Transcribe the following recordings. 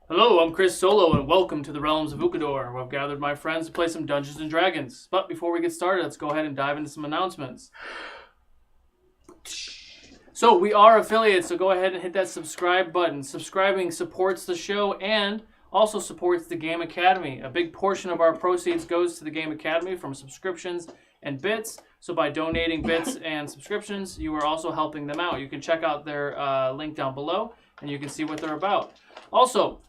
Hello, I'm Chris Solo, and welcome to the realms of Ukodor, where I've gathered my friends to play some Dungeons & Dragons. But before we get started, let's go ahead and dive into some announcements. So, we are affiliates, so go ahead and hit that subscribe button. Subscribing supports the show and also supports the Game Academy. A big portion of our proceeds goes to the Game Academy from subscriptions and bits. So by donating bits and subscriptions, you are also helping them out. You can check out their link down below, and you can see what they're about. Also,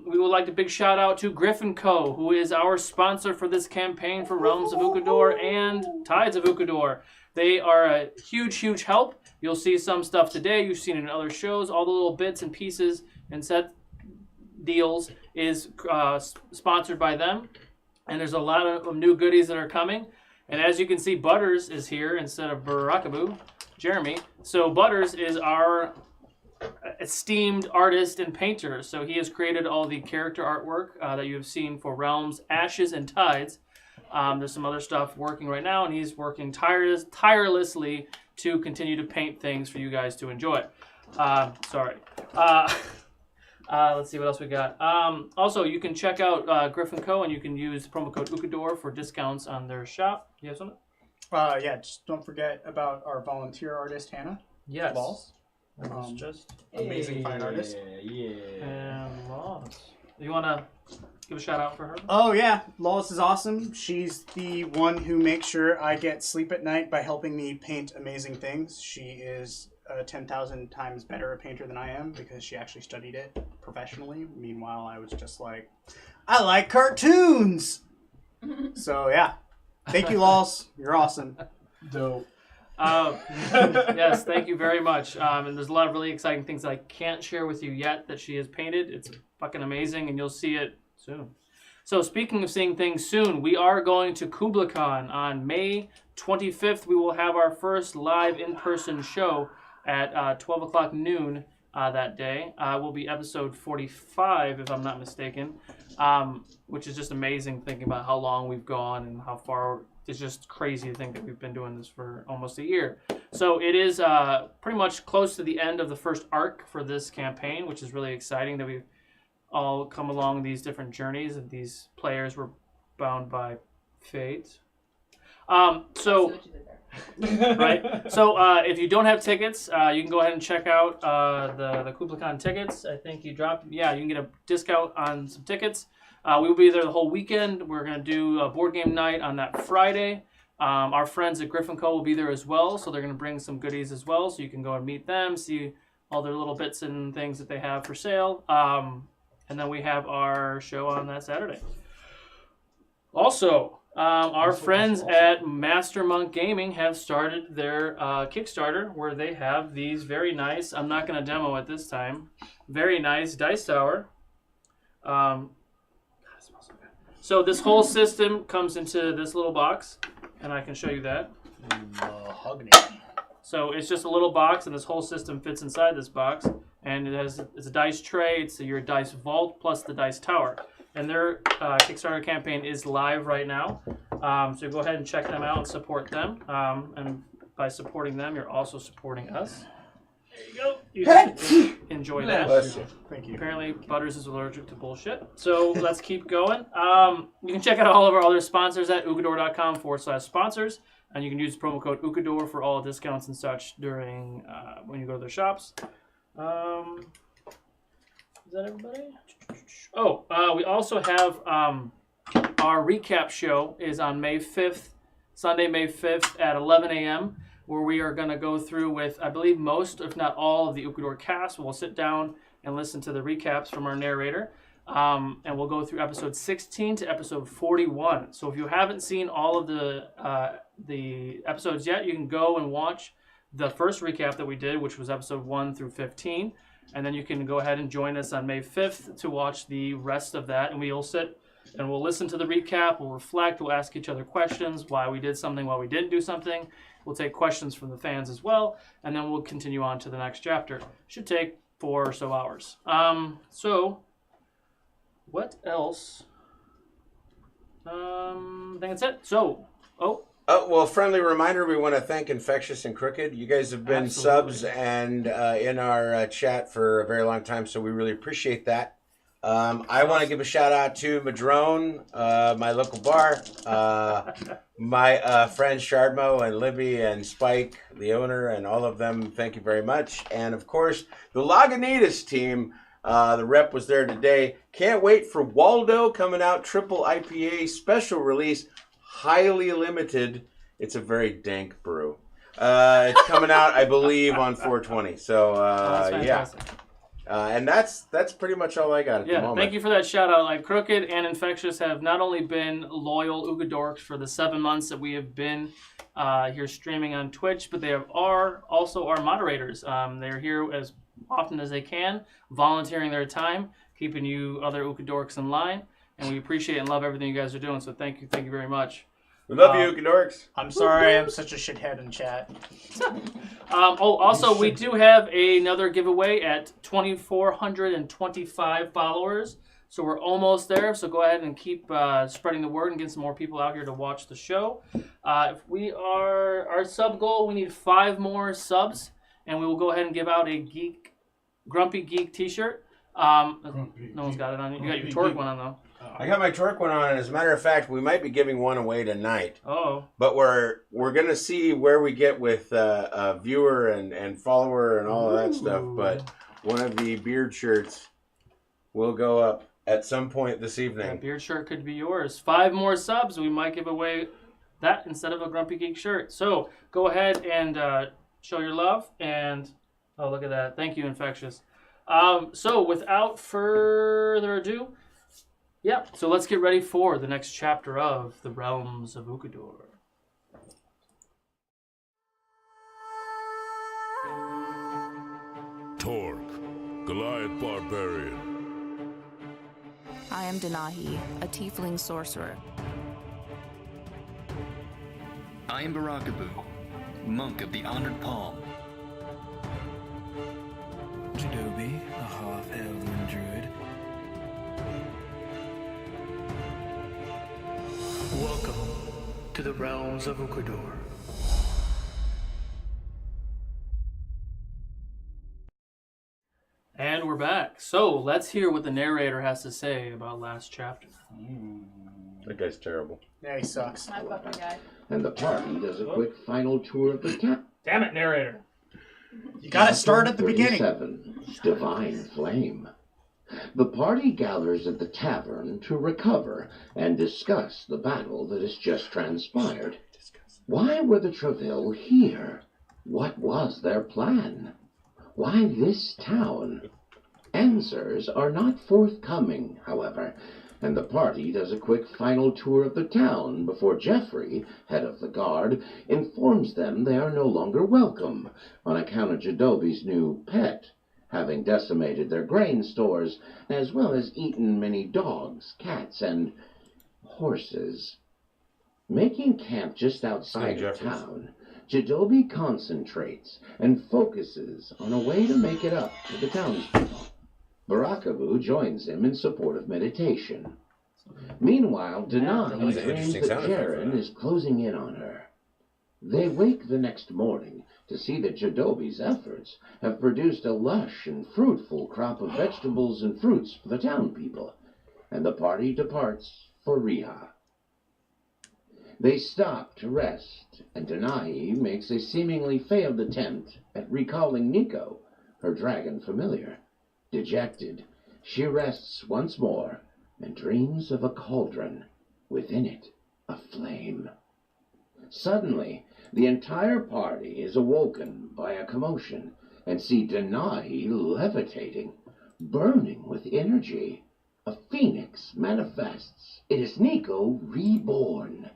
we would like a big shout out to Griffin Co., who is our sponsor for this campaign for Realms of Ukodor and Tides of Ukodor. They are a huge, huge help. You'll see some stuff today. You've seen it in other shows. All the little bits and pieces and set deals is sponsored by them. And there's a lot of new goodies that are coming. And as you can see, Butters is here instead of Burakubuu, Jeremy. So Butters is our esteemed artist and painter. So he has created all the character artwork that you have seen for Realms, Ashes, and Tides. There's some other stuff working right now, and he's working tirelessly to continue to paint things for you guys to enjoy. Sorry. Let's see what else we got. Also, you can check out Griffin Co. and you can use the promo code Ukodor for discounts on their shop. You have something? Yeah, just don't forget about our volunteer artist, Hannah. Yes. Loss. Just Amazing fine artist. and Loss. You want to give a shout out for her? Oh, yeah. Lois is awesome. She's the one who makes sure I get sleep at night by helping me paint amazing things. She is 10,000 times better a painter than I am because she actually studied it professionally. Meanwhile, I was just like, I like cartoons! So, yeah. Thank you, Lois. You're awesome. Dope. Yes, thank you very much. And there's a lot of really exciting things that I can't share with you yet that she has painted. It's fucking amazing, and you'll see it soon. So speaking of seeing things soon, we are going to KublaCon on May 25th. We will have our first live in-person show at 12 o'clock noon that day. Will be episode 45, if I'm not mistaken, which is just amazing thinking about how long we've gone and how far. It's just crazy to think that we've been doing this for almost a year. So it is pretty much close to the end of the first arc for this campaign, which is really exciting that we've all come along these different journeys and these players were bound by fate. Right. So if you don't have tickets, you can go ahead and check out the KublaCon tickets. I think you dropped. Yeah, you can get a discount on some tickets. We will be there the whole weekend. We're going to do a board game night on that Friday. Our friends at Griffin Co. will be there as well, so they're going to bring some goodies as well, so you can go and meet them, see all their little bits and things that they have for sale. And then we have our show on that Saturday. Also, our friends at Master Monk Gaming have started their Kickstarter, where they have these very nice, I'm not going to demo it this time, very nice dice tower. So this whole system comes into this little box, and I can show you that. Mahogany. So it's just a little box, and this whole system fits inside this box. And it's a dice tray, it's your dice vault plus the dice tower. And their Kickstarter campaign is live right now. So go ahead and check them out and support them. And by supporting them, you're also supporting us. There you go. You can enjoy that. Thank you. Apparently, Butters is allergic to bullshit. So let's keep going. You can check out all of our other sponsors at ukodor.com/sponsors. And you can use promo code Ukodor for all discounts and such during when you go to their shops. Is that everybody? Oh, we also have our recap show is on May 5th, Sunday, May 5th at 11 a.m., where we are going to go through with, I believe, most, if not all, of the Ukodor cast. We'll sit down and listen to the recaps from our narrator. And we'll go through episode 16 to episode 41. So if you haven't seen all of the episodes yet, you can go and watch the first recap that we did, which was episode 1 through 15. And then you can go ahead and join us on May 5th to watch the rest of that. And we'll sit and we'll listen to the recap. We'll reflect. We'll ask each other questions, why we did something, why we didn't do something. We'll take questions from the fans as well. And then we'll continue on to the next chapter. Should take 4 or so hours. So what else? I think that's it. So, well, friendly reminder, we want to thank Infectious and Crooked. You guys have been Absolutely. subs and in our chat for a very long time, so we really appreciate that. I want to give a shout out to Madrone, my local bar, my friends Shardmo and Libby and Spike, the owner, and all of them. Thank you very much. And of course, the Lagunitas team. The rep was there today. Can't wait for Waldo coming out. Triple IPA special release, highly limited. It's a very dank brew. It's coming out, I believe, on 420. So yeah. And that's pretty much all I got at the moment. Thank you for that shout out. Like Crooked and Infectious have not only been loyal Ukodorks for the 7 months that we have been here streaming on Twitch, but they are also our moderators. They're here as often as they can, volunteering their time, keeping you other Ukodorks in line, and we appreciate and love everything you guys are doing. So thank you very much. We love you, Ukodorks. I'm sorry I'm such a shithead in chat. Also, we do have another giveaway at 2,425 followers. So we're almost there. So go ahead and keep spreading the word and get some more people out here to watch the show. If we are our sub goal, we need 5 more subs, and we will go ahead and give out a Grumpy Geek T-shirt. No one's got it on you. You got your Torque one on though. I got my Torque one on, and as a matter of fact, we might be giving one away tonight. Oh. But we're gonna see where we get with viewer and follower and all of that stuff. But one of the beard shirts will go up at some point this evening. That beard shirt could be yours. 5 more subs, we might give away that instead of a Grumpy Geek shirt. So go ahead and show your love. And oh, look at that! Thank you, Infectious. So without further ado. Yep, so let's get ready for the next chapter of the Realms of Ukodor. Torque, Goliath Barbarian. I am Denahi, a tiefling sorcerer. I am Burakubuu, monk of the Honored Palm. Jeidobii, a half-elven druid. Welcome to the Realms of Ukodor. And we're back. So let's hear what the narrator has to say about last chapter. That guy's terrible. Yeah, he sucks. My fucking guy. And the party does a quick final tour of the town. Damn it, narrator. You gotta start at the beginning. 47, Divine Flame. The party gathers at the tavern to recover and discuss the battle that has just transpired. Why were the Treville here? What was their plan? Why this town? Answers are not forthcoming, however, and the party does a quick final tour of the town before Jeffrey, head of the guard, informs them they are no longer welcome on account of Jeidoobii's new pet, having decimated their grain stores, as well as eaten many dogs, cats, and horses. Making camp just outside of town, Jeidobii concentrates and focuses on a way to make it up to the townspeople. Burakubuu joins him in support of meditation. Meanwhile, Denahi dreams that Jaren is closing in on her. They wake the next morning to see that Jeidoobii's efforts have produced a lush and fruitful crop of vegetables and fruits for the town people, and the party departs for Rija. They stop to rest, and Denahi makes a seemingly failed attempt at recalling Nico, her dragon familiar. Dejected, she rests once more and dreams of a cauldron, within it a flame. Suddenly, the entire party is awoken by a commotion and see Denahi levitating, burning with energy. A phoenix manifests. It is Nico reborn.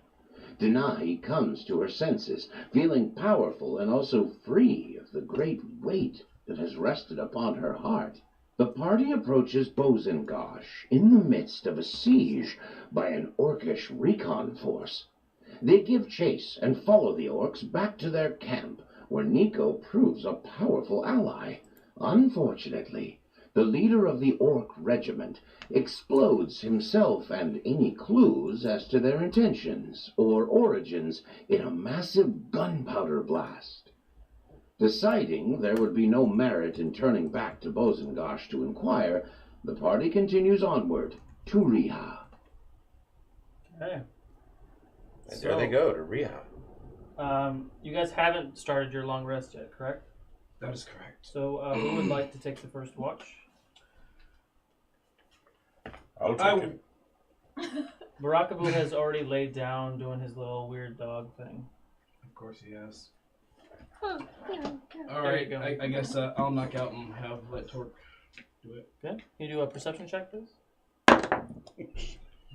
Denahi comes to her senses, feeling powerful and also free of the great weight that has rested upon her heart. The party approaches Bozengosh in the midst of a siege by an orcish recon force. They give chase and follow the orcs back to their camp, where Nico proves a powerful ally. Unfortunately, the leader of the orc regiment explodes himself and any clues as to their intentions or origins in a massive gunpowder blast. Deciding there would be no merit in turning back to Bozengosh to inquire, the party continues onward to Rija. Okay. And there they go to Rija. You guys haven't started your long rest yet, correct? That is correct. So who would like to take the first watch? I'll take it. Burakubuu has already laid down doing his little weird dog thing. Of course he has. There All you right, go. I guess I'll knock out and let Torque do it. Okay. Can you do a perception check, please?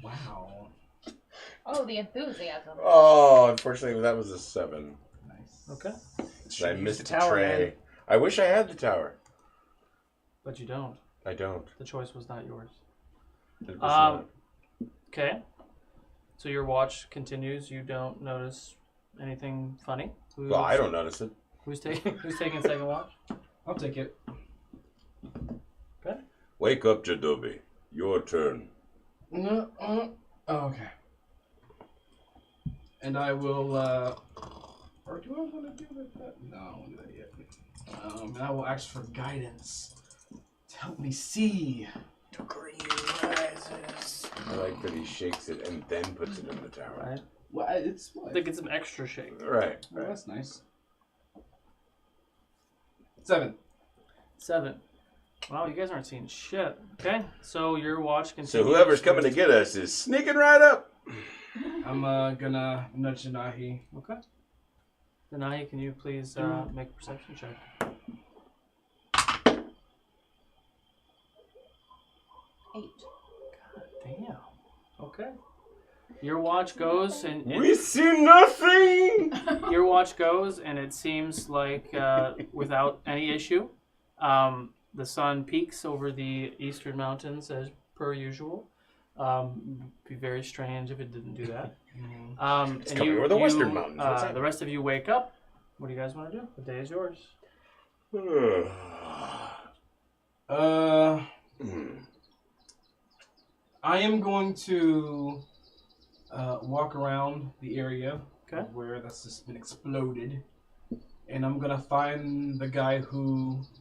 Wow. Oh, the enthusiasm. Oh, unfortunately, that was a 7. Nice. Okay. I missed the tower, tray. man. I wish I had the tower. But you don't. I don't. The choice was not yours. It was not. Okay. So your watch continues. You don't notice anything funny. Well, I don't notice it. Who's taking second watch? I'll take it. Okay. Wake up, Jeidobii. Your turn. Oh, okay. And I will, or do I want to do that? No, I won't do that yet. And I will ask for guidance to help me see. The green rises. I like that he shakes it and then puts it in the tower. Right. Well, it's I what? think it's an extra shake. Right. Well, that's nice. 7. 7. Wow, you guys aren't seeing shit. Okay. So your watch continues. So whoever's coming to get us is sneaking right up. I'm gonna nudge Nahi. Okay. Denahi, can you please make a perception check? Eight. God damn. Okay. Your watch goes and We see nothing. your watch goes and it seems like without any issue, the sun peaks over the eastern mountains as per usual. Be very strange if it didn't do that. It's coming over the western mountains. What's that? The rest of you wake up. What do you guys want to do? The day is yours. I am going to walk around the area where that's just been exploded, and I'm gonna find the guy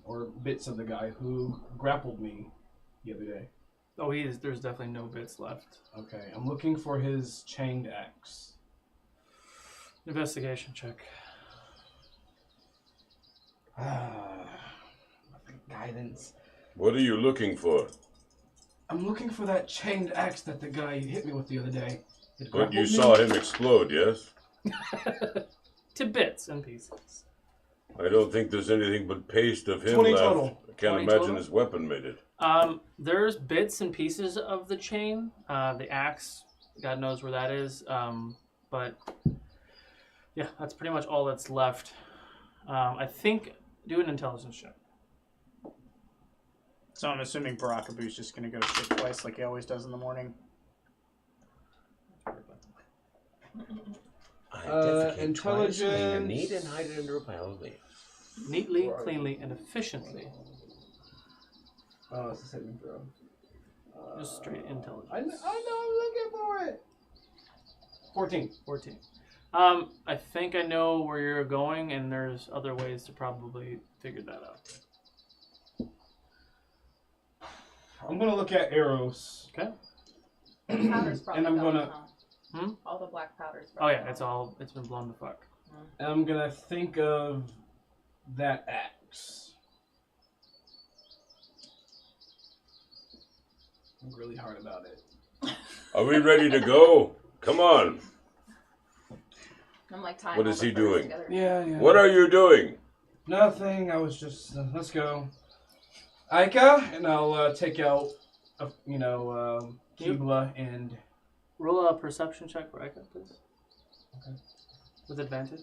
or bits of the guy who grappled me the other day. Oh, there's definitely no bits left. Okay, I'm looking for his chained axe. Investigation check. Guidance. What are you looking for? I'm looking for that chained axe that the guy hit me with the other day. It But you grappled saw me. him explode, yes? To bits and pieces. I don't think there's anything but paste of him 20 left. total. I can't 20 imagine total? his weapon made it. There's bits and pieces of the chain. The axe, God knows where that is. But yeah, that's pretty much all that's left. I think do an intelligence check. So I'm assuming Burakuboo's just going to go shit twice like he always does in the morning. Intelligence. Neat and hide it under a pile of leaves. Neatly, cleanly, and efficiently. Oh, it's a saving throw. Just straight intelligence. I know, I'm looking for it. 14. 14. I think I know where you're going, and there's other ways to probably figure that out. I'm gonna look at arrows. Okay. The powder's probably And I'm gone, gonna- huh? All the black powder's Oh probably yeah, it's been blown to fuck. And I'm gonna think of that axe. I'm really hard about it. Are we ready to go? Come on. I'm like tying What all is the he furs doing? together. Yeah. What are you doing? Nothing. I was just let's go. Aika, and I'll take out, Kibla and. Roll a perception check for Ika, please. Okay. With advantage.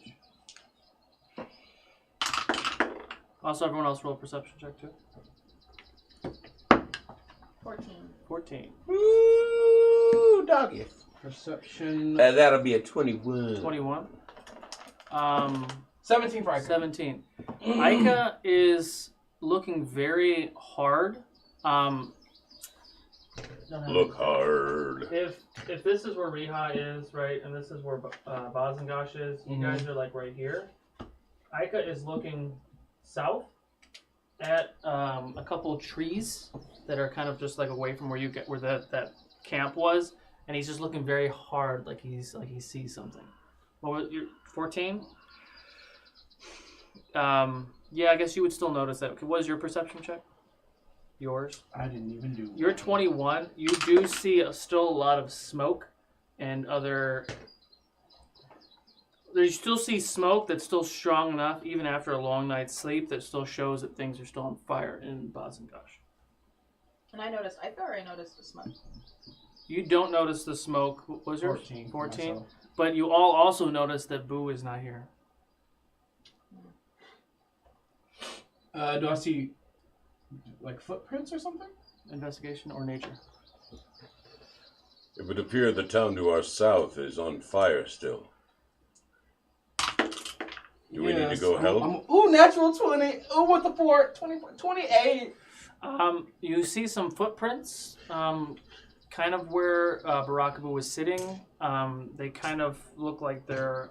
Also, everyone else roll a perception check too. 14. 14. Ooh, doggy. Perception. That'll be a 21. 21. 17 for Aika. 17. Ika is looking very hard. Look hard. If this is where Rija is, right, and this is where Bazangash is, you guys are like right here. Ika is looking south, at a couple of trees that are kind of just like away from where that camp was, and he's just looking very hard, like he sees something. What was your 14? Yeah, I guess you would still notice that. What was your perception check? Yours? I didn't even do. You're 21. You do see still a lot of smoke and other. You still see smoke that's still strong enough, even after a long night's sleep, that still shows that things are still on fire in Bazengash. And I noticed the smoke. You don't notice the smoke. What was yours? 14. 14. But you all also notice that Boo is not here. Do I see like footprints or something? Investigation or nature? It would appear the town to our south is on fire still. Do we need to go help? Ooh, natural 20. Ooh, with the 4. 28. You see some footprints, kind of where Burakubuu was sitting. They kind of look like they're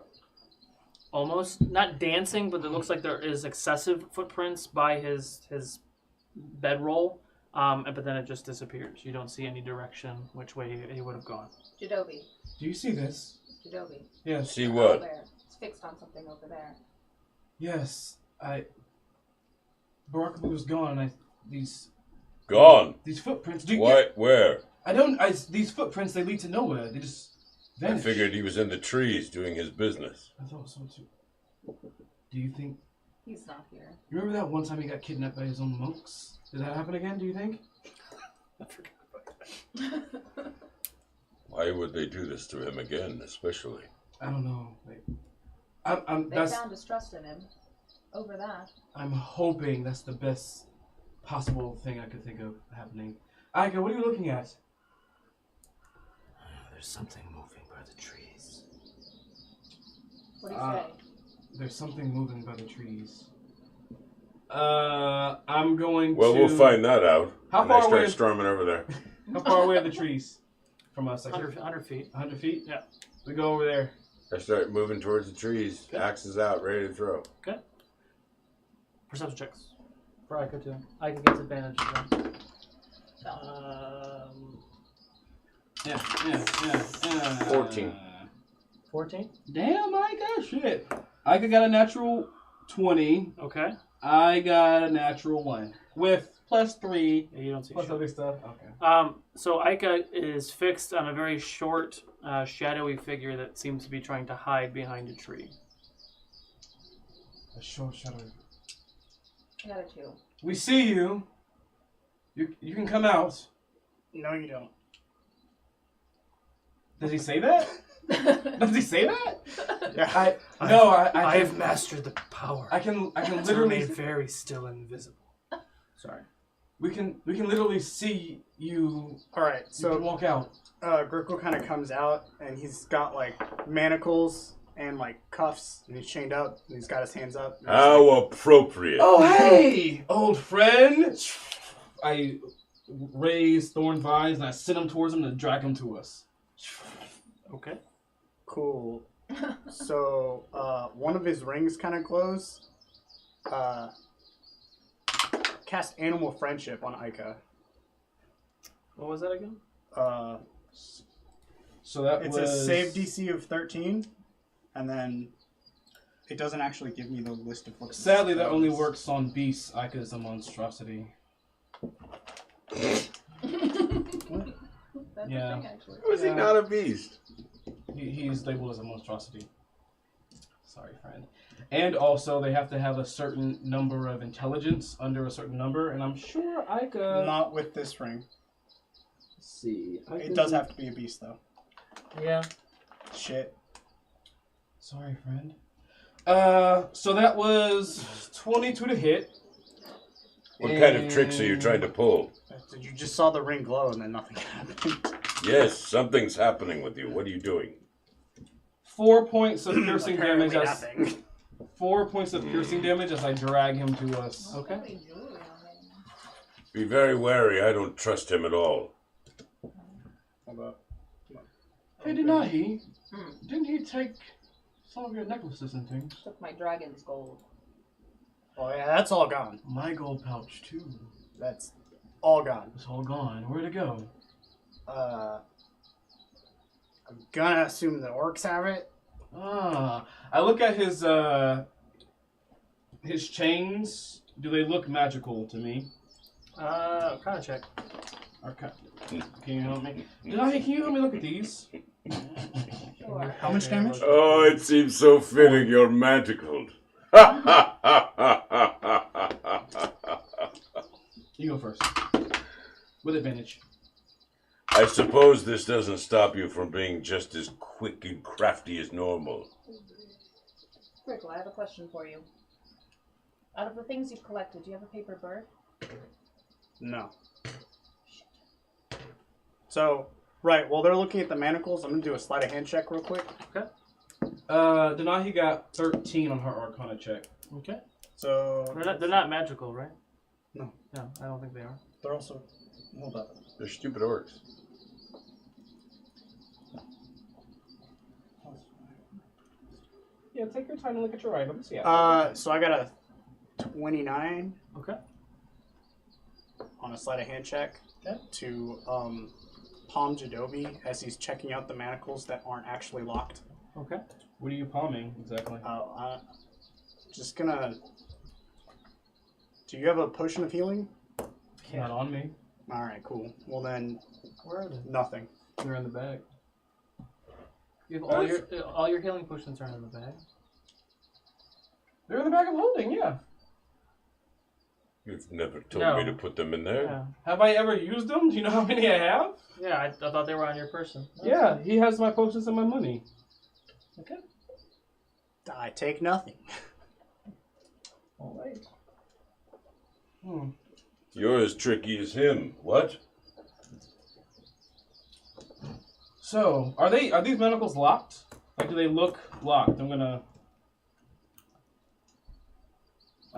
almost not dancing, but it looks like there is excessive footprints by his bedroll. But then it just disappears. You don't see any direction which way he would have gone. Jeidobii. Do you see this? Jeidobii. Yes. See Over what? there. It's fixed on something over there. Yes. Burakubuu was gone. Gone. These footprints. What? Where? These footprints, they lead to nowhere. They just vanish. I figured he was in the trees doing his business. I thought so too. Do you think? He's not here. You remember that one time he got kidnapped by his own monks? Did that happen again? Do you think? I forgot about that. Why would they do this to him again, especially? I don't know. They found distrust in him over that. I'm hoping that's the best possible thing I could think of happening. Aika, what are you looking at? There's something moving by the trees. What do you say? There's something moving by the trees. I'm going to... Well, we'll find that out. How when far I start away? storming over there. How far away are the trees from us? 100 feet. 100 feet? Yeah. We go over there. I start moving towards the trees. Okay. Axes out, ready to throw. Okay. Perception checks. For Aika too. Aika gets advantage as well. Yeah. 14. 14? Damn, Aika, shit. Aika got a natural 20. Okay. I got a natural 1. With +3. Yeah, you don't see plus shit. other stuff. Okay. So Aika is fixed on a very short, shadowy figure that seems to be trying to hide behind a tree. A short shadow. I got a 2. We see you. You can come out. No, you don't. Does he say that? Does he say that? Yeah. I have mastered the power. I can to literally remain very still and invisible. Sorry. we can literally see you. All right, So so walk out. Gurkle kind of comes out, and he's got like manacles and like cuffs, and he's chained up, and he's got his hands up. and he's How like, appropriate. Oh hey, old friend. I raise thorn vines and I send them towards him to drag him to us. Okay. Cool. So one of his rings kind of glows. Cast Animal Friendship on Aika. What was that again? So that It's was a save DC of 13, and then it doesn't actually give me the list of what. Sadly, that only works on beasts. Aika is a monstrosity. That's Yeah. the thing, actually. How is he not a beast? He's labeled as a monstrosity. Sorry, friend. And also, they have to have a certain number of intelligence under a certain number, and I'm sure Aika... Not with this ring. Let's see. It does have to be a beast, though. Yeah. Shit. Sorry, friend. So that was 22 to hit. What kind of tricks are you trying to pull? You just saw the ring glow, and then nothing happened. Yes, something's happening with you. What are you doing? 4 points of piercing damage. Apparently nothing. 4 points of piercing damage as I drag him to us. Okay. Be very wary. I don't trust him at all. Hold up. Hey, didn't he? Didn't he take some of your necklaces and things? Took my dragon's gold. Oh yeah, that's all gone. My gold pouch too. That's all gone. It's all gone. Where'd it go? I'm gonna assume the orcs have it. Ah, I look at his chains. Do they look magical to me? Arcana check. Okay. Can you help me? Denai, can you help me look at these? Sure. How much damage? Oh, it seems so fitting you're manticled. You go first. With advantage. I suppose this doesn't stop you from being just as quick and crafty as normal. Crickle, I have a question for you. Out of the things you've collected, do you have a paper bird? No. So, right, while they're looking at the manacles, I'm gonna do a sleight of hand check real quick. Okay. Denahi got 13 on her Arcana check. Okay. So They're not magical, right? No. No, I don't think they are. they're also hold up. They're stupid orcs. Yeah, take your time and look at your items. Yeah. So I got a 29 Okay. on a sleight of hand check to palm Jeidobii as he's checking out the manacles that aren't actually locked. Okay. What are you palming exactly? Just gonna. Do you have a potion of healing? Not on me. All right, cool. Well then, Where are they? nothing. They're in the bag. You have all your healing potions are in the bag. They're in the bag of holding. Yeah. You've never told me to put them in there. Yeah. Have I ever used them? Do you know how many I have? Yeah, I thought they were on your person. Yeah, he has my potions and my money. Okay. I take nothing. All right. You're as tricky as him. What? So, are these manacles locked? Like, do they look locked? I'm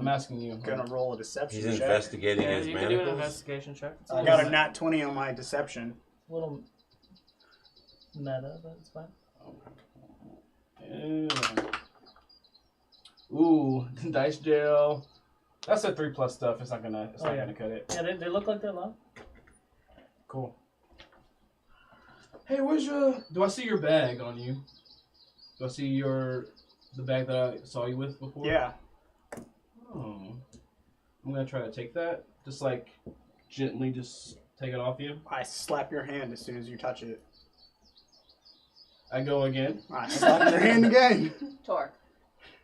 asking you. Gonna roll a deception He's check. investigating his you can do an manacles. investigation check. It's I got a nat 20 on my deception. little meta, but it's fine. Ooh, dice jail. That's a 3+ stuff. It's not gonna cut it. Yeah, they look like they're locked. Cool. Hey, where's your? Do I see your bag on you? Do I see the bag that I saw you with before? Yeah. Oh. I'm gonna try to take that. Just like gently, just take it off you. I slap your hand as soon as you touch it. I go again. I slap your hand again. Torque.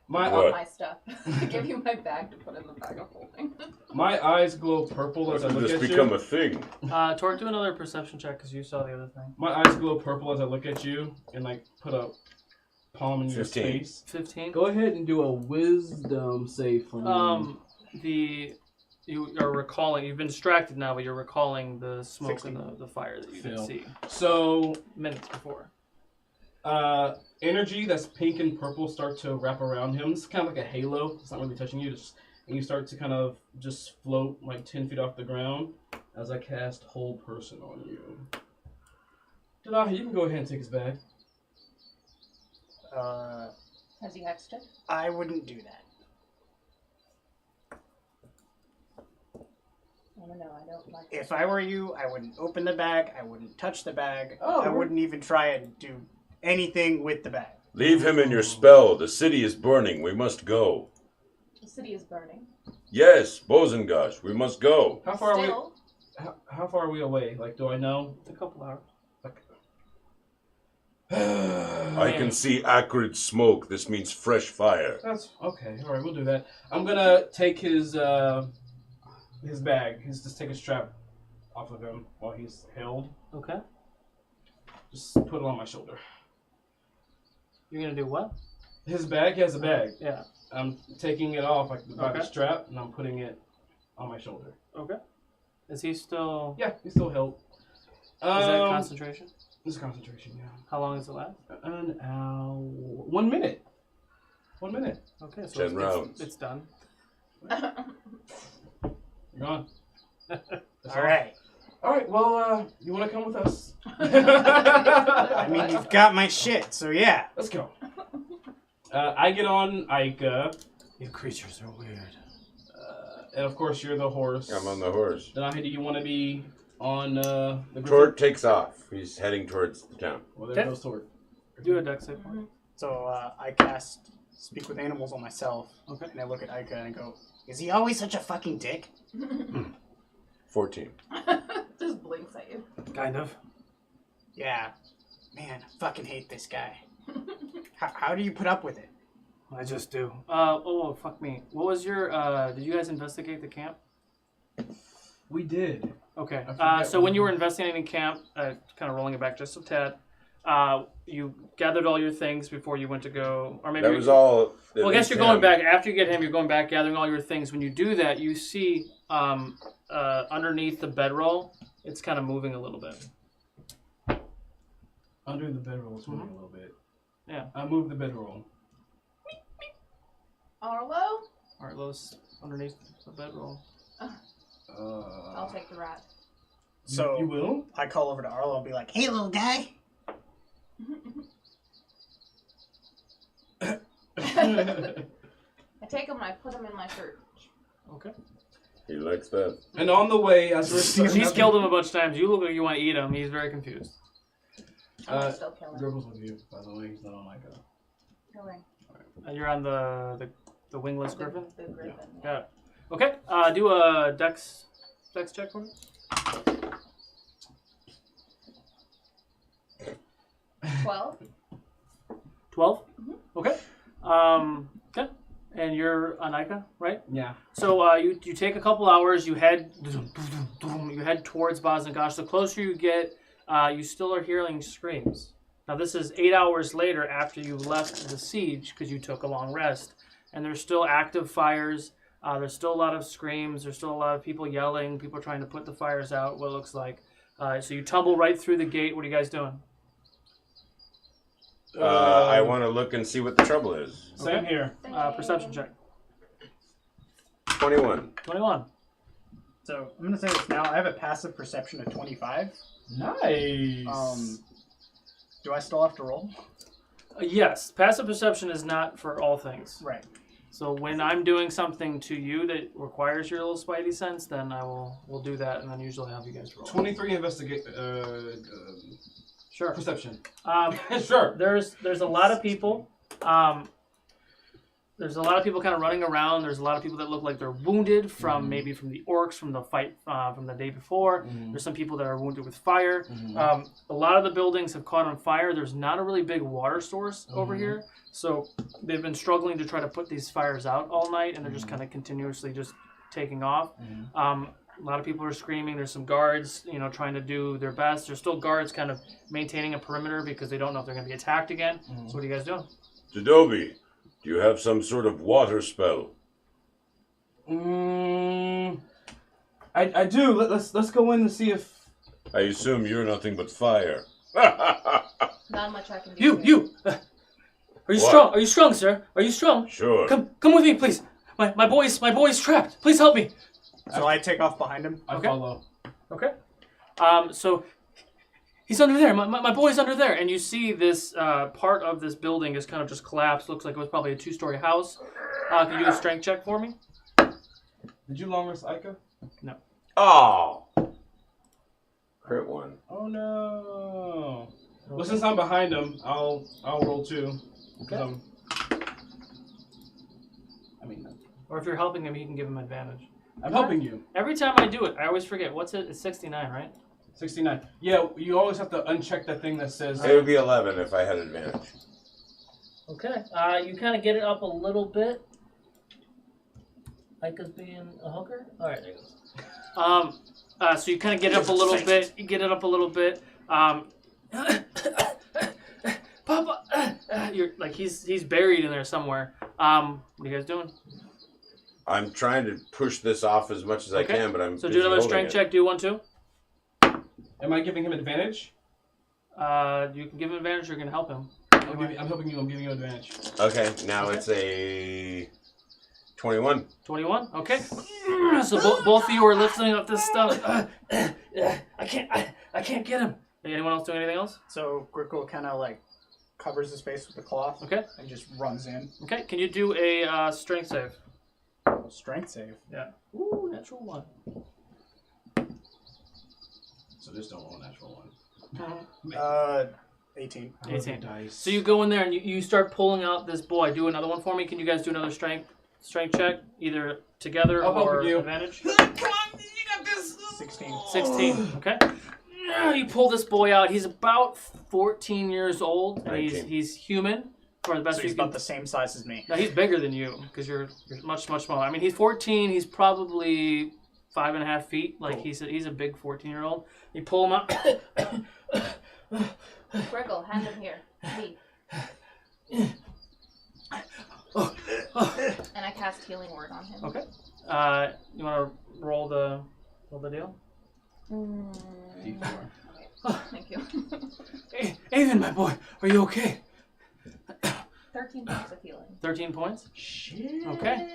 My All my stuff. I give you my bag to put in the bag of holding. My eyes glow purple as I look This at you. become a thing. Torque, do another perception check because you saw the other thing. My eyes glow purple as I look at you and like put a palm in your 15. face. 15. Go ahead and do a wisdom save for me. You are recalling. You've been distracted now, but you're recalling the smoke 16. and the fire that you didn't see So minutes before. energy that's pink and purple start to wrap around him. It's kind of like a halo. It's not really touching you. And you start to kind of just float like 10 feet off the ground as I cast Hold Person on you. Denahi, you can go ahead and take his bag. Has he hexed it? I wouldn't do that. I don't know. I don't like If I were you, I wouldn't open the bag. I wouldn't touch the bag. Oh, I wouldn't even try and do anything with the bag. Leave him in your spell. The city is burning. We must go. The city is burning. Yes, Bozengosh, we must go. How far Still, are we? How far are we away? Like, do I know? A couple hours. I can see acrid smoke. This means fresh fire. That's okay. All right, we'll do that. I'm gonna take his bag. Just take a strap off of him while he's held. Okay. Just put it on my shoulder. You're gonna do what? His bag. He has a bag. Yeah. I'm taking it off like by the Okay. strap, and I'm putting it on my shoulder. Okay. Is he still? Yeah, he's still held. Is that concentration? It's concentration. Yeah. How long does it last? An hour. 1 minute. 1 minute. Okay, so 10 rounds. It's done. You're gone. All right. All right. Well, you want to come with us? I mean, you've got my shit, so yeah. Let's go. I get on Ica. You creatures are weird. And of course, you're the horse. I'm on the horse. Then do you want to be on the griffin? Tort takes off. He's heading towards the town. Well, there goes Tort. Do a dex save. So I cast Speak with Animals on myself. Okay. And I look at Ika and I go, is he always such a fucking dick? 14. Just blinks at you. Kind of. Yeah. Man, I fucking hate this guy. How do you put up with it? I just do. Fuck me. What was your, did you guys investigate the camp? We did. Okay. I forget So when you were what- investigating camp, kind of rolling it back just a tad, you gathered all your things before you went to go, or maybe That was all. Well, I guess you're going back after you get him. You're going back, gathering all your things. When you do that, you see underneath the bedroll, it's kind of moving a little bit. Under the bedroll, it's moving a little bit. Yeah. I moved the bedroll. Arlo? Arlo's underneath the bedroll. I'll take the rat. So you will? I call over to Arlo and be like, hey, little guy. I take him and I put him in my shirt. Okay. He likes that. And on the way, as we're starting He's up- killed him a bunch of times. You look like you want to eat him. He's very confused. I might still kill him. Griff's with you, by the way. He's not on my go. Going. And you're on the wingless griffin? The griffin. Got it. Okay. Do a dex check for me. 12. 12? Okay. Okay. And you're on Ica, right? Yeah. So you take a couple hours. You head towards Bosnagash. The closer you get, you still are hearing screams. Now this is 8 hours later after you left the siege because you took a long rest, and there's still active fires. There's still a lot of screams. There's still a lot of people yelling. People trying to put the fires out. What it looks like. So you tumble right through the gate. What are you guys doing? I want to look and see what the trouble is. Same here. Perception check. 21. 21. So I'm gonna say this now. I have a passive perception of 25. Nice. Do I still have to roll? Yes, passive perception is not for all things. Right. So when I'm doing something to you that requires your little spidey sense, then we'll do that, and then usually have you guys roll. 23 investigate. Sure. Perception. Sure. There's a lot of people. There's a lot of people kind of running around. There's a lot of people that look like they're wounded from maybe from the orcs from the fight from the day before. There's some people that are wounded with fire. A lot of the buildings have caught on fire. There's not a really big water source over here, so they've been struggling to try to put these fires out all night, and they're just kind of continuously just taking off. A lot of people are screaming. There's some guards, trying to do their best. There's still guards kind of maintaining a perimeter because they don't know if they're going to be attacked again. So what are you guys doing? Jeidobii, do you have some sort of water spell? I do. Let's go in and see if. I assume you're nothing but fire. Not much I can do. You! Are you strong? Are you strong, sir? Are you strong? Sure. Come with me, please. My boy's trapped. Please help me. So I take off behind him. I follow. Okay. So he's under there. My boy's under there, and you see this part of this building is kind of just collapsed. Looks like it was probably a 2-story house. Can you do a strength check for me? Did you long rest Ica? No. Oh! Crit one. Oh no. Well, since I'm behind him, I'll roll 2. Okay. Or if you're helping him, you can give him advantage. I'm helping you. Every time I do it, I always forget. What's it? It's 69, right? 69. Yeah, you always have to uncheck that thing that says. It would be 11 if I had advantage. Okay. You kind of get it up a little bit. Ica's being a hooker? All right, there you go. So you kind of get it up a little bit. You get it up a little bit. Papa! You're like he's buried in there somewhere. What are you guys doing? I'm trying to push this off as much as I can, but I'm So busy do another holding strength it. check. Do 1, 2. Am I giving him advantage? You can give him advantage. Or you're gonna help him. I'm helping you. I'm giving you advantage. Okay, now it's a 21. 21. Okay. So both of you are lifting up this stuff. I can't get him. Anyone else doing anything else? So Grickle kind of like covers his face with the cloth. Okay. And just runs in. Okay. Can you do a strength save? Strength save. Yeah. Ooh. Ooh, natural 1. So just don't roll a natural 18. 18. Dice. So you go in there and you start pulling out this boy. Do another one for me. Can you guys do another strength check, either together I'll help or you. advantage? Come on, you got this. 16. 16. Okay. You pull this boy out. He's about 14 years old, and 19. he's human. For the best So you he's can. about the same size as me. No, he's bigger than you because you're much smaller. I mean, he's 14. He's probably 5.5 feet. Like Cool. he's a big 14-year-old. You pull him out. Griggle, hand him here. Me. And I cast Healing Word on him. Okay. You want to roll the deal? Okay. Thank you. Hey, Avon, my boy, are you okay? 13 points of healing. 13 points. Shit. Okay.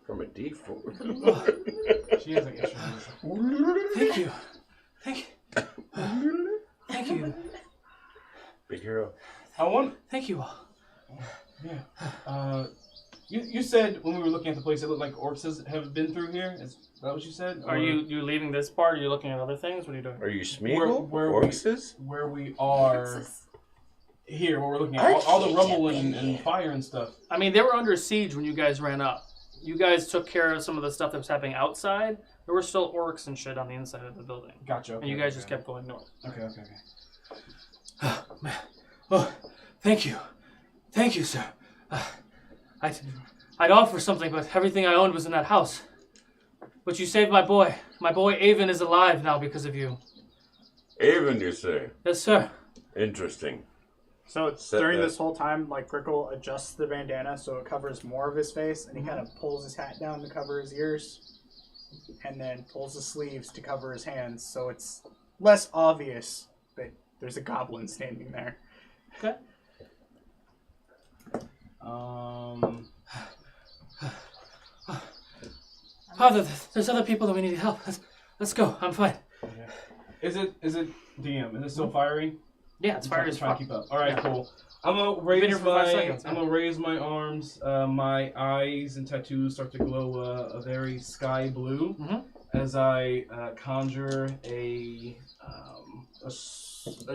From a D4. She has like extra ones. Thank you. Thank you. Big hero. I want. Thank you all. Yeah. You said when we were looking at the place, it looked like orcs have been through here. Is that what you said? Are you leaving this part? Or are you looking at other things? What are you doing? Are you Smeagol? Where Orxes? where we are here? Where we're looking at all the rubble and fire and stuff. I mean, they were under siege when you guys ran up. You guys took care of some of the stuff that was happening outside. There were still orcs and shit on the inside of the building. Gotcha. And you guys just kept going north. Okay. Oh, man. Oh, thank you. Thank you, sir. I'd offer something, but everything I owned was in that house. But you saved my boy. My boy Avon is alive now because of you. Avon, you say? Yes, sir. Interesting. So during this whole time, like Grickle adjusts the bandana so it covers more of his face, and he kind of pulls his hat down to cover his ears, and then pulls his sleeves to cover his hands, so it's less obvious that there's a goblin standing there. Okay. Oh, there's other people that we need help. Let's go. I'm fine. Okay. Is it DM? Is it still fiery? Yeah, it's fiery as trying fuck. to keep up. All right, Yeah. cool. I'm gonna Been here raise for 5 my seconds, I'm gonna raise my arms. My eyes and tattoos start to glow a very sky blue as I conjure a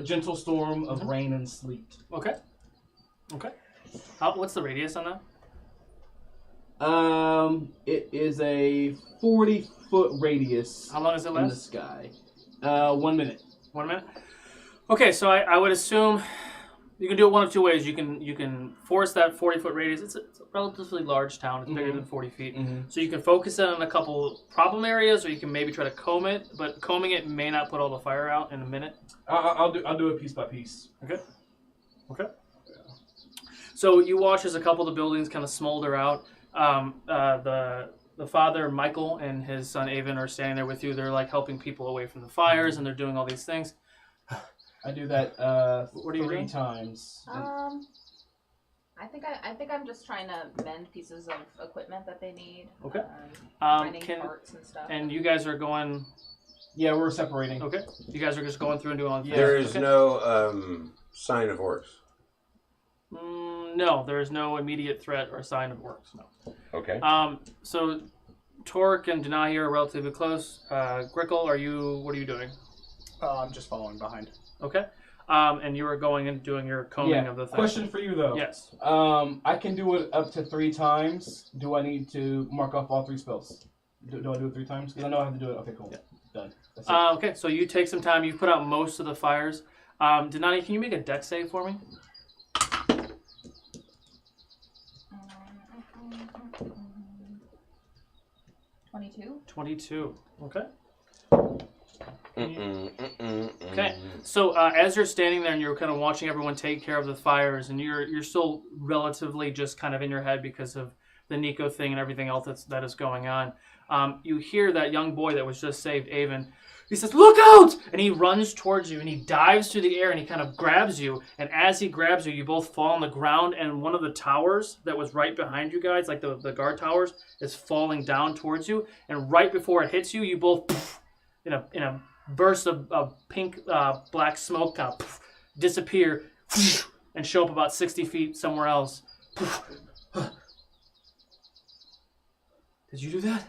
gentle storm of rain and sleet. Okay. What's the radius on that? It is a 40-foot radius. How long does it in the last? sky? 1 minute. 1 minute. Okay, so I would assume you can do it one of two ways. You can force that 40-foot radius. It's a relatively large town. It's bigger than 40 feet. So you can focus it on a couple problem areas, or you can maybe try to comb it. But combing it may not put all the fire out in a minute. I'll do it piece by piece. Okay. So you watch as a couple of the buildings kind of smolder out. The father, Michael, and his son, Avon, are standing there with you. They're like helping people away from the fires, and they're doing all these things. I do that What are you 3 doing? times. I think I'm just trying to mend pieces of equipment that they need. Okay. Finding parts and stuff. And you guys are going... Yeah, we're separating. Okay. You guys are just going through and doing all the things. There is Okay. no sign of orcs. No, there is no immediate threat or sign of orcs. No. Okay. So Torque and Denahi are relatively close. Grickle, what are you doing? I'm just following behind. Okay. And you were going and doing your combing of the thing. Question for you though. Yes. I can do it up to 3 times. Do I need to mark off all 3 spells? Do I do it 3 times? Because I know I have to do it. Okay, cool. Yeah. Done. That's it. Okay, so you take some time. You've put out most of the fires. Denahi, can you make a dex save for me? 22. 22. Okay. Okay. So as you're standing there and you're kind of watching everyone take care of the fires, and you're still relatively just kind of in your head because of the Nico thing and everything else that is going on, you hear that young boy that was just saved, Avon. He says, "Look out!" And he runs towards you, and he dives through the air, and he kind of grabs you. And as he grabs you, you both fall on the ground, and one of the towers that was right behind you guys, like the guard towers, is falling down towards you. And right before it hits you, you both, in a burst of pink, black smoke, kind of disappear and show up about 60 feet somewhere else. Did you do that?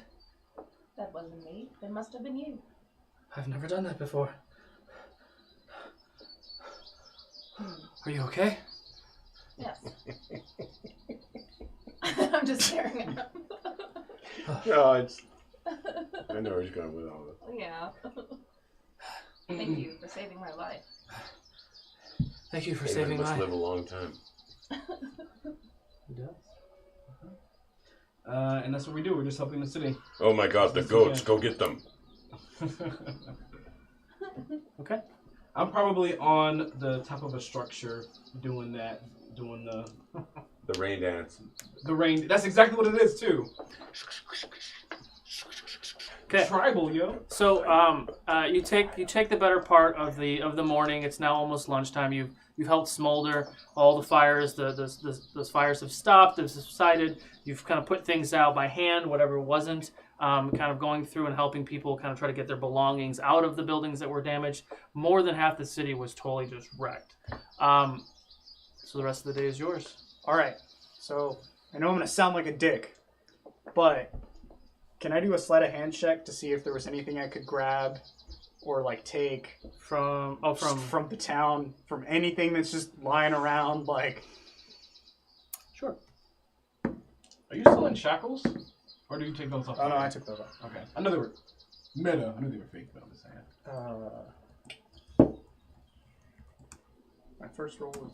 That wasn't me. It must have been you. I've never done that before. Are you okay? Yes. I'm just staring at him. No, it's. I know where he's going with all of it. Yeah. Thank you for saving my life. Thank you for He saving must mine. live a long time. He does. And that's what we do. We're just helping the city. Oh my God, the goats! Go get them. Okay. I'm probably on the top of a structure doing that, doing The rain dance. the rain. That's exactly what it is too. Okay. Tribal, yo. So you take the better part of the morning. It's now almost lunchtime. You've helped smolder all the fires. Those fires have stopped. They've subsided. You've kind of put things out by hand, whatever wasn't. Kind of going through and helping people kind of try to get their belongings out of the buildings that were damaged. More than half the city was totally just wrecked. So the rest of the day is yours. All right. So I know I'm gonna sound like a dick, but can I do a sleight of hand check to see if there was anything I could grab or like take from the town, from anything that's just lying around? Like, sure. Are you still in shackles? Or do you take those off? Oh no, I took those off. Okay. I know they were meta. I knew they were fake, but I'm just saying. My first roll was.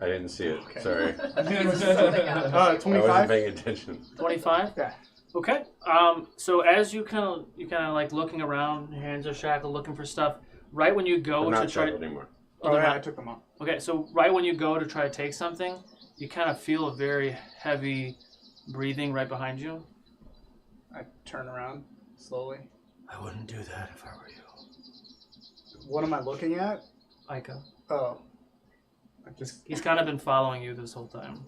I didn't see it. Okay. Sorry. 25. I wasn't paying attention. 25? Yeah. Okay. So as you kind of like looking around, your hands are shackled, looking for stuff. Right when you go We're to not try shackled anymore. Oh yeah, I took them off. Okay, so right when you go to try to take something, you kind of feel a very heavy breathing right behind you. I turn around slowly. I wouldn't do that if I were you. What am I looking at? Aika. Oh. He's kind of been following you this whole time.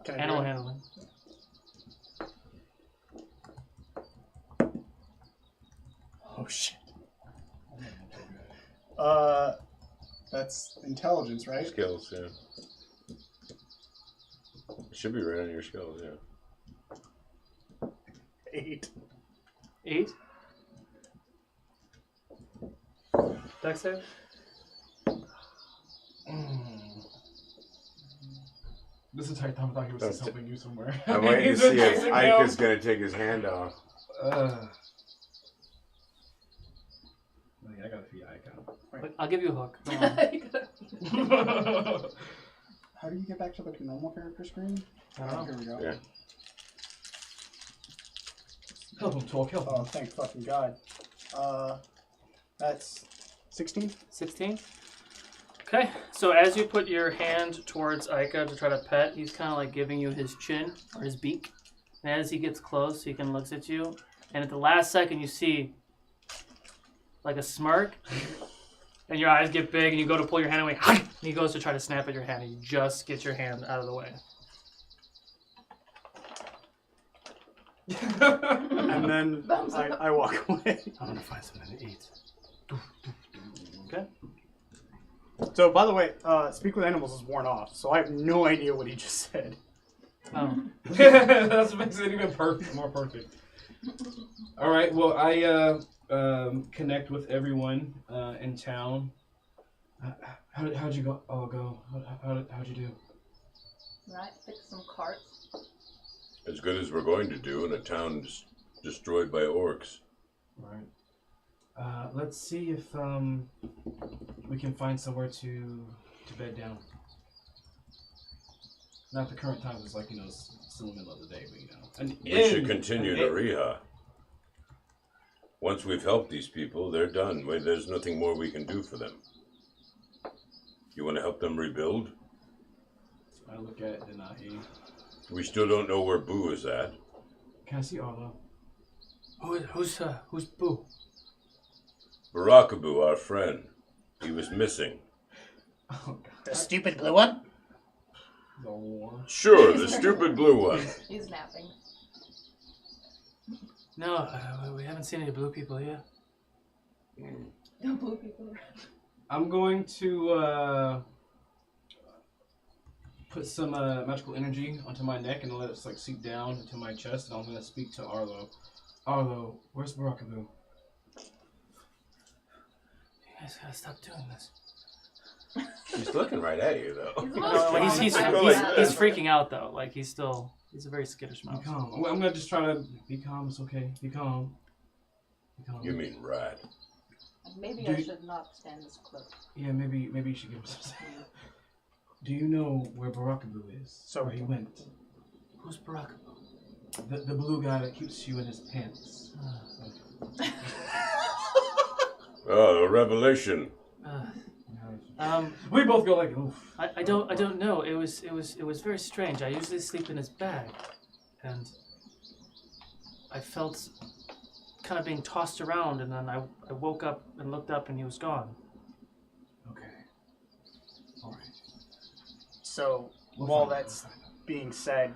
Can I Animal do it? handling. Oh shit. That's intelligence, right? Skills, yeah. It should be right on your skills, yeah. 8. 8? Dex save? This entire time I thought he was just helping you somewhere. I'm waiting to see if Ike is going to take his hand off. I gotta feed Ike out. I'll give you a hook. How do you get back to the normal character screen? I don't know. Here we go. Yeah. Help him, talk, help him. Oh, thank fucking God. That's 16? 16? Okay, so as you put your hand towards Aika to try to pet, he's kind of like giving you his chin or his beak. And as he gets close, he can looks at you. And at the last second, you see like a smirk. And your eyes get big, and you go to pull your hand away. And he goes to try to snap at your hand, and you just get your hand out of the way. And then I walk away. I'm gonna find something to eat. Okay. So, by the way, Speak with Animals is worn off, so I have no idea what he just said. Oh. That's what makes it even more perfect. All right, well, I connect with everyone in town. How'd you go? How'd you do? Right, fix some carts. As good as we're going to do in a town destroyed by orcs. Right. Let's see if we can find somewhere to bed down. Not the current times. It's like it's still in the middle of the day, but We should continue to Rija. Once we've helped these people, they're done. There's nothing more we can do for them. You want to help them rebuild? I look at Denahi. We still don't know where Boo is at. Can I see Arlo? Who's Boo? Burakubuu, our friend. He was missing. Oh, God. The stupid blue one? The war. Sure, the stupid blue one. He's napping. No, we haven't seen any blue people yet. No blue people. I'm going to put some magical energy onto my neck and let it like seep down into my chest, and I'm gonna speak to Arlo. Arlo, where's Burakubuu? You guys gotta stop doing this. She's looking right at you, though. He's freaking out though. Like he's a very skittish mouse. Be calm. I'm gonna just try to be calm. It's okay. Be calm. Be calm. You mean right? Maybe I should not stand this close. Yeah, maybe you should give him some. Do you know where Burakubuu is? So where he went? Who's Burakubuu? The blue guy that keeps you in his pants. Oh, a revelation. We both go like, oof. I don't know. It was very strange. I usually sleep in his bag, and I felt kind of being tossed around, and then I woke up and looked up, and he was gone. Okay. All right. So while that's being said,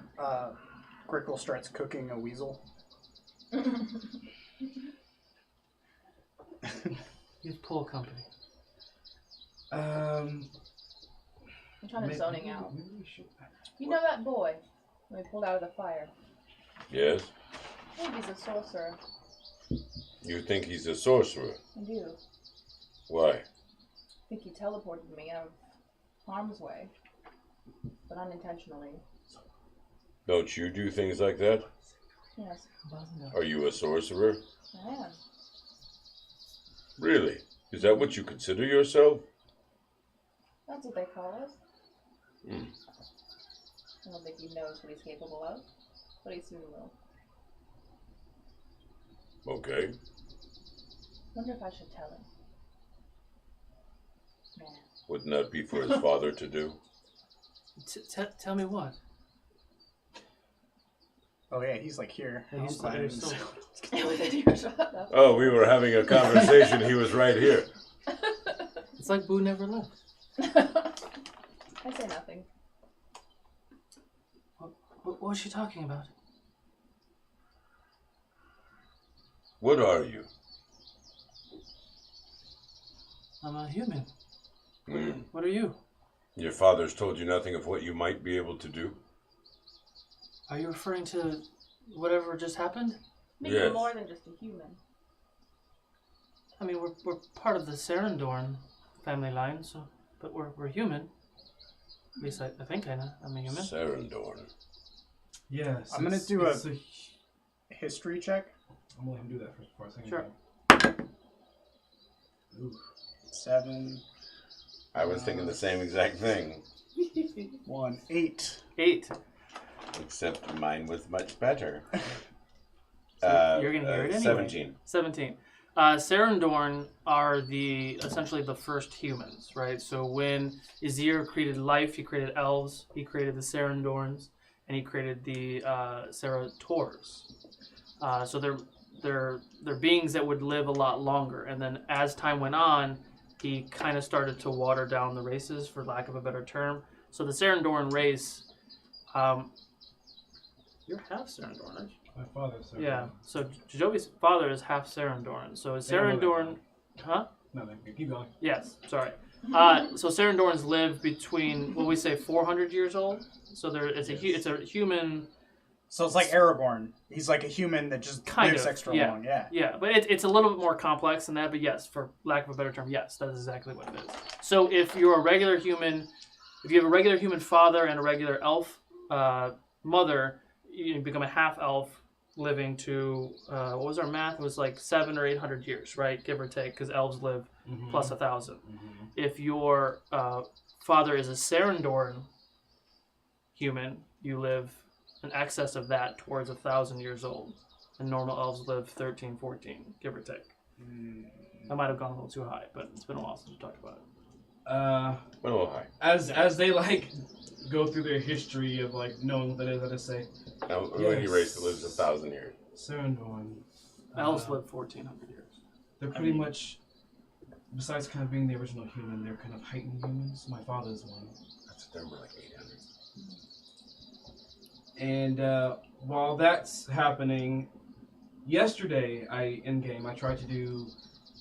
Grickle starts cooking a weasel. He's poor company. I'm kind of zoning out. You know that boy when we pulled out of the fire? Yes? I think he's a sorcerer. You think he's a sorcerer? I do. Why? I think he teleported me out of harm's way, but unintentionally. Don't you do things like that? Yes. Are you a sorcerer? I am. Really? Is that what you consider yourself? That's what they call us. Hmm. I don't think he knows what he's capable of, but he soon will. Okay. Wonder if I should tell him. Yeah. Wouldn't that be for his father to do? Tell me what? Oh yeah, he's like here. Yeah, he's like Oh, we were having a conversation. He was right here. It's like Boo never left. I say nothing. What was she talking about? What are you? I'm a human. Mm. What are you? Your father's told you nothing of what you might be able to do? Are you referring to whatever just happened? Maybe Yes. more than just a human. I mean, we're part of the Sarandorn family line, so but we're human. At least I think I'm a human. Sarandorn. Yes. I'm gonna do a history check. I'm gonna let him do that first before I say Sure. Oof. 7. I was thinking the same exact thing. 1, 8. 8. Except mine was much better. You're gonna hear it anyway. 17. 17. Sarandorn are essentially the first humans, right? So when Izir created life, he created elves, he created the Sarandorns, and he created the Sarators. So they're beings that would live a lot longer. And then as time went on, he kind of started to water down the races, for lack of a better term. So the Sarandorn race, you're half Sarandorn, aren't you? My father's Sarandorn. Yeah, so Jeidoobii's father is half Sarandorn. So Sarandorn, huh? No, keep going. Yes, sorry. So Sarandorns live between, what we say, 400 years old. So it's a human. So it's like Aragorn. He's like a human that just lives extra long. Yeah. Yeah, but it's a little bit more complex than that. But yes, for lack of a better term, yes, that's exactly what it is. So if you're a regular human, if you have a regular human father and a regular elf mother, you become a half elf living to what was our math? It was like 700 or 800 years, right, give or take, because elves live plus 1,000. If your father is a Sarandorn human, you live in excess of that, towards 1,000 years old, and normal elves live 13, 14, give or take. I might have gone a little too high, but it's been a while since we talked about it. A little high. As they like go through their history of like knowing what that is, I just say, Any race that lives 1,000 years. Sarandorn. Elves live 1,400 years. They're pretty much, besides kind of being the original human, they're kind of heightened humans. My father's one. That's a number like 800. And while that's happening, yesterday in game I tried to do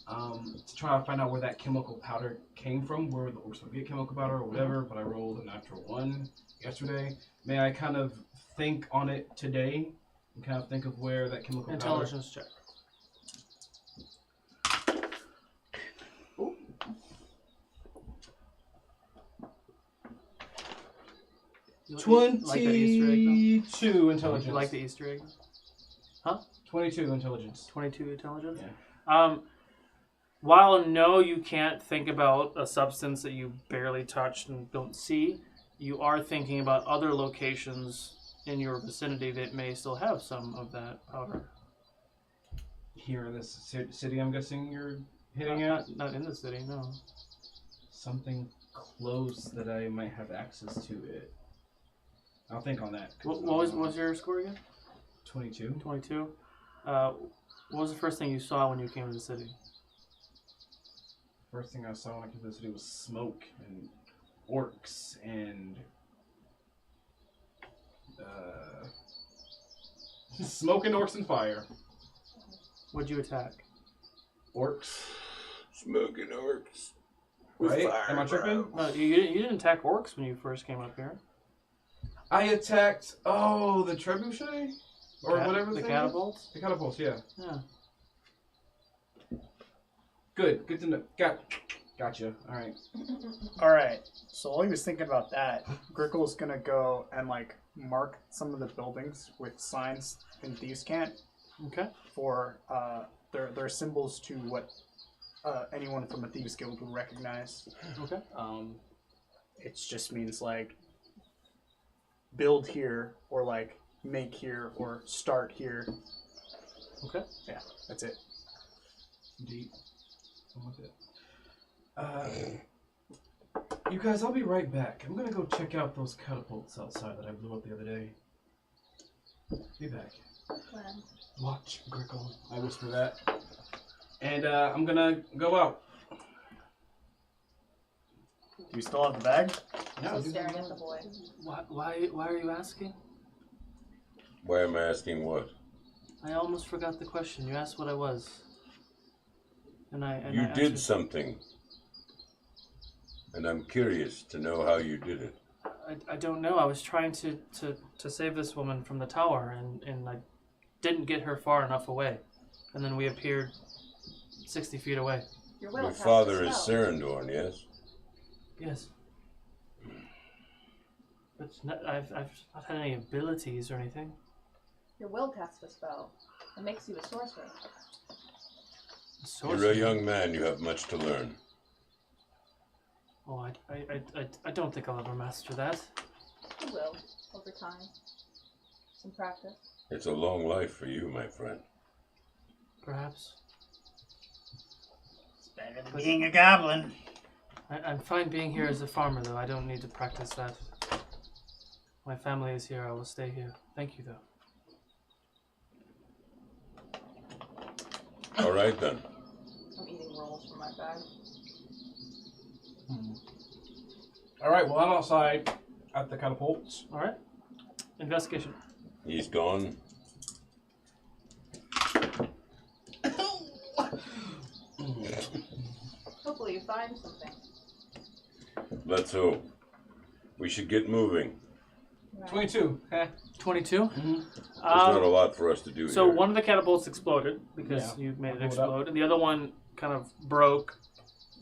to try to find out where that chemical powder came from, where the Soviet chemical powder or whatever, but I rolled a natural 1, yesterday. May I kind of think on it today and kind of think of where that chemical Intelligence check. Ooh. You like that Easter egg, 22 intelligence. You like the Easter egg? Huh? 22 intelligence. 22 intelligence? Yeah. While no, you can't think about a substance that you barely touched and don't see, you are thinking about other locations in your vicinity that may still have some of that powder. Here in this city, I'm guessing you're hitting Not, at? not in the city, no. Something close that I might have access to it. I'll think on that. What was your score again? 22. 22. What was the first thing you saw when you came to the city? First thing I saw when I came to the city was smoke and orcs and smoke and orcs and fire. What'd you attack? Orcs. Smoking orcs. Right? Am I tripping? No, you didn't attack orcs when you first came up here. I attacked, the trebuchet? Or whatever the thing catapults? is? The catapults, yeah. Yeah. Good to know. Gotcha. Alright. Alright, so while he was thinking about that, Grickle's gonna go and mark some of the buildings with signs in Thieves' Cant. Okay. For their symbols to what anyone from a Thieves Guild would recognize. Okay. It just means build here or make here or start here. Okay. Yeah, that's it. Indeed. I'm with it. You guys, I'll be right back. I'm gonna go check out those catapults outside that I blew up the other day. Be back. When? Watch, Grickle. I whisper that. And I'm gonna go out. Do you still have the bag? Still staring at the boy. Why are you asking? Why am I asking what? I almost forgot the question. You asked what I was. And I You answered. did something. And I'm curious to know how you did it. I don't know. I was trying to save this woman from the tower, and I didn't get her far enough away. And then we appeared 60 feet away. Your father is Serendorn, yes? Yes. But I've not had any abilities or anything. Your will casts a spell. It makes you a sorcerer. You're a young man. You have much to learn. Oh, I don't think I'll ever master that. You will, over time. Some practice. It's a long life for you, my friend. Perhaps. It's better than being a goblin. I'm fine being here as a farmer, though. I don't need to practice that. My family is here. I will stay here. Thank you, though. All right, then. I'm eating rolls from my bag. Alright, well, I'm outside at the catapults. Alright. Investigation. He's gone. Hopefully you find something. Let's hope. We should get moving. Right. 22. 22? Mm-hmm. There's not a lot for us to do So here. one of the catapults exploded because you made it explode, and the other one kind of broke.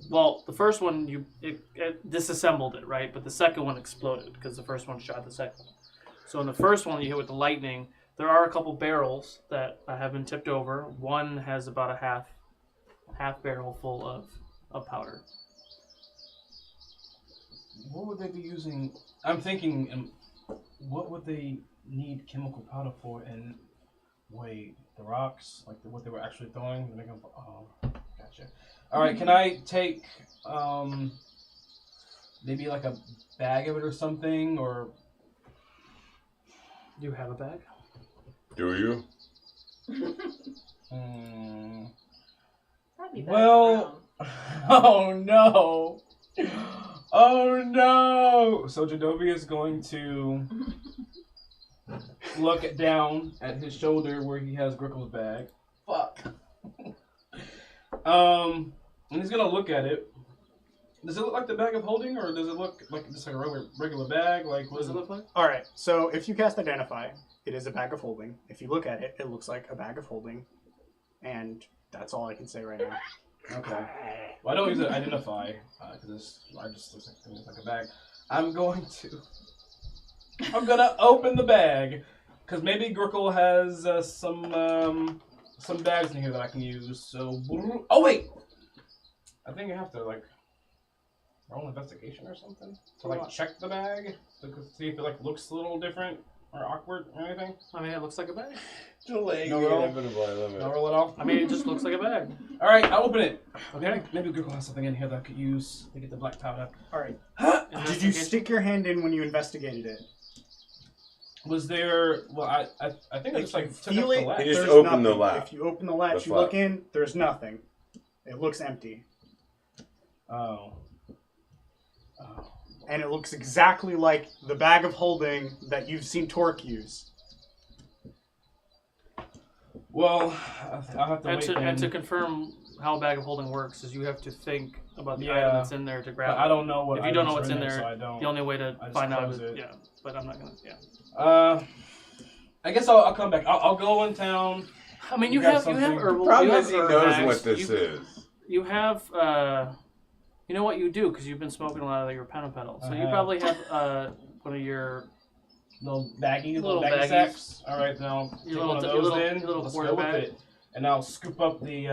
Well, the first one, it disassembled it, right? But the second one exploded because the first one shot the second one. So in the first one you hit with the lightning, there are a couple barrels that have been tipped over. One has about a half barrel full of powder. What would they be using? I'm thinking, what would they need chemical powder for? And wait, the rocks, what they were actually throwing? Oh, gotcha. All right, can I take maybe a bag of it or something, or? Do you have a bag? Do you? That'd be better Well, oh no. Oh no! So Jeidobii is going to look down at his shoulder where he has Grickle's bag. Fuck. And he's gonna look at it, Does it look like the bag of holding, or does it look like just like a regular bag? Like, what does it look like? All right. So if you cast Identify, it is a bag of holding. If you look at it, it looks like a bag of holding, and that's all I can say right now. Okay. Well, I don't use it Identify because I just looks like a bag. I'm gonna open the bag because maybe Grickle has some bags in here that I can use. So, oh wait, I think I have to like roll investigation or something to like check the bag to see if it like looks a little different or awkward or anything. I mean, it looks like a bag. Delaying No the roll? inevitable. I love it. I'll roll it off. I mean, it just looks like a bag. All right, I'll open it. Okay. Maybe Grickle has something in here that I could use to get the black powder. All right. Did you stick your hand in when you investigated it? Was there? Well, I think I just like took Feel up it. the latch. You just There's open the nothing. latch. If you open the latch, The you look flap. in. There's nothing. It looks empty, Oh. and it looks exactly like the bag of holding that you've seen Torque use. Well, I'll have to And wait. to, then. and to confirm how a bag of holding works is you have to think about the Yeah. item that's in there to grab But I it. don't know what. If you don't know items what's are in there, so I don't. the only way to I just find out close is, it. yeah, but I'm not going to, yeah. I guess I'll come back. I'll go in town. I mean, You you got have something? herbal. Problem you have is he herb knows bags. what this is. You have, you know what you do because you've been smoking a lot of your pen pedal. So you have. probably have one of your Little baggies, Little baggy baggies. sacks. All right, now take Your one of little- those your little- in. your little Let's quarter go with bag. it, and I'll scoop up the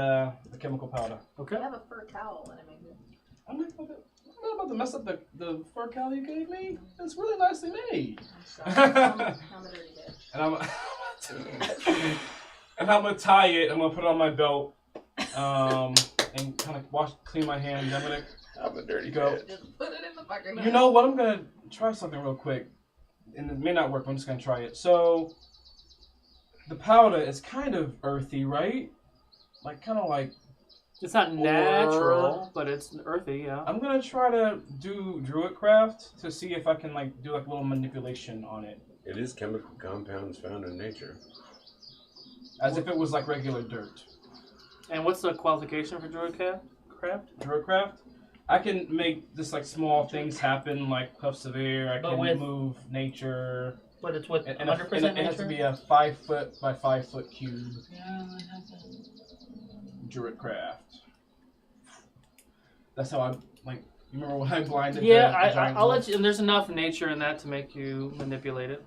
chemical powder. okay. I have a fur cowl and I make it. I'm not about to mess up the fur cowl you gave me. It's really nicely made. I'm sorry. I'm a dirty bitch. And I'm gonna tie it. I'm gonna put it on my belt, and kind of clean my hands. I'm a dirty Go. bitch. Just put it in the fucking You know what? I'm gonna try something real quick, and it may not work. But I'm just gonna try it. So, the powder is kind of earthy, right? Like kind of like. It's not natural, but it's earthy, yeah. I'm gonna try to do Druidcraft to see if I can like do like a little manipulation on it, It is chemical compounds found in nature. as if it was like regular dirt. And what's the qualification for Druidcraft? Druidcraft. I can make just like small things happen, like puffs of air. I But can with- move nature. But it's with And 100% it has to nature? be a 5 foot by 5 foot cube. Druidcraft. That's how I like. You remember when I blinded? Yeah, the giant I'll wolf? let you. And there's enough nature in that to make you manipulate it.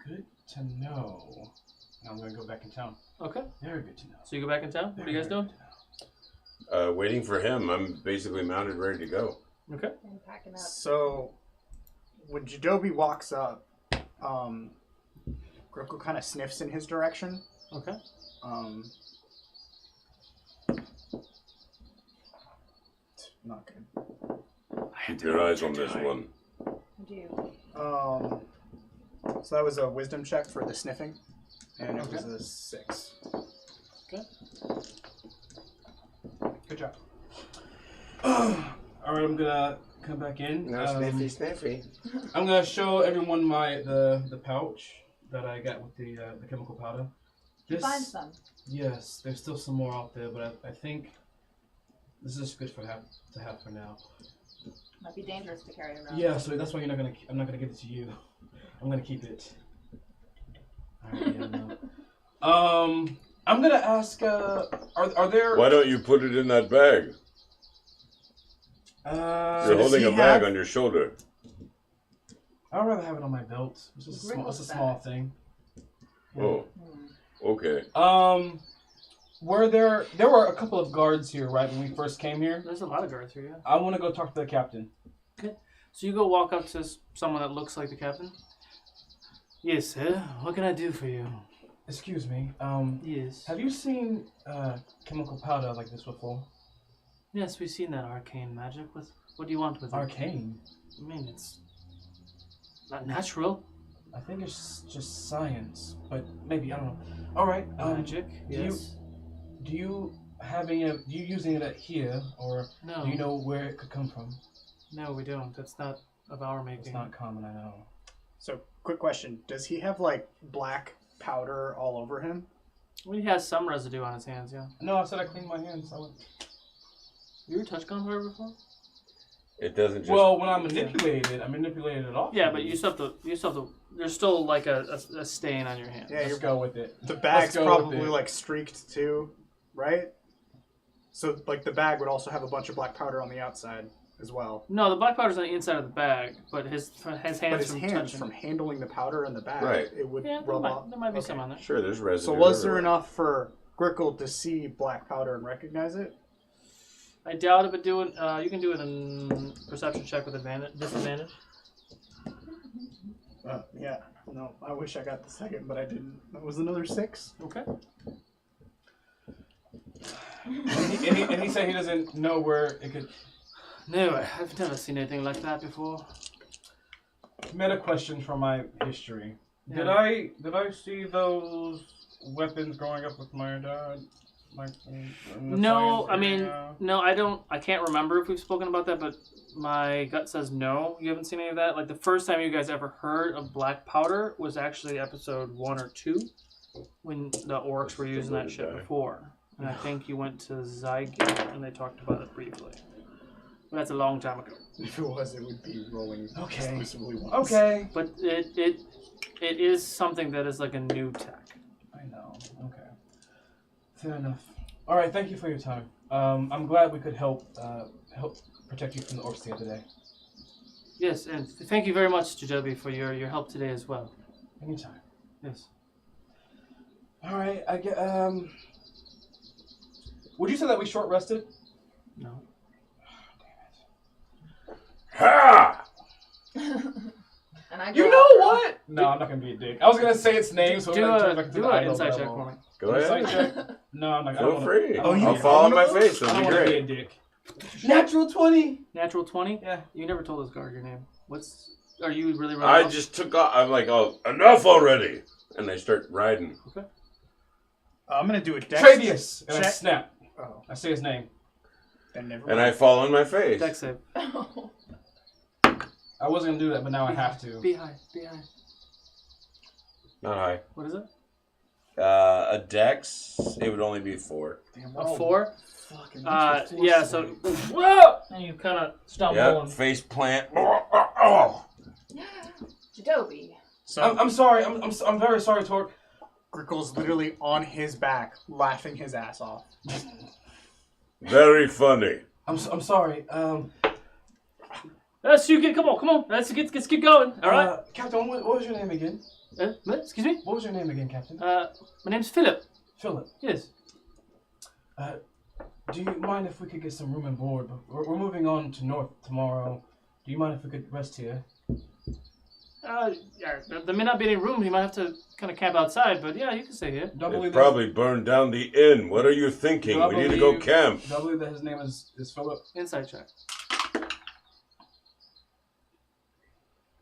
Good to know. Now I'm gonna go back in town. Okay. Very good to know. So you go back in town? What are you guys doing? Waiting for him. I'm basically mounted, ready to go. Okay. I'm packing up. So when Jeidobii walks up, Grickle kind of sniffs in his direction. Okay. Not good. Keep your eyes on this one. I do. So that was a wisdom check for the sniffing, and it was a 6. Okay. Good job. All right, I'm gonna come back in. No sniffy, sniffy. I'm gonna show everyone the pouch that I got with the chemical powder. Did you find some? Yes, there's still some more out there, but I think this is good to have for now. Might be dangerous to carry around. Yeah, so that's why I'm not gonna give it to you. I'm gonna keep it. All right, yeah, no. I'm gonna ask. Are there? Why don't you put it in that bag? You're holding a bag on your shoulder. I'd rather have it on my belt. It's just it's a small thing. Oh, okay. There were a couple of guards here, right, when we first came here? There's a lot of guards here, yeah. I want to go talk to the captain. Okay. So you go walk up to someone that looks like the captain. Yes, sir. What can I do for you? Excuse me. Yes. Have you seen chemical powder like this before? Yes, we've seen that arcane magic. What do you want with it? Arcane? I mean, it's not natural. I think it's just science, but maybe, I don't know. All right. Magic, yes. Do you have any? Do you use any of that here, or No. do you know where it could come from? No, we don't. That's not of our making. It's not common, I know. So, quick question: does he have like black powder all over him? Well, he has some residue on his hands, yeah. No, I said I cleaned my hands. You ever touched gunpowder before? It doesn't just. Well, when I manipulate it off. Yeah, but you still have to. There's still like a stain on your hand. Yeah, Let's go with it. The bag's go probably with it. like streaked too, right? So like the bag would also have a bunch of black powder on the outside as well. No, the black powder's on the inside of the bag, but his hands But his from hands touching. from handling the powder in the bag, Right. it would Yeah, rub off. there might be some on there. Sure, there's residue. So was there everywhere. enough for Grickle to see black powder and recognize it? I doubt it, but do it. You can do it in perception check with disadvantage. Yeah. No, I wish I got the second, but I didn't. That was another 6. Okay. And he said he doesn't know where it could. No, I've never seen anything like that before. Meta question from my history. Yeah. Did I see those weapons growing up with my dad? Like, in the No, science I mean, area? no, I don't. I can't remember if we've spoken about that, but my gut says no. You haven't seen any of that. Like the first time you guys ever heard of black powder was actually episode 1 or 2, when the orcs were using that shit before. And I think you went to Zygate and they talked about it briefly. But that's a long time ago. If it was, it would be rolling exclusively once. Okay. But it is something that is like a new tech. I know. Okay. Fair enough. All right. Thank you for your time. I'm glad we could help protect you from the orcs the other day. Yes, and thank you very much, Jeidobii, for your help today as well. Anytime. Yes. All right. I get. Would you say that we short rested? No. Ha! And I You go know after him. what? No, I'm not gonna be a dick. I was gonna say its name, so Do it a turns back into the an idol insight check level. for me. Go ahead. Insight check? No, I'm not. I Feel don't free. Wanna, you I'll fall on my follow face. I It'll don't be want to be a great. dick. Natural 20. Natural 20? Yeah. You never told us, guard, your name. Are you really running I off? just took off. I'm like, oh, enough already. And I start riding. Okay. I'm gonna do a dex Travius. And I check. snap. Oh, I say his name. then never And mind. I fall on my face. Dex save. I wasn't gonna do that, but now I have to. Be high. Be high. Not high. What is it? A dex, it would only be 4. Damn, A 4? Fucking Yeah, so... Whoa! And you kind of stumble Yep, and... face plant. Jeidobii. So I'm sorry. I'm very sorry, Torque. Grickle's literally on his back, laughing his ass off. Very funny. I'm sorry. Let's come on. Let's get going. All right. Captain, what was your name again? Excuse me? What was your name again, Captain? My name's Philip. Philip. Yes. Do you mind if we could get some room and board? We're moving on to North tomorrow. Do you mind if we could rest here? Yeah, there may not be any room. You might have to kind of camp outside, but yeah, you can stay here. They probably burned down the inn. What are you thinking? We need to go camp. Do I believe that his name is Philip? Inside check.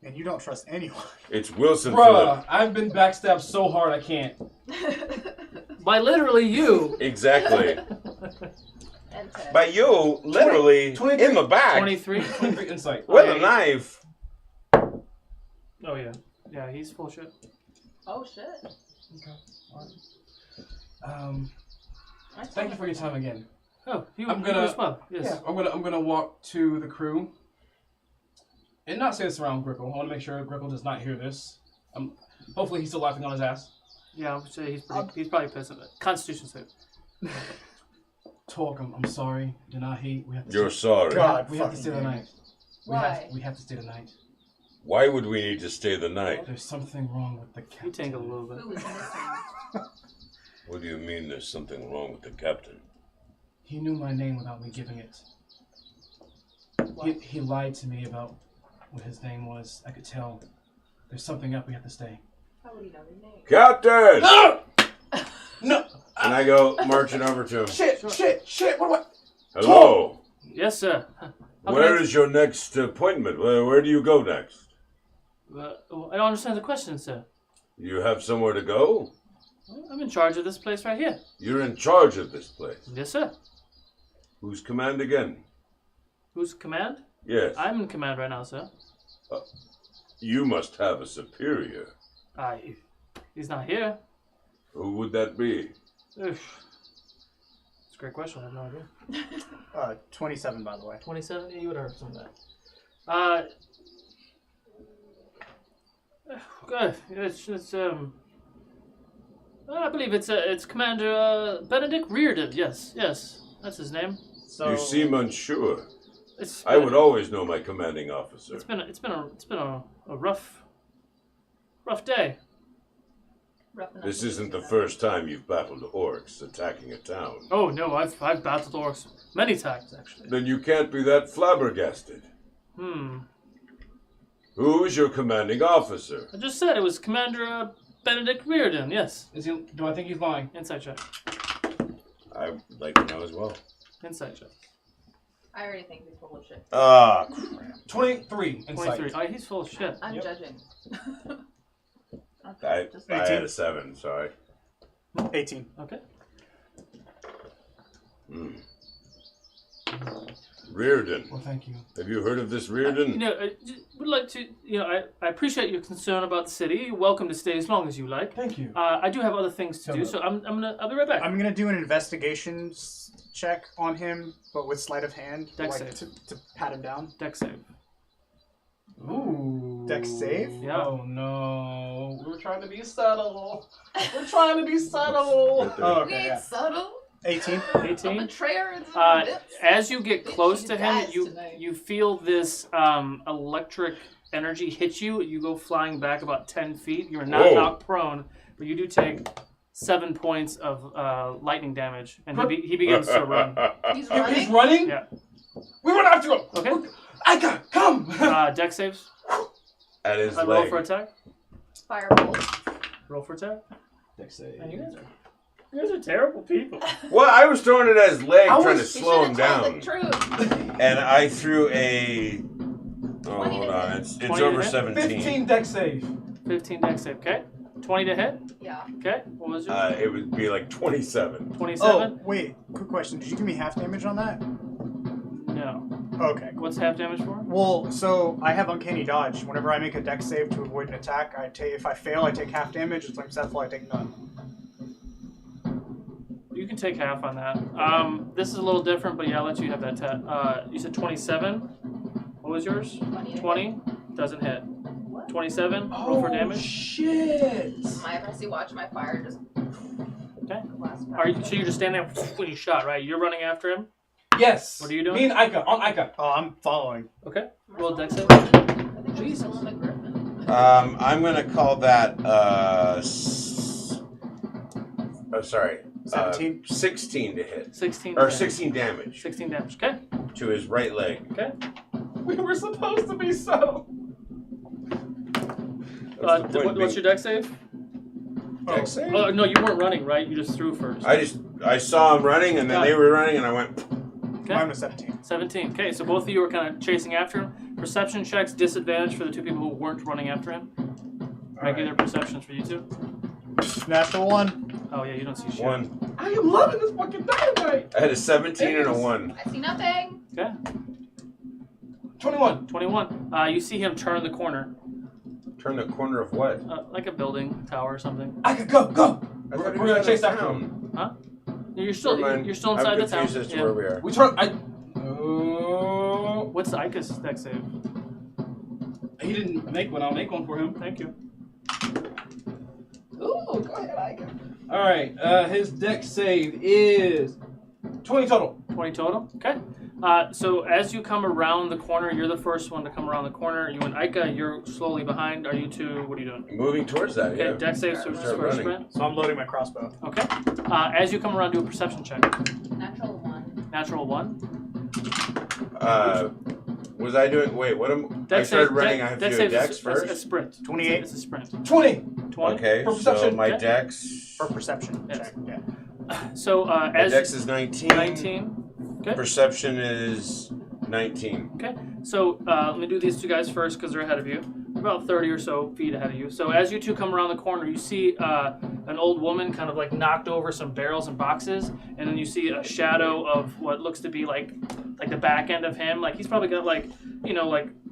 And you don't trust anyone. It's Wilson Bruh, Phillip. I've been backstabbed so hard I can't. By literally you. Exactly. And 10. By you, literally, 23. in the back, 23. 23 insight. with Oh, a yeah. knife. Oh yeah. Yeah, he's full shit. Oh shit. Okay. All right. Thank you for your time again. Oh, you I'm gonna- as well. Yes. Yeah, I'm gonna walk to the crew and not say this around Grickle. I want to make sure Grickle does not hear this. Hopefully he's still laughing on his ass. Yeah, I would say he's probably pissed at it. Constitution save. Talk. I'm sorry. Denahi, we have to. You're sorry. God, we have to fucking stay the damn night. it. Why? We have to stay the night. Why would we need to stay the night? There's something wrong with the You captain. tangled a little bit. Who is missing? What do you mean there's something wrong with the captain? He knew my name without me giving it. He lied to me about what his name was. I could tell. There's something up. We have to stay. How would he know your name? Captain! No! No! And I go marching over to him. Shit! What? Hello. Yes, sir. Where is your next appointment? Where do you go next? I don't understand the question, sir. You have somewhere to go? I'm in charge of this place right here. You're in charge of this place. Yes, sir. Whose command again? Who's command? Yes. I'm in command right now, sir. You must have a superior. He's not here. Who would that be? Oof. It's great question. I have no idea. 27, by the way. 27? You would have heard some of that. Good. It's I believe it's Commander Benedict Reardon. Yes, that's his name. So You seem unsure. I would always know my commanding officer. It's been a rough day. This isn't the first time you've battled orcs attacking a town. Oh no, I've battled orcs many times actually. Then you can't be that flabbergasted. Who is your commanding officer? I just said it was Commander Benedict Reardon. Yes. Do I think he's lying? Inside check. I'd like to know as well. Inside check. I already think he's full of shit. Ah, crap. 23 insight. 23. Oh, he's full of shit. I'm judging. I Just had a 7, sorry. 18. Okay. Reardon. Well, thank you. Have you heard of this Reardon? I would like to. I appreciate your concern about the city. You're welcome to stay as long as you like. Thank you. I do have other things to do, so I'll be right back. I'm gonna do an investigations check on him, but with sleight of hand, Dex like save. to pat him down. Dex save. Ooh. Dex save? Yeah. Oh no. We were trying to be subtle. We're trying to be subtle. Oh, We okay, ain't yeah. subtle. 18. A 18. betrayer is As you get close to him, dies you tonight. you feel this electric energy hit you. You go flying back about 10 feet. You're not Whoa. knocked prone, but you do take 7 points of lightning damage, and he begins to run. He's running. He's running? Yeah. We run after him. Okay. Ika, come. Dex saves. At his Roll leg. for attack. Firebolt. Roll for attack. Dex save. Man, you guys are terrible people. Well, I was throwing it at his leg, I trying to was- You slow him should have told down. the truth. And I threw a. Oh, 20 hold to on. hit. It's 20 to over hit? 17. 15 dex save. 15 dex save. Okay. 20 to hit. Yeah. Okay. What was yours? It would be like 27. 27. Oh, wait. Quick question. Did you give me half damage on that? No. Okay. What's half damage for? Well, so I have uncanny dodge. Whenever I make a dex save to avoid an attack, if I fail, I take half damage. It's like successful, I take none. You can take half on that. This is a little different, but yeah, I'll let you have that. You said 27. What was yours? 20. Doesn't hit. What? 27. Roll for damage. Shit. My FC watch my fire just. Okay. Last So you're just standing there when you shot, right? You're running after him. Yes. What are you doing? Me and Ika. On Ika. Oh, I'm following. Okay. Roll dex save. I think I'm still in the griffin. I'm going to call that. Sorry. 17? 16 to hit. 16. Or damage. 16 damage 16 damage. Okay. to his right leg. Okay. We were supposed to be subtle. What's your dex save? Dex save? Oh no, you weren't running, right? You just threw first. I saw him running, and then Got they it. were running, and I went. Okay. Mine was 17. 17. Okay, so both of you were kind of chasing after him. Perception checks, disadvantage for the two people who weren't running after him. Regular perceptions for you two. Natural 1. Oh yeah, you don't see shit. 1. I am loving this fucking dynamite. I had a 17 and a 1. I see nothing. Okay. 21. 21. You see him turn the corner, Turn the corner of what? like a building, tower or something. Ika, go, go. I We're thought he gonna was chase out of after town. him. Huh? You're still Never mind. inside the I'm town. confused as to Yeah. where we are. We turn. What's the Ica's dex save? He didn't make one. I'll make one for him. Thank you. Ooh, go ahead, Ika. All right. His dex save is 20 total. 20 total. Okay. So as you come around the corner, you're the first one to come around the corner. You and Ica, you're slowly behind. Are you two? What are you doing? Moving towards that, Okay. yeah. Dex save Start for a running. sprint. So I'm loading my crossbow. Okay. As you come around, do a perception check. Natural 1. Natural 1. Was I doing? Wait, what am I Dex started save- running? I have to do a save is dex a first. sprint. 28. It's a sprint. 20. 20. Okay, For so perception, my okay. dex. For perception Yes. check. Yeah. So My as dex is 19. 19. Okay. Perception is 19. Okay. So let me do these two guys first because they're ahead of you. About 30 or so feet ahead of you. So as you two come around the corner, you see an old woman kind of like knocked over some barrels and boxes, and then you see a shadow of what looks to be like the back end of him. Like he's probably got like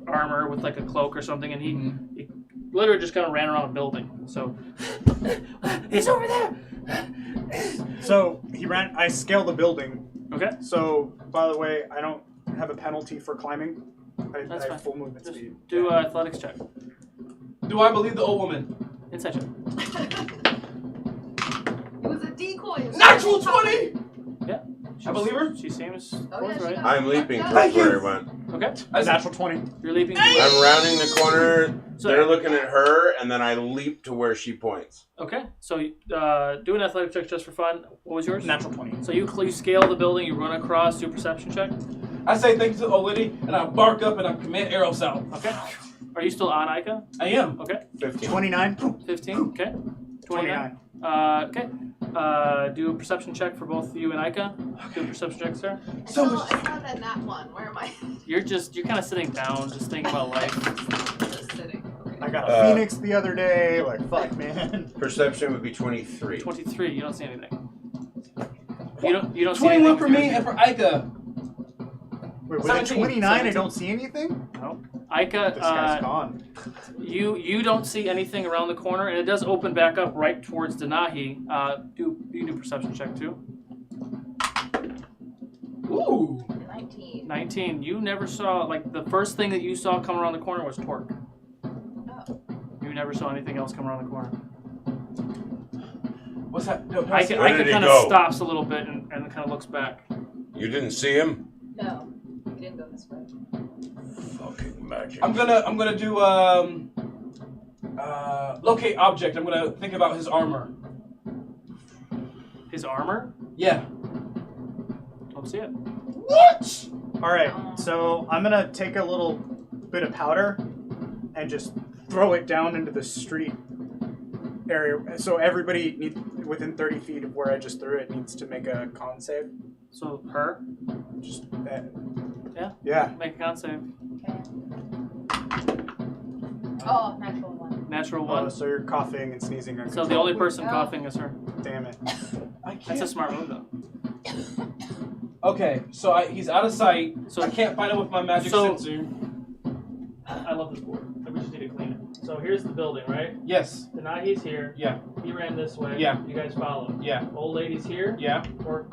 armor with like a cloak or something, and he literally just kind of ran around a building. So he's over there. So I scaled the building. Okay. So, by the way, I don't have a penalty for climbing. That's I fine. have full movement Just speed. do athletics check. Do I believe the old woman? Insight check. It was a decoy. Natural 20! Yeah. I believe her. She seems Oh, yeah, she forthright. got I'm leaping Thank towards where I went. Okay. Natural 20. You're leaping. I'm rounding the corner. So- They're looking at her, and then I leap to where she points. Okay. So do an athletic check just for fun. What was yours? Natural 20. So you scale the building, you run across, do a perception check. I say thank you to the old lady, and I bark up and I command arrow south. Okay. Are you still on Ica? I am. Okay. 15. 29. 15. Okay. 29. Okay. Do a perception check for both you and Ica. Do a perception check, sir. I saw that nat one. Where am I? You're kind of sitting down, just thinking about life. Just sitting. Okay. I got a phoenix the other day. Like, fuck, man. Perception would be 23. 23. You don't see anything. You don't see 21 anything. for me and for Ica. Wait, was it 17. 29? I don't see anything? No. Ica, This guy's gone. you don't see anything around the corner, and it does open back up right towards Denahi. You do perception check too. Ooh. 19. 19. You never saw, like, the first thing that you saw come around the corner was Torque. Oh. You never saw anything else come around the corner. What's that? Ica Where did he kind of go? stops a little bit and kind of looks back. You didn't see him? No. He didn't go this way. Fucking magic. I'm gonna do locate object. I'm gonna think about his armor. His armor? Yeah. Don't see it. What? Alright, so I'm gonna take a little bit of powder and just throw it down into the street area. So everybody within 30 feet of where I just threw it needs to make a con save. So her? Just Yeah. Yeah. Make a con save. Okay. Oh, natural one. Natural one. So you're coughing and sneezing. So the only person coughing is her. Damn it. That's a smart move, though. Okay, so he's out of sight. So I can't find him with my magic so- sensor. I love this board. We just need to clean it. So here's the building, right? Yes. Denahi's here. Yeah. He ran this way. Yeah. You guys follow. Yeah. Old lady's here. Yeah. Torque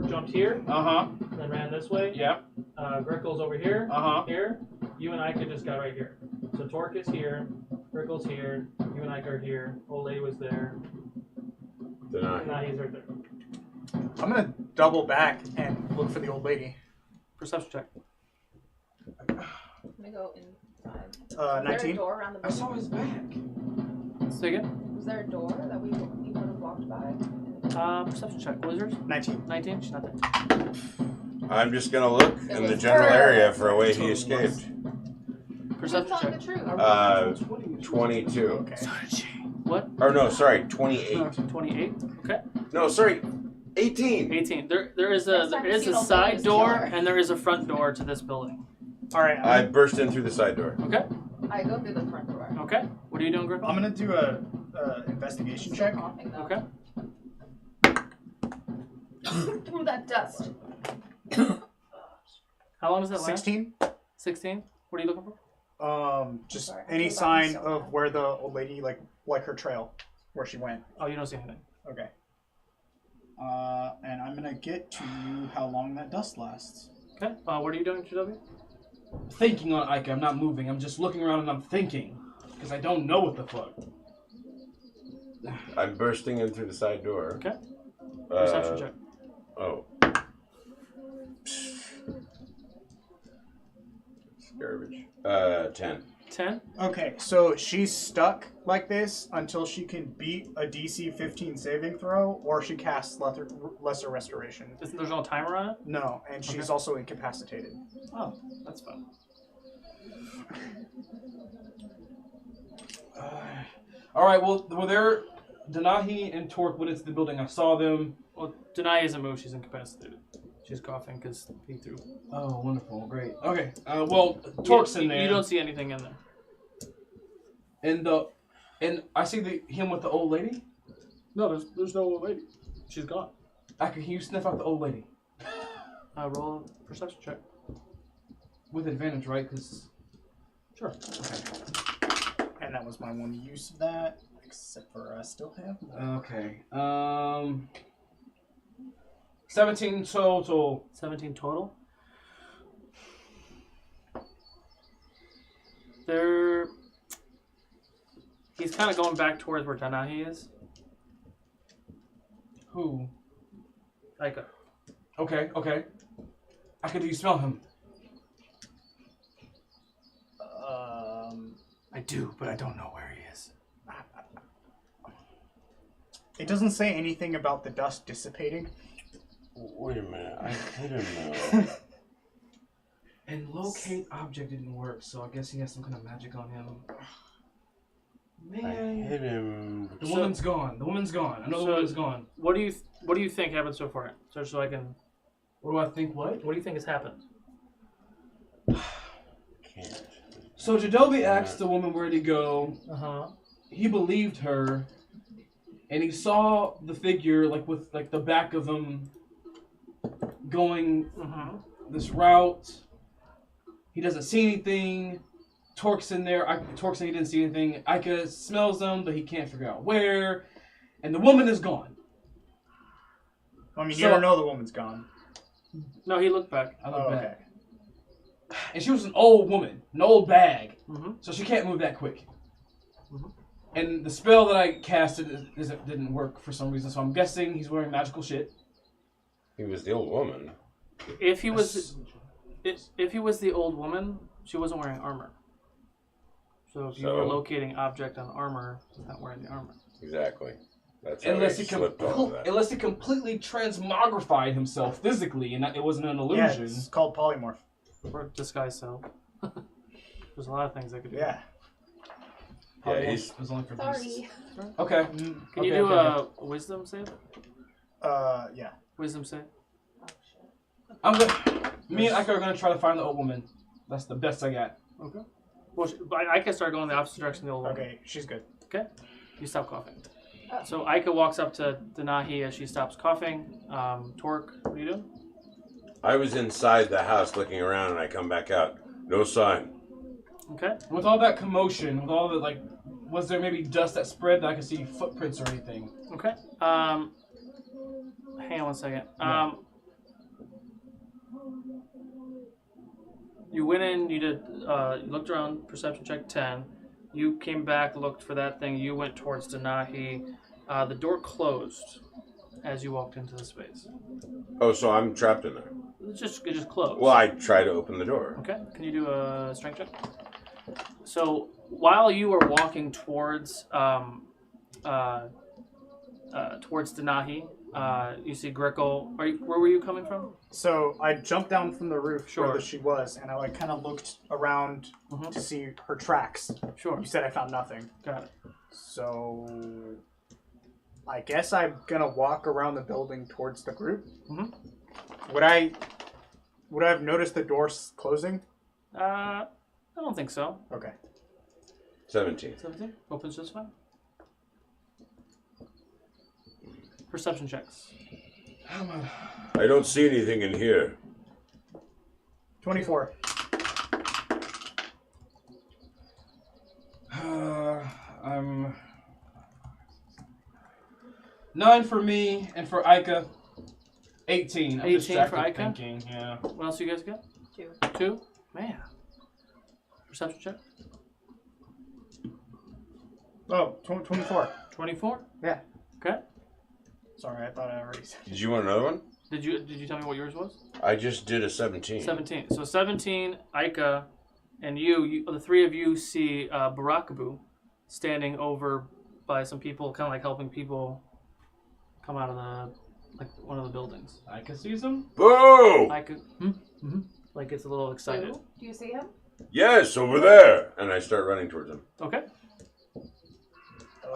jumped here. Uh-huh. Then ran this way. Yeah. Grickle's over here. Uh-huh. Here. You and Ica just got right here. So Torque is here. Grickle's here. You and Ica are here. Old lady was there. Denahi's right there. I'm gonna double back and look for the old lady. Perception check. I'm gonna go inside. Was 19. there a door around the I building? saw his back. Say again? Was there a door that you would have walked by? Perception check. What was yours? 19. 19? She's not there. I'm just going to look It in the was general her. area for a way he escaped. Perception telling check. the truth. 22. Okay. What? Or no, sorry, 28. 28? Okay. No, sorry, 18. 18. There is Next a time you see an old side lady, just door kill her. and there is a front door to this building. Alright, I burst in through the side door. Okay. I go through the front door. Okay. What are you doing, Griffin? I'm gonna do a investigation check. Coughing, though. Okay. Through that dust. How long does that last? 16. 16? What are you looking for? Just Sorry, I any feel sign bad, so of bad. where the old lady, like her trail, where she went. Oh, you don't see anything. Okay. And I'm gonna get to how long that dust lasts. Okay. What are you doing, Jeidobii? Thinking on Ica. I'm not moving. I'm just looking around and I'm thinking. Because I don't know what the fuck. I'm bursting in through the side door. Okay. Perception check. Oh. It's garbage. 10. 10? Okay, so she's stuck like this until she can beat a DC 15 saving throw, or she casts lesser restoration. There's no timer on it? No, and she's Okay. also incapacitated. Oh, that's fun. Alright, well, were there Denahi and Torque went into the building. I saw them. Well, Denai isn't moved. She's incapacitated. She's coughing because he threw. Oh, wonderful. Great. Okay. Well, Torque's in there. You don't see anything in there. And I see him with the old lady. No, there's no old lady. She's gone. Can you sniff out the old lady? Roll a perception check. With advantage, right? Because. Sure. Okay. And that was my one use of that, except for I still have. Okay. 17 total. 17 total. He's kind of going back towards where Tanahi is. Who? Aika. Okay. Aika, do you smell him? I do, but I don't know where he is. It doesn't say anything about the dust dissipating. Wait a minute, I hit him now. And locate object didn't work, so I guess he has some kind of magic on him. I Man, hit him. the woman's gone. The woman's gone. I know the woman's gone. What do you think happened so far? So I can. What do I think? What? What do you think has happened? Can't. So Jeidobii asked the woman where to go. He believed her, and he saw the figure with the back of him going this route. He doesn't see anything. Torque's in there. Torque said he didn't see anything. Aika smells them, but he can't figure out where. And the woman is gone. I mean, you don't know the woman's gone. No, he looked back. I looked back. And she was an old woman, an old bag. So she can't move that quick. And the spell that I casted didn't work for some reason, so I'm guessing he's wearing magical shit. He was the old woman. If he was the old woman, she wasn't wearing armor. So if you were locating object on armor, he's not wearing the armor. Exactly. That's how Unless he he slipped off that. unless he completely transmogrified himself physically, and it wasn't an illusion. Yeah, it's called polymorph. Or disguise self. There's a lot of things I could do. Yeah. Yeah, he's. It was only for Sorry. beasts. Okay. Can you do a wisdom save? Yeah. Wisdom save. Me and Aika are gonna try to find the old woman. That's the best I got. Okay. Well, I can start going the opposite direction of the old woman. Okay, she's good. Okay. You stop coughing. So Aika walks up to Danahi as she stops coughing. Torque, what are you doing? I was inside the house looking around, and I come back out. No sign. Okay. With all that commotion, with all the was there maybe dust that spread that I could see footprints or anything? Okay. Hang on one second. You went in. You did. You looked around. Perception check 10. You came back, looked for that thing. You went towards Danahi. The door closed as you walked into the space. Oh, so I'm trapped in there. It just closed. Well, I try to open the door. Okay. Can you do a strength check? So while you were walking towards Danahi, you see Grickle. Where were you coming from? So I jumped down from the roof Sure. where she was, and I kind of looked around to see her tracks. Sure. You said I found nothing. Got it. So I guess I'm gonna walk around the building towards the group. Would I have noticed the doors closing? I don't think so. Okay. 17. 17? Opens just fine. Perception checks. I don't see anything in here. 24. I'm 9 for me, and for Aika, 18. I'm 18 distracted for Aika? thinking, yeah. What else you guys got? 2. 2? Man. Perception check? Oh, 24. 24? Yeah. Okay. Sorry, I thought I already said. Did you want another one? Did you tell me what yours was? I just did a 17. 17. So 17, Aika, and you the three of you see Burakubuu standing over by some people, kind of like helping people come out of one of the buildings. Aika sees him? Boo! Aika, like it's a little excited. Who? Do you see him? Yes, over there. And I start running towards him. Okay.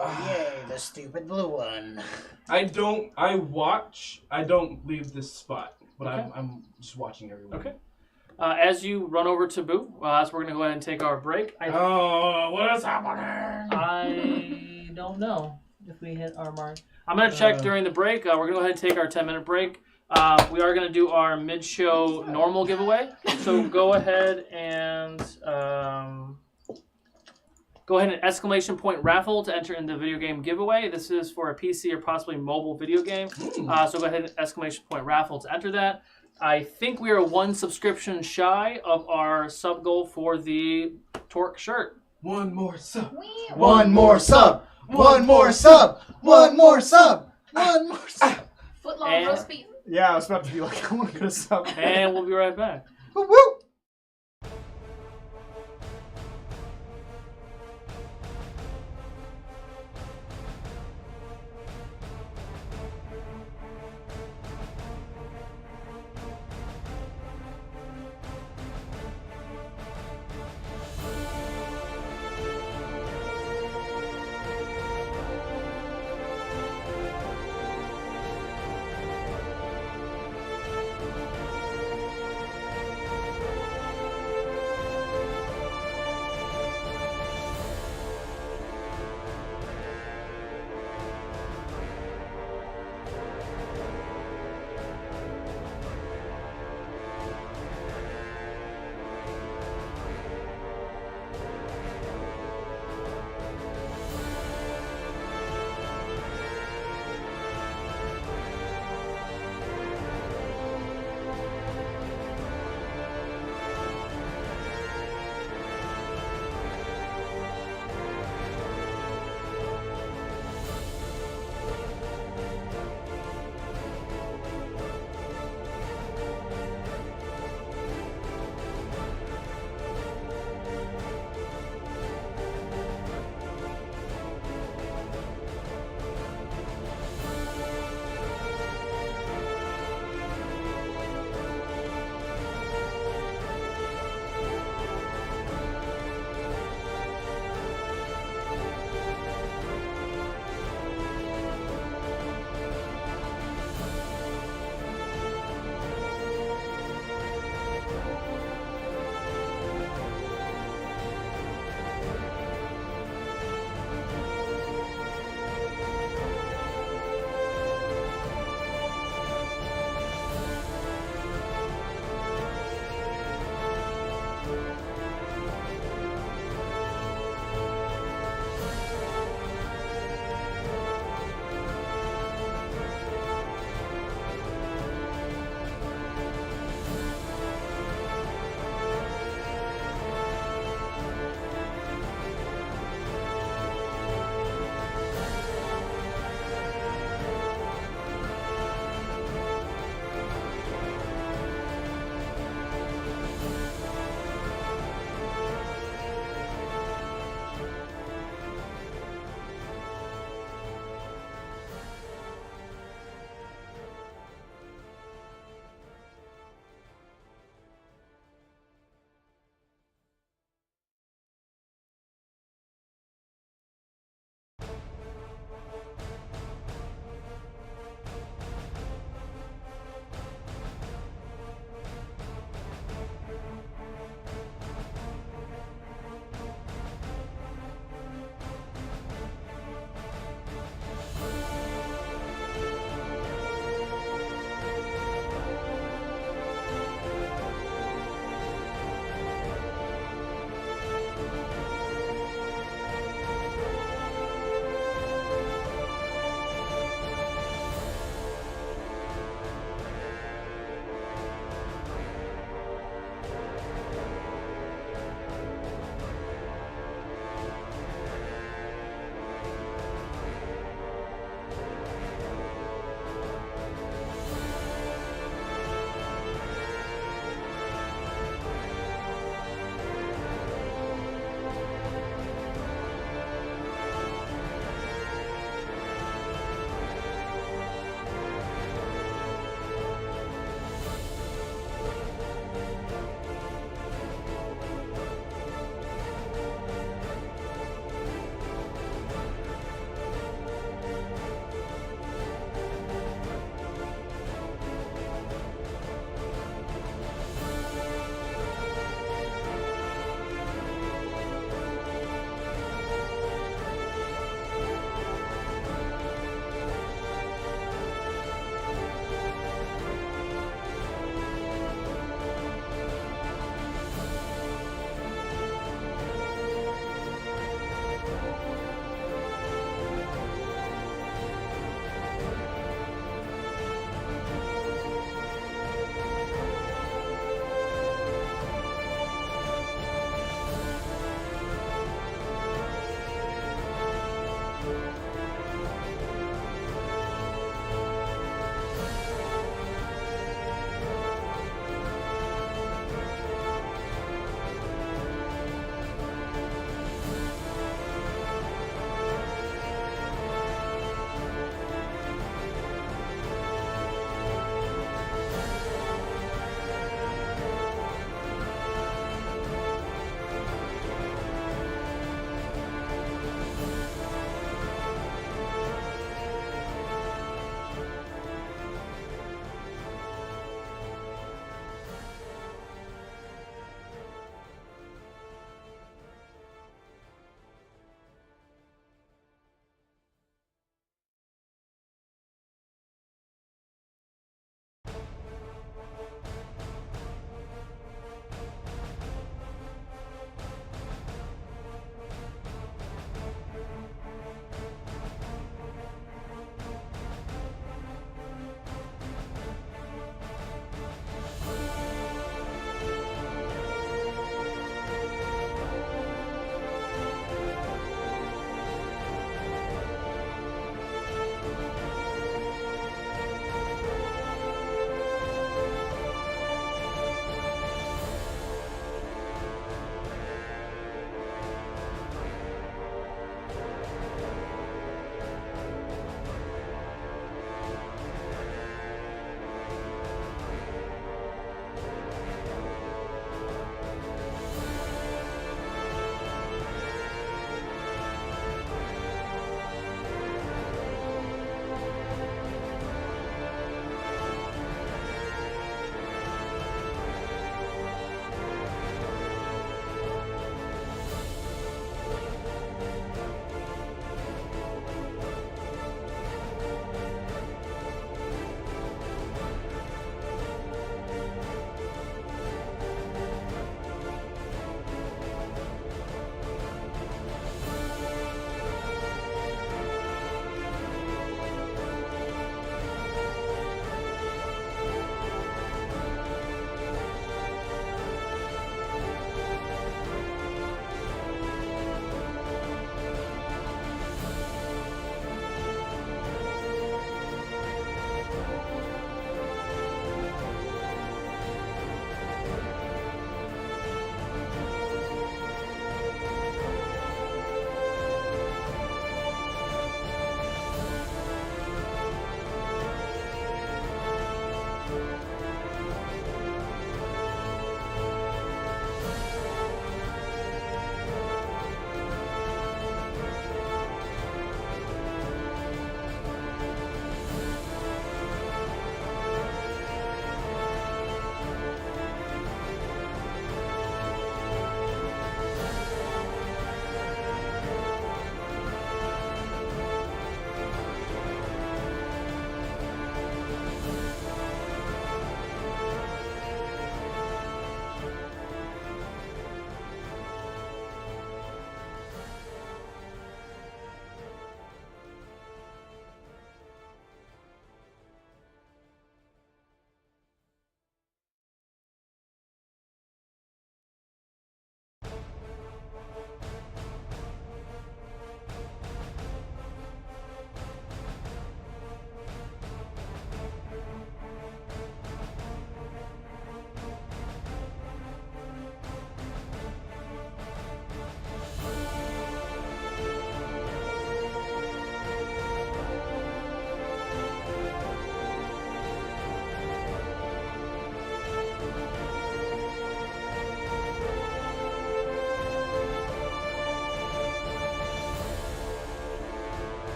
Oh, yay, the stupid blue one. I don't leave this spot, but Okay. I'm just watching everyone. Okay. As you run over to Boo, as we're going to go ahead and take our break. What is happening? I don't know if we hit our mark. I'm going to check during the break. We're going to go ahead and take our 10-minute break. We are going to do our mid-show normal giveaway. So go ahead and Go ahead and exclamation point raffle to enter in the video game giveaway. This is for a PC or possibly mobile video game. So go ahead and exclamation point raffle to enter that. I think we are 1 subscription shy of our sub goal for the Torque shirt. One more sub. One more sub. One more sub. One more sub. One more sub. Footlong roast beef. Yeah, I was about to be like, I want to get a sub. And we'll be right back. Woo woo!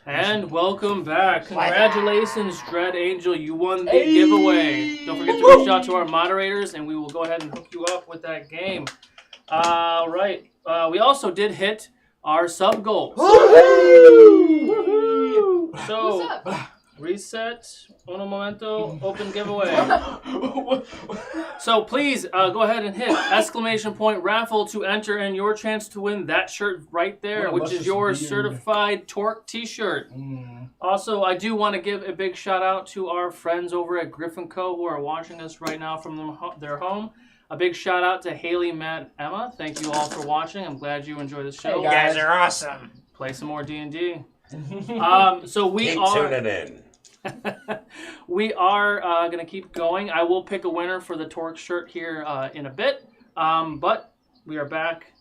And welcome back. Congratulations, Dread Angel. You won the giveaway. Don't forget to reach out to our moderators, and we will go ahead and hook you up with that game. Right. We also did hit our sub goal. So, reset. Uno momento. Open giveaway. So please go ahead and hit ! raffle to enter in your chance to win that shirt right there, which is your certified Torque t-shirt. Also, I do want to give a big shout out to our friends over at Griffin Co. who are watching us right now from their home. A big shout out to Haley, Matt, Emma. Thank you all for watching. I'm glad you enjoyed the show. You guys are awesome. Play some more D&D. So we Keep are tuning in. we are going to keep going. I will pick a winner for the Torque shirt here in a bit. But we are back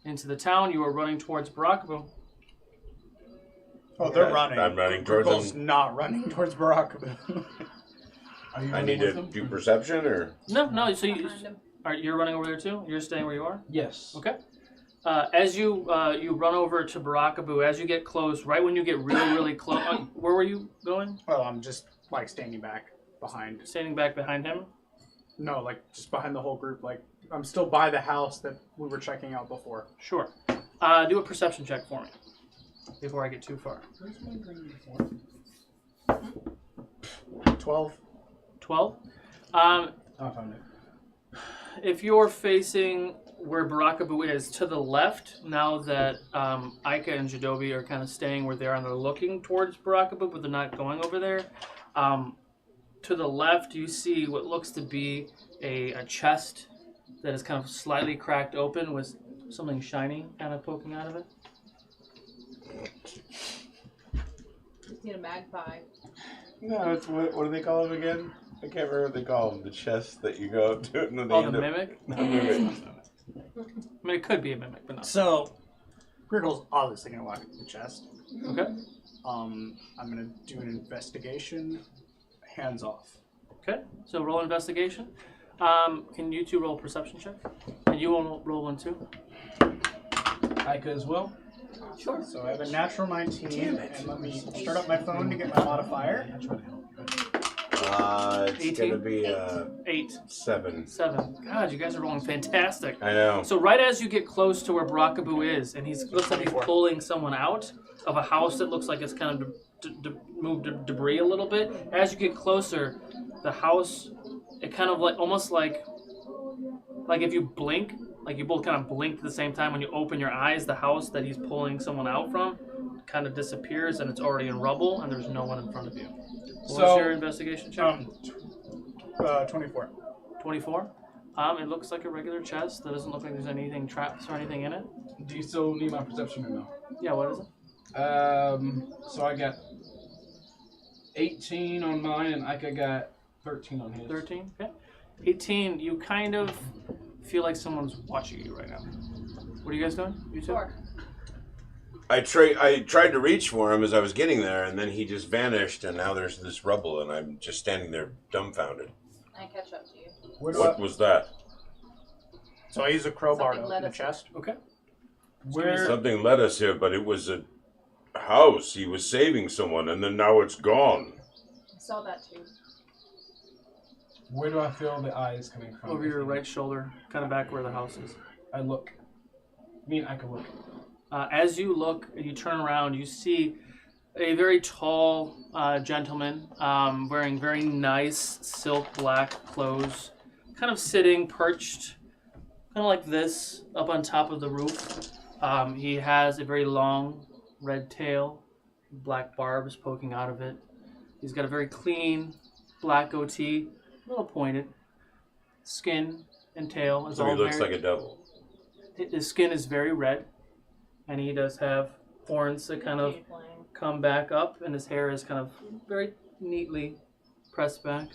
into the town. You are running towards Burakubuu. Oh, they're running. I'm running towards them. Not running towards Burakubuu. I need to do perception, or no. So you're running over there too. You're staying where you are. Yes. Okay. As you run over to Burakubuu, as you get close, right when you get really close, where were you going? Well, I'm just like standing back behind. Standing back behind him? No, like just behind the whole group. Like I'm still by the house that we were checking out before. Sure. Do a perception check for me before I get too far. 12. 12. I found it. If you're facing where Burakubuu is to the left, now that Ika and Jeidobii are kind of staying where they are and they're looking towards Burakubuu, but they're not going over there. To the left, you see what looks to be a chest that is kind of slightly cracked open with something shiny kind of poking out of it. Just need a magpie. no? It's what do they call them again? I can't remember what they call them. The chest that you go up to. And then Oh, the mimic? The mimic. I mean, it could be a mimic, but not. So, Griggle's obviously gonna walk into the chest. Okay. I'm gonna do an investigation. Hands off. Okay. So roll investigation. Can you two roll a perception check? And you will roll one too. Ika as well. Sure. So I have a natural 19, and let me start up my phone to get my modifier. It's 18? gonna be 8. 7. 7. God, you guys are rolling fantastic. I know. So right as you get close to where Burakubuu is, and looks like he's pulling someone out of a house that looks like it's kind of moved debris a little bit. As you get closer, the house, it kind of almost like if you blink, like you both kind of blink at the same time. When you open your eyes, the house that he's pulling someone out from kind of disappears, and it's already in rubble, and there's no one in front of you. What's your investigation check? 24. 24. It looks like a regular chest. That doesn't look like there's anything traps or anything in it. Do you still need my perception or no? Yeah, what is it? So I got 18 on mine, and Ika got 13 on his. 13. Okay. 18. You kind of feel like someone's watching you right now. What are you guys doing? You two? Sure. I tried to reach for him as I was getting there, and then he just vanished, and now there's this rubble, and I'm just standing there dumbfounded. I catch up to you. What was that? So I use a crowbar to Something open the led us chest. Okay. Where? Something led us here, but it was a house. He was saving someone, and then now it's gone. I saw that too. Where do I feel the eyes coming from? Over your right shoulder, kind of back where the house is. I look. Me and Ika look. As you look, you turn around, you see a very tall gentleman wearing very nice silk black clothes, kind of sitting perched, kind of like this, up on top of the roof. He has a very long red tail, black barbs poking out of it. He's got a very clean black goatee, a little pointed. Skin and tail is So all he looks very, like a devil. his skin is very red, and he does have horns that kind of come back up, and his hair is kind of very neatly pressed back.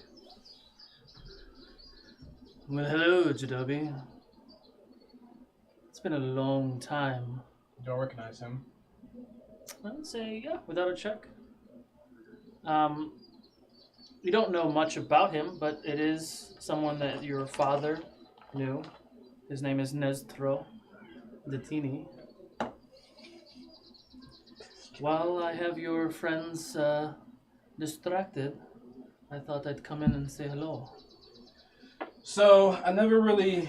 Well, hello, Jeidobii. It's been a long time. Don't recognize him. I would say, yeah, without a check. You don't know much about him, but it is someone that your father knew. His name is Nezthro Detini. While I have your friends distracted, I thought I'd come in and say hello. So, I never really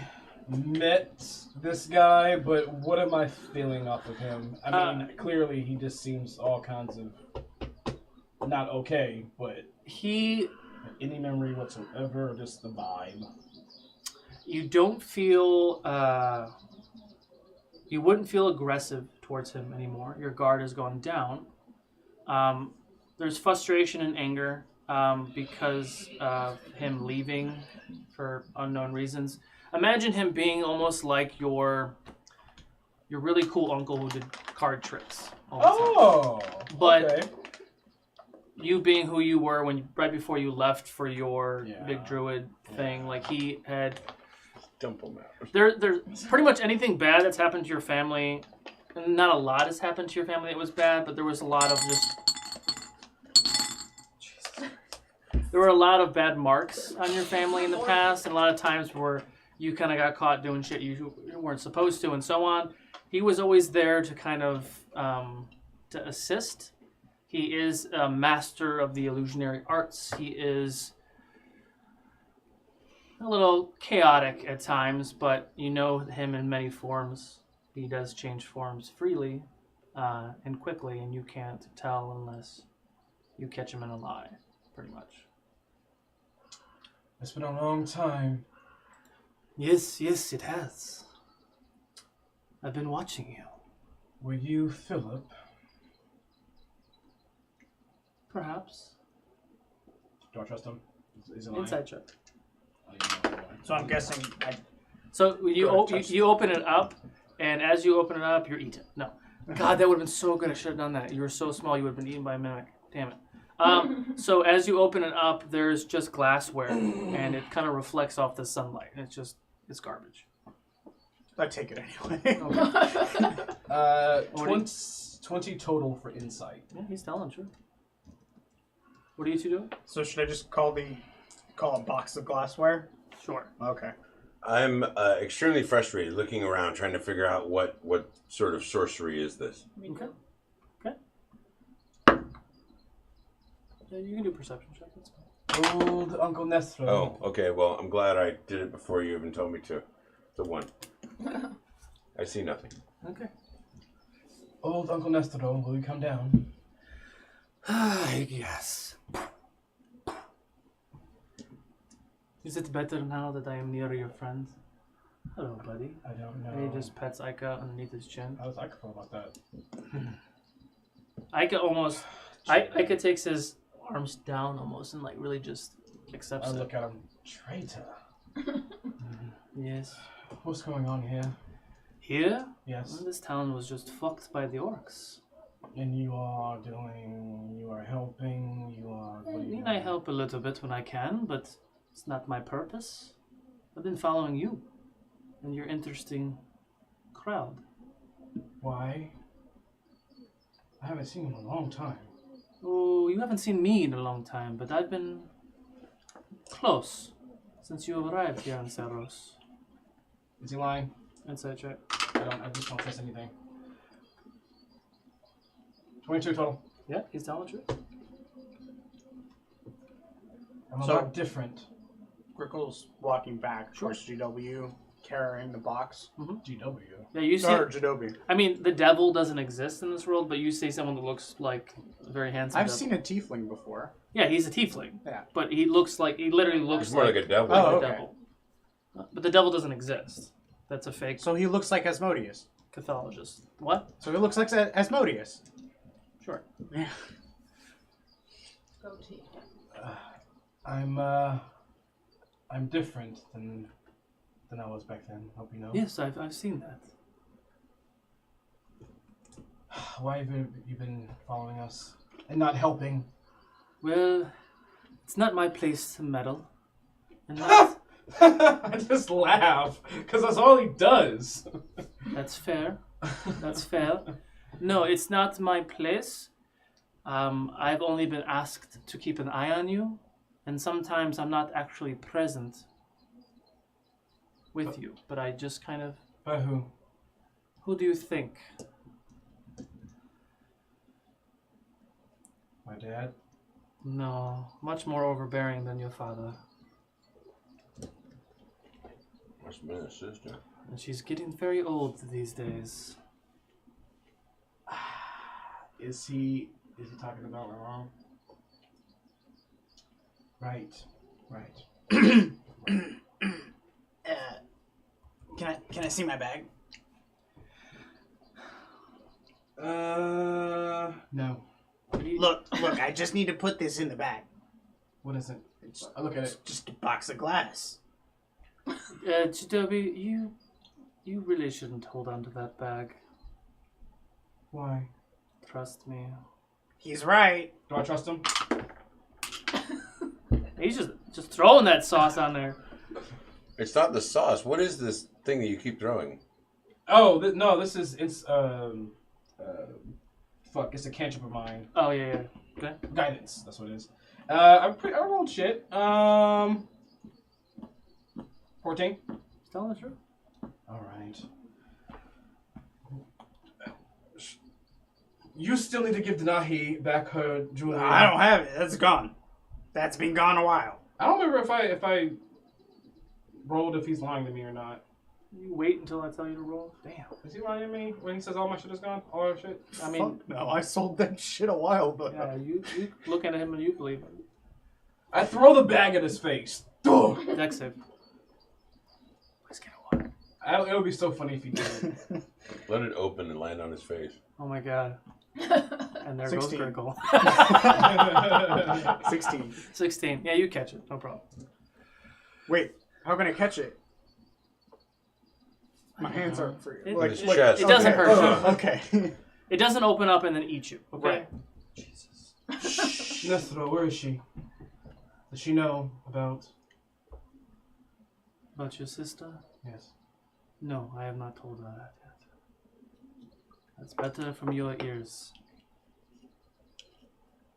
met this guy, but what am I feeling off of him? I mean, clearly he just seems all kinds of not okay, but he... Any memory whatsoever, or just the vibe? You don't feel... you wouldn't feel aggressive towards him anymore. Your guard has gone down. There's frustration and anger because of him leaving for unknown reasons. Imagine him being almost like your really cool uncle who did card tricks all the time. But okay. You being who you were right before you left for your big druid thing, like he had... Dump him out. There's pretty much anything bad that's happened to your family. Not a lot has happened to your family that was bad, but there was a lot of just... There were a lot of bad marks on your family in the past, and a lot of times where you kind of got caught doing shit you weren't supposed to, and so on. He was always there to kind of to assist. He is a master of the illusionary arts. He is a little chaotic at times, but you know him in many forms. He does change forms freely and quickly, and you can't tell unless you catch him in a lie, pretty much. It's been a long time. Yes, it has. I've been watching you. Were you Philip? Perhaps. Do I trust him? Is he lying? Inside check. So I'm guessing. So you open it up, and as you open it up, you're eaten. No. God, that would have been so good. I should have done that. You were so small, you would have been eaten by a mimic. Damn it. So as you open it up, there's just glassware, and it kind of reflects off the sunlight, and it's garbage. I take it anyway. Okay. 20 total for insight. Yeah, he's telling true. What are you two doing? So should I just call a box of glassware? Sure. Okay. I'm extremely frustrated looking around trying to figure out what sort of sorcery is this. Okay. Yeah, you can do perception check. That's fine. Old Uncle Nestro. Oh, okay. Well, I'm glad I did it before you even told me to. The one. I see nothing. Okay. Old Uncle Nestro, will you come down? Yes. Is it better now that I am near your friend? Hello, buddy. I don't know. And he just pets Aika underneath his chin. How does Aika feel about that? Aika takes his arms down almost and like really just accepts it. I look at him. Traitor. Yes. What's going on here? Here? Yes. Well, this town was just fucked by the orcs. And you are helping, I help a little bit when I can, but it's not my purpose. I've been following you and your interesting crowd. Why? I haven't seen you in a long time. Oh, you haven't seen me in a long time, but I've been close since you arrived here in Saros. Is he lying? Inside check. I just don't trust anything. 22 total. Yeah, he's telling the truth. I'm a lot different. Grickle's walking back towards GW, carrying the box. Mm-hmm. GW? Yeah, you see. Or Jeidobii. I mean, the devil doesn't exist in this world, but you see someone that looks like a very handsome I've devil. seen a tiefling before. Yeah, he's a tiefling. Yeah. But he literally looks He's more like a devil. Oh, okay. devil. But the devil doesn't exist. That's a fake So he looks like Asmodeus. Cathologist. What? So he looks like Asmodeus. Sure. Yeah. Goatee. I'm different than I was back then. Hope you know. Yes, I've seen that. Why have you been following us and not helping? Well, it's not my place to meddle. And that's, I just laugh because that's all he does. that's fair. That's fair. No, it's not my place. I've only been asked to keep an eye on you, and sometimes I'm not actually present with you, but I just kind of... By who? Who do you think? my dad? No, much more overbearing than your father. Must have been a sister. And she's getting very old these days. Is he talking about my mom? Right. Can I see my bag? No. Look, I just need to put this in the bag. What is it? I look at it. Just a box of glass. Jeidobii, you really shouldn't hold on to that bag. Why? Trust me. He's right. Do I trust him? He's just throwing that sauce on there. It's not the sauce. What is this thing that you keep throwing? Oh, no, this is, it's a cantrip of mine. Oh, yeah. Okay. Guidance, that's what it is. I rolled shit. 14. Telling the truth. Alright. You still need to give Denahi back her jewelry. I don't have it. That's gone. That's been gone a while. I don't remember if I rolled if he's lying to me or not. You wait until I tell you to roll. Damn. Is he lying to me when he says all my shit is gone? All our shit? I mean, Fuck no, I sold that shit a while ago. yeah, you look at him and you believe him. I throw the bag at his face. Dex save. Please get a 1. It would be so funny if he did. Let it open and land on his face. Oh my god. And there 16. goes critical. 16. 16. Yeah, you catch it. No problem. Wait, how can I catch it? My hands aren't free. It- His chest. It doesn't Okay. hurt. Okay. It doesn't open up and then eat you. Okay. Right. Shh. Nethro, where is she? Does she know about... About your sister? Yes. No, I have not told her that yet. That's better from your ears.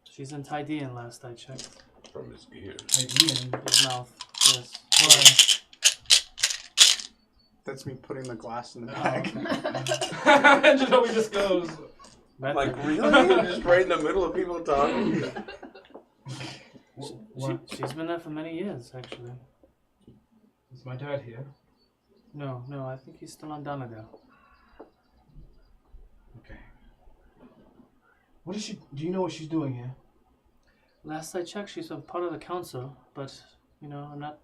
She's in Tydean last I checked. From his ears. Ian. His mouth. Yes. That's me putting the glass in the bag. Jeidobii just goes... Like, really? Just right in the middle of people talking? She's been there for many years, actually. Is my dad here? No, I think he's still on Donegal. Okay. What is she... Do you know what she's doing here? Last I checked, she's a part of the council, but, I'm not...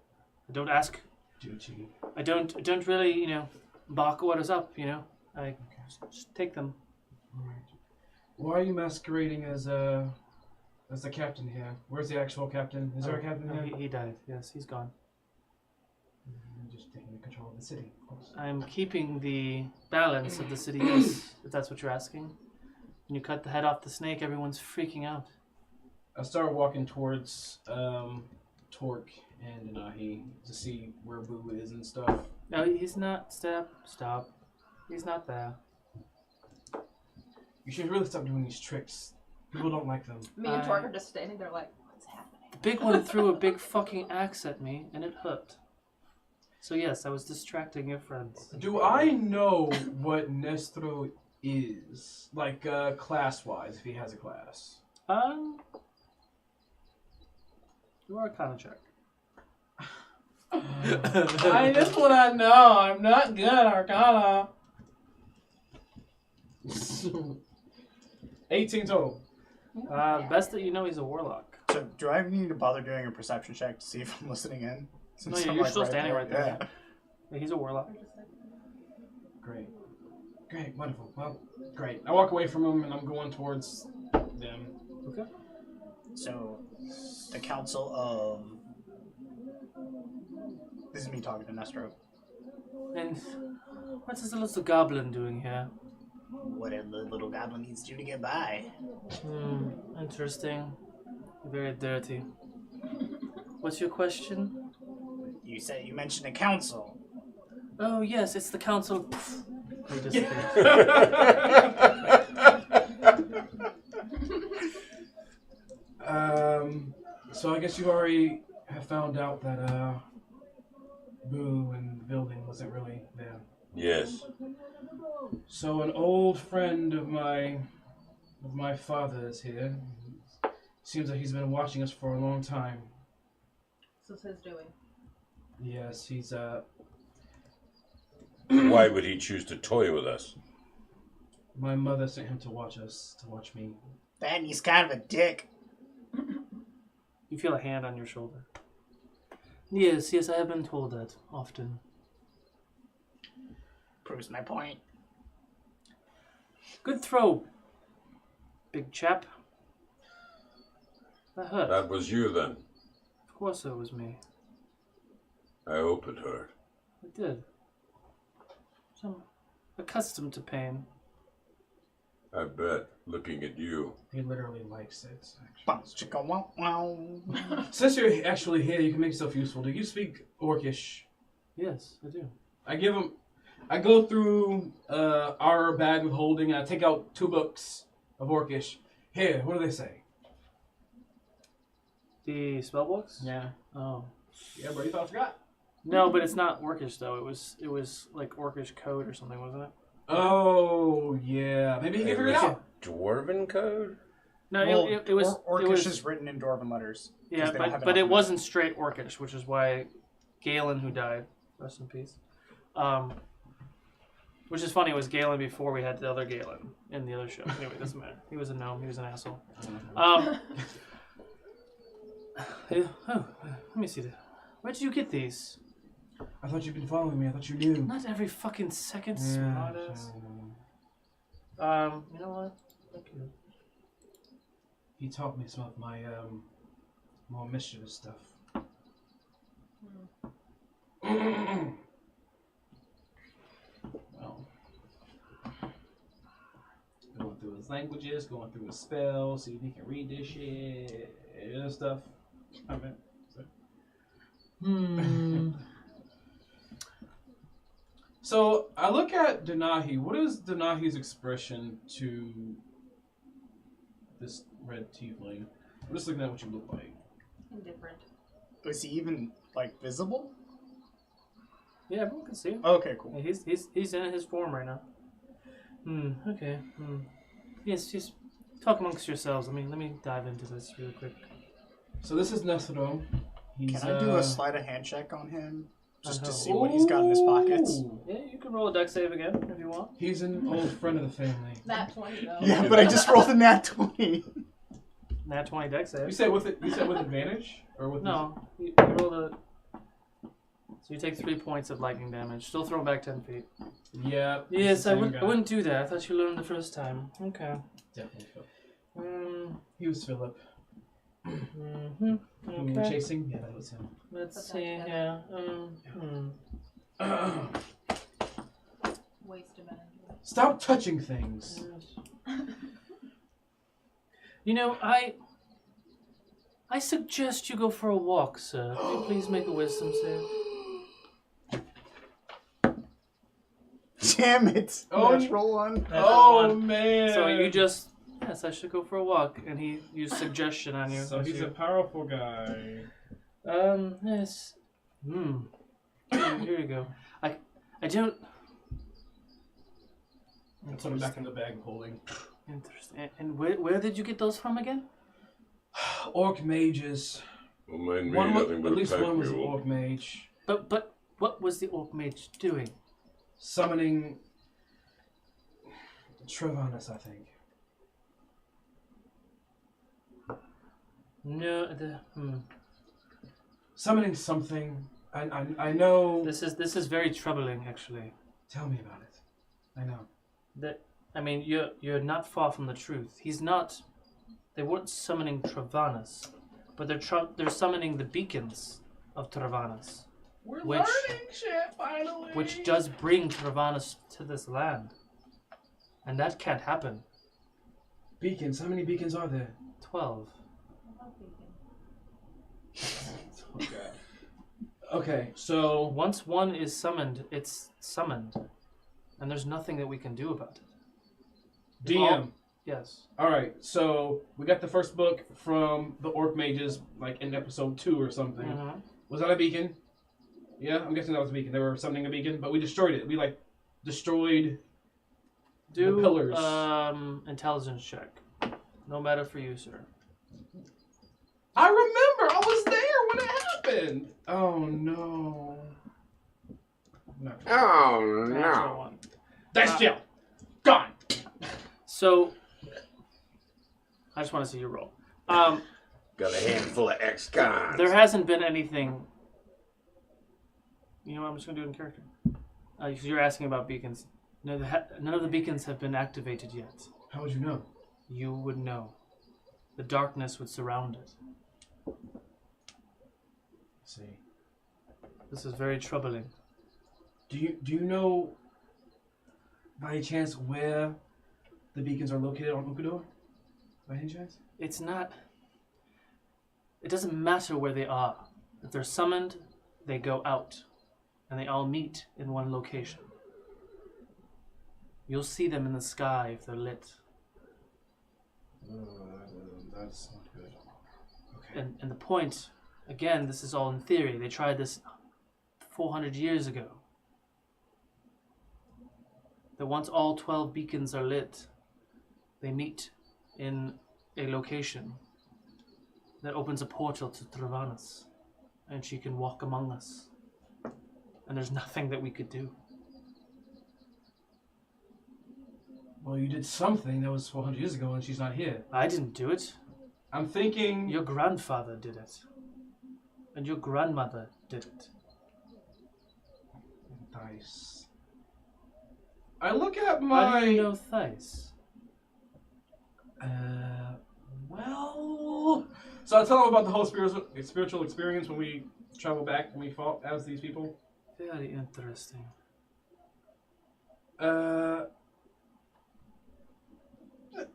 I don't ask. Duty. I don't really, bark orders up, I just take them. Alright. Why are you masquerading as the captain here? Where's the actual captain? Is there a captain No, here? he died. Yes, he's gone. I'm just taking control of the city, of course. I'm keeping the balance of the city, yes, if that's what you're asking. When you cut the head off the snake, everyone's freaking out. I start walking towards Torque and Denahi to see where Boo is and stuff. No, he's not. Stop. He's not there. You should really stop doing these tricks. People don't like them. Me and Torque are just standing there like, what's happening? Big one threw a big fucking axe at me, and it hurt. So yes, I was distracting your friends. Do I know what Nestro is? Like, class-wise, if he has a class. You are kind of check. That's what I know. I'm not good at Arcana. 18 total. Best that you know, he's a warlock. So, do I need to bother doing a perception check to see if I'm listening in? No, Since I'm, you're still standing right there. Yeah. Yeah, he's a warlock. Great. Wonderful. Well, great. I walk away from him and I'm going towards them. Okay. So, the council of... This is me talking to Nestro. And what's this little goblin doing here? Whatever the little goblin needs to do to get by. Interesting. Very dirty. What's your question? You mentioned a council. Oh yes, it's the council. He disappears. So I guess you already have found out that Boo and the building wasn't really there. Yes. So an old friend of my father's here. Seems like he's been watching us for a long time. This is his doing. Yes, he's Why would he choose to toy with us? My mother sent him to watch me. Then he's kind of a dick. You feel a hand on your shoulder. Yes, I have been told that often. Proves my point. Good throw, big chap. That hurt. That was you then. Of course it was me. I hope it hurt. It did. I'm accustomed to pain. I bet, looking at you. He literally likes it. Bounce, chicka, wow, wow. Since you're actually here, you can make yourself useful. Do you speak Orcish? Yes, I do. I go through our bag of holding and I take out 2 books of Orcish. Here, what do they say? The spell books? Yeah. Oh. Yeah, bro, you thought I forgot? No, but it's not Orcish though. It was like Orcish code or something, wasn't it? Oh yeah, maybe he can figure it out. Dwarven code? No, Well, it was. Orcish it was, is written in Dwarven letters. Yeah, but it wasn't straight Orcish, which is why Galen, who died, rest in peace. Which is funny, it was Galen before we had the other Galen in the other show. Anyway, it doesn't matter. He was a gnome. He was an asshole. Let me see. Where did you get these? I thought you'd been following me. I thought you knew. Not every fucking second, Yeah, smartass. You know what? Thank you. He taught me some of my more mischievous stuff. Well, going through his languages, going through his spells, see if he can read this shit and stuff. I mean, so I look at Denahi. What is Denahi's expression to this red tiefling? I'm just looking at what you look like. Indifferent. Is he even, like, visible? Yeah, everyone can see him. Okay, cool. Yeah, he's in his form right now. Okay. Yes, just talk amongst yourselves. Let me dive into this real quick. So this is Nethro. Can I do a sleight of hand check on him? Just to Uh-huh. see what he's got in his pockets? Yeah, you can roll a dex save again if you want. He's an old friend of the family. Nat 20 though. Yeah, but I just rolled a nat 20. Nat 20 dex save. You said with advantage or with No, you rolled a. So you take 3 points of lightning damage. Still throw back 10 feet. Yeah. Yes, I wouldn't do that. I thought you learned the first time. Okay. Definitely Philip. He was Philip. Mm-hmm. Who we were chasing? Yeah, that was him. Let's see here. Waste of energy. Stop touching things. You know, I suggest you go for a walk, sir. Can you please make a wisdom save? Damn it! Oh, Natural one. Oh man! So you just yes, I should go for a walk, and he used suggestion on you. So he's a powerful guy. Yes. Here you go. I don't. I put him back in the bag of holding. Interesting. And where did you get those from again? Orc mages. Well, mine One made was, nothing but at least a pack one was an mule. orc mage. But what was the orc mage doing? Summoning Trevanus, I think. No, Summoning something. I know. This is very troubling, actually. Tell me about it. I know. I mean, you're not far from the truth. He's not. They weren't summoning Trevanus, but they're summoning the beacons of Trevanus. We're Which- learning shit finally. Which does bring Trevanus to this land. And that can't happen. Beacons? How many beacons are there? 12. Oh god. Okay, so Once one is summoned, it's summoned. And there's nothing that we can do about it. DM. Yes. Alright, so we got the first book from the Orc Mages, like in episode 2 or something. Mm-hmm. Was that a beacon? Yeah, I'm guessing that was a beacon. They were summoning a beacon, but we destroyed it. We destroyed Do the pillars. intelligence check. No matter for you, sir. happened? Oh no. Not Oh Natural no! one. That's jail. Gone. So, I just want to see your roll. Got a handful of ex-cons. There hasn't been anything. You know what? I'm just going to do it in character. Because you're asking about beacons. No, none of the beacons have been activated yet. How would you know? You would know. The darkness would surround it. See. This is very troubling. Do you know by chance where the beacons are located on Ukodor? By any chance? It's not. It doesn't matter where they are. If they're summoned, they go out. And they all meet in one location. You'll see them in the sky if they're lit. That's not good. Okay. And the point, again, this is all in theory. They tried this 400 years ago. That once all 12 beacons are lit, they meet in a location that opens a portal to Travanas, and she can walk among us. And there's nothing that we could do. Well, you did something that was 400 years ago and she's not here. I didn't do it. I'm thinking... Your grandfather did it. And your grandmother did it. Dice. I look at my... How do you know Thais? Well... So I tell them about the whole spiritual experience when we travel back and we fought as these people. Very interesting.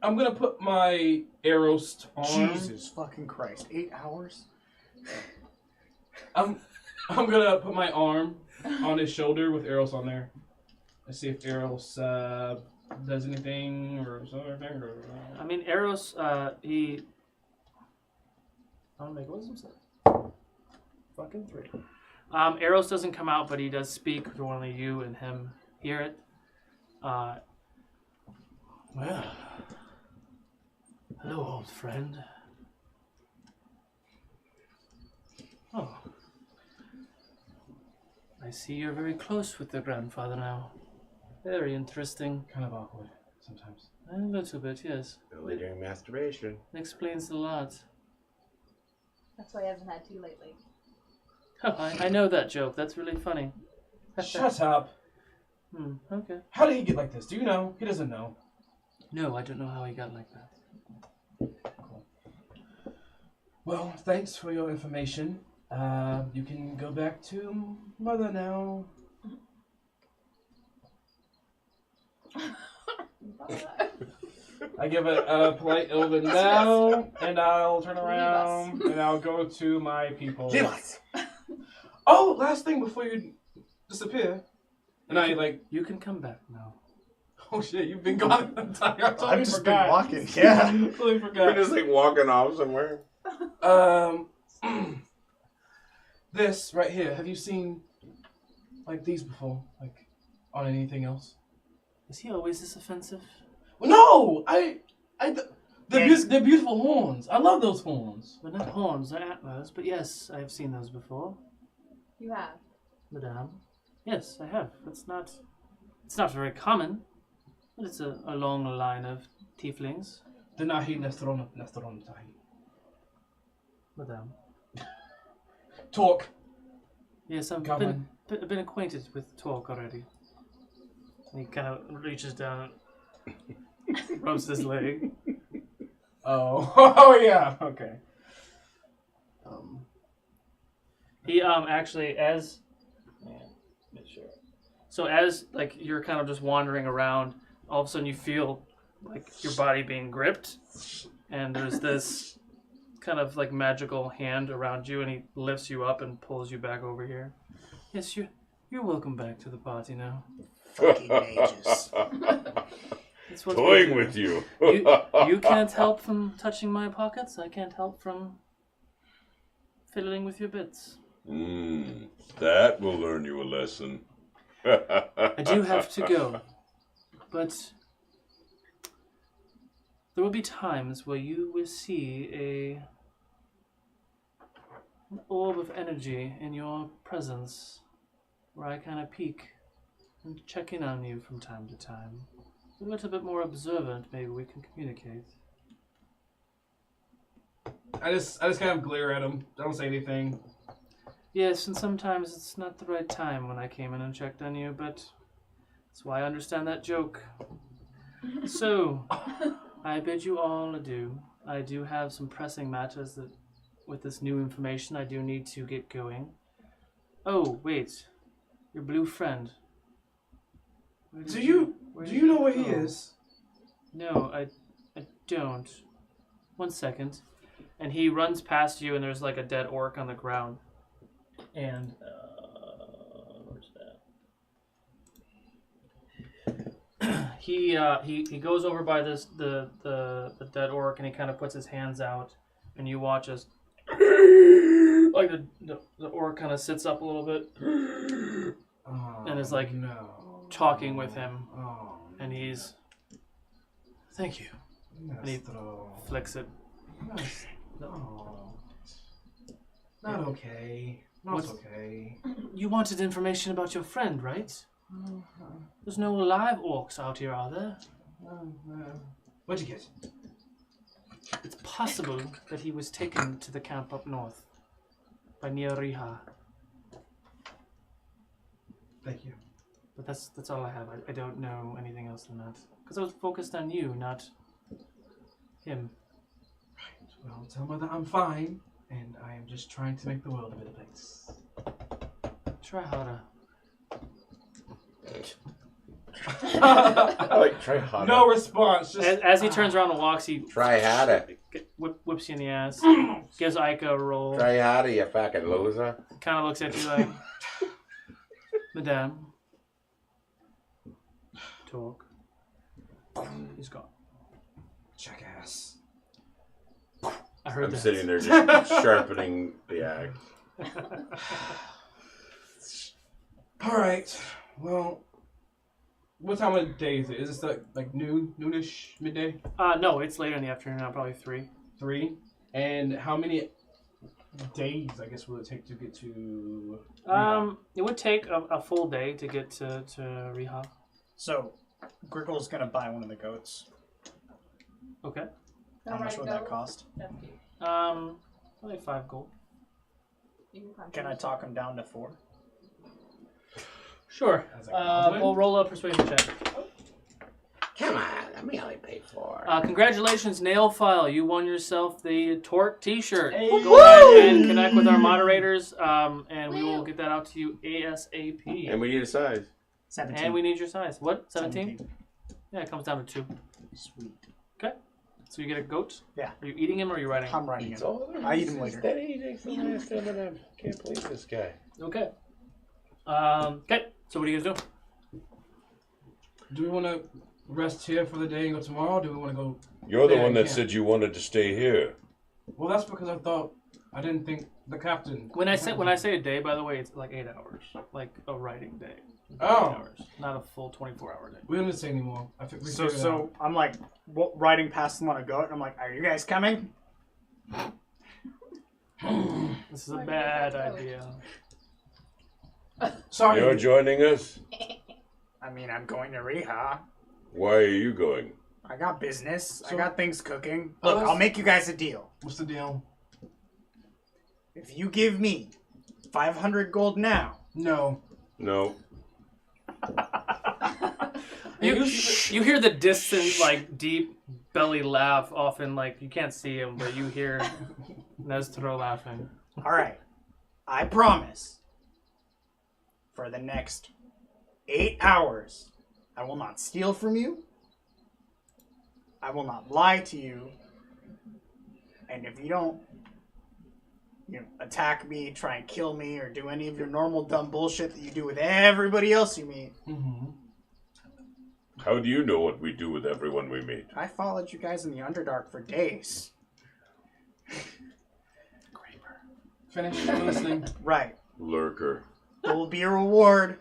I'm gonna put my Eros arm. Jesus fucking Christ! 8 hours. I'm gonna put my arm on his shoulder with Eros on there. Let's see if Eros does anything or something. I mean, Eros, he... I'll make a wisdom save. Fucking 3. Eros doesn't come out, but he does speak. Only you and him hear it. Well, hello, old friend. Oh, I see you're very close with the grandfather now. Very interesting. Kind of awkward sometimes. A little bit, yes. Only during masturbation. Explains a lot. That's why I haven't had to lately. Oh, I know that joke. That's really funny. Shut up. Okay. How did he get like this? Do you know? He doesn't know. No, I don't know how he got like that. Cool. Well, thanks for your information. You can go back to Mother now. I give it a polite Ilvin now, and I'll turn around and I'll go to my people. Oh, last thing before you disappear. And You can come back now. Oh shit, you've been gone the entire time. I've just been walking, yeah. Totally forgot. We're just like walking off somewhere. This right here, have you seen like these before? Like on anything else? Is he always this offensive? Well, no! They're beautiful horns. I love those horns. They're not horns, they're antlers, but yes, I have seen those before. You have. Madame. Yes, I have. It's not very common, but it's a long line of tieflings. Denahi Nestron Tahi. Madame. Talk. Yes, I've been acquainted with Talk already. And he kind of reaches down and rubs his leg. Oh yeah, okay. He actually So as like you're kind of just wandering around, all of a sudden you feel like your body being gripped, and there's this kind of like magical hand around you, and he lifts you up and pulls you back over here. Yes, you're welcome back to the party now. Fucking mages. That's what Toying with you. You can't help from touching my pockets. I can't help from fiddling with your bits. That will learn you a lesson. I do have to go, but there will be times where you will see an orb of energy in your presence where I kind of peek and check in on you from time to time. A little bit more observant, maybe we can communicate. I just kind of glare at him. I don't say anything. Yes, and sometimes it's not the right time when I came in and checked on you, but that's why I understand that joke. So, I bid you all adieu. I do have some pressing matters that, with this new information, I do need to get going. Oh, wait. Your blue friend. Do you know where he go? is? No, I don't. 1 second. And he runs past you, and there's like a dead orc on the ground. And where's that? He goes over by the dead orc, and he kind of puts his hands out, and you watch as like the orc kind of sits up a little bit, and is like talking with him, and he's thank you, and he flicks it. Not okay. Not okay. You wanted information about your friend, right? There's no live orcs out here, are there? What'd you get? It's possible that he was taken to the camp up north, by near Rija. Thank you. But that's all I have. I don't know anything else than that. Because I was focused on you, not him. Right. Well, tell Mother I'm fine, and I am just trying to make the world a better place. Try harder. I like try harder. No response. Just As he turns around and walks, he Try harder. whips you in the ass. Gives Ika a roll. Try harder, you fucking loser. Kind of looks at you like, Madame. Talk. He's gone. jackass. I heard I'm that. sitting there just sharpening the axe. All right. Well, what time of day is it? Is this like noonish, midday? No, it's later in the afternoon now, probably 3. 3. And how many days, I guess, will it take to get to? It would take a full day to get to Rija. So, Grickle's gonna buy one of the goats. Okay. How much would that cost? Probably 5 gold. Can I talk him down to 4? Sure. We'll roll a persuasion check. Come on, let me only pay 4. Congratulations, Nail File. You won yourself the Torque T-shirt. Hey. Go ahead and connect with our moderators, and we will get that out to you ASAP. And we need a size. 17. And we need your size. What? 17? Yeah, it comes down to 2. Sweet. Okay. So you get a goat? Yeah. Are you eating him or are you riding him? I'm riding him. I eat him later. Can't believe this guy. Okay. Okay. So what are you guys doing? Do we want to rest here for the day and go tomorrow? Or do we want to go? You're the there one that camp? said you wanted to stay here. Well, that's because I didn't think the captain. When I say a day, by the way, it's like 8 hours, like a riding day. 8 Oh. hours, not a full 24-hour day. We don't need to say anymore. I think we So figured it out. I'm like riding past them on a goat, and I'm like, "Are you guys coming?" This is a bad idea. Sorry. You're joining us? I mean, I'm going to Rija. Why are you going? I got business. I So- got things cooking. Look, I'll make you guys a deal. What's the deal? If you give me 500 gold now, No. No. You hear the distant, like, deep belly laugh often, like, you can't see him, but you hear Nestro laughing. all right. I promise. For the next 8 hours, I will not steal from you. I will not lie to you. And if you don't, attack me, try and kill me, or do any of your normal dumb bullshit that you do with everybody else you meet. Mm-hmm. How do you know what we do with everyone we meet? I followed you guys in the Underdark for days. Finish listening. Right. Lurker. There will be a reward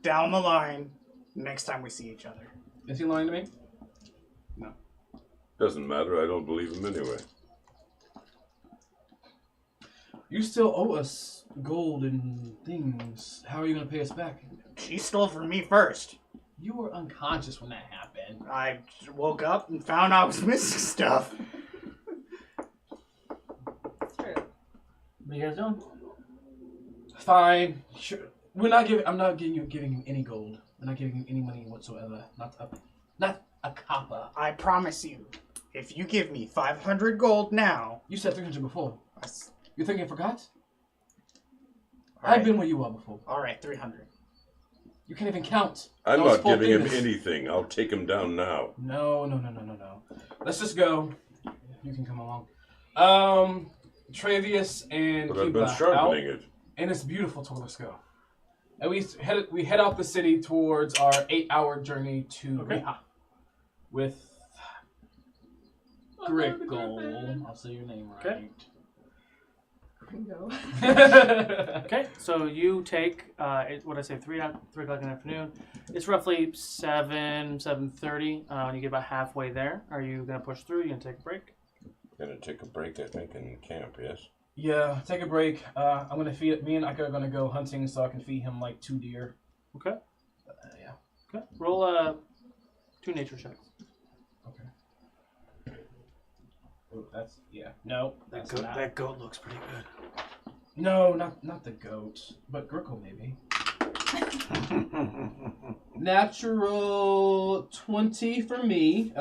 down the line next time we see each other. Is he lying to me? Doesn't matter, I don't believe him anyway. You still owe us gold and things. How are you gonna pay us back? She stole from me first. You were unconscious when that happened. I woke up and found I was missing stuff. It's true. What are you guys doing? Fine. Sure. I'm not giving you any gold. We're not giving you any money whatsoever. Not a copper. I promise you, if you give me 500 gold now... You said 300 before. You think I forgot? All right. I've been where you are before. All right, 300. You can't even count. I'm Those not four giving him fingers. anything. I'll take him down now. No. Let's just go. You can come along. Travius and But I've Cuba been sharpening out, it. and it's beautiful. So let's go. And we head out the city towards our 8-hour journey to Rija with Grickle. I'll say your name right. Okay. Gringo. Okay, so you take, what I say, 3 o'clock in the afternoon. It's roughly 7:30. When you get about halfway there, are you going to push through? You going to take a break? Gonna take a break, I think, in camp, yes? Yeah, take a break. I'm gonna feed. Me and Ika are gonna go hunting so I can feed him like 2 deer. Okay. Yeah. Okay. Roll 2 nature checks. Okay. Ooh, that's No, that's not. That goat looks pretty good. No, not the goat, but Grickle maybe. Natural 20 for me.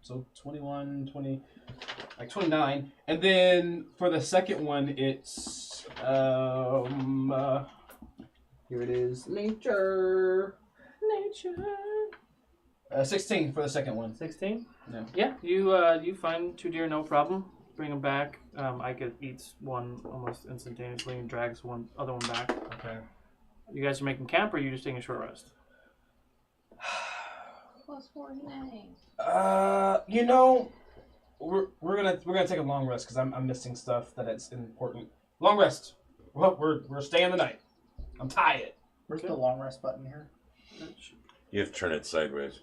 So 21, 20, like 29, and then for the second one, it's here it is. Nature. 16 for the second one. 16. Yeah. Yeah. You find 2 deer, no problem. Bring them back. Ika eats one almost instantaneously and drags other one back. Okay. You guys are making camp, or are you just taking a short rest? +4 healing. We're gonna take a long rest because I'm missing stuff that's important. Long rest. Well, we're staying the night. I'm tired. Where's the long rest button here? You have to turn it sideways.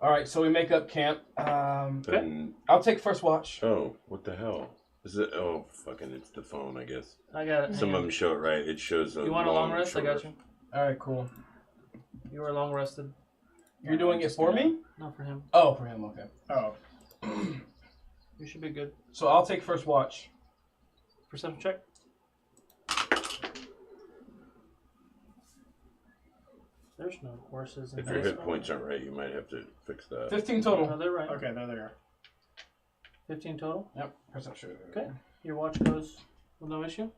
All right, so we make up camp. Then, I'll take first watch. oh, what the hell? Is it? Oh, fucking, it's the phone, I guess. I got it. Some of them show it right. It shows You want a long rest? I got you. All right, cool. You are long rested. You're doing it for me? Not for him. Oh, for him. Okay. Oh. You should be good. So I'll take first watch. Perception check. There's no horses in If your this hit one. points aren't right, you might have to fix that. 15 total. No, they're right. Okay, there they are. 15 total. Yep. Perception. Okay. Your watch goes with no issue.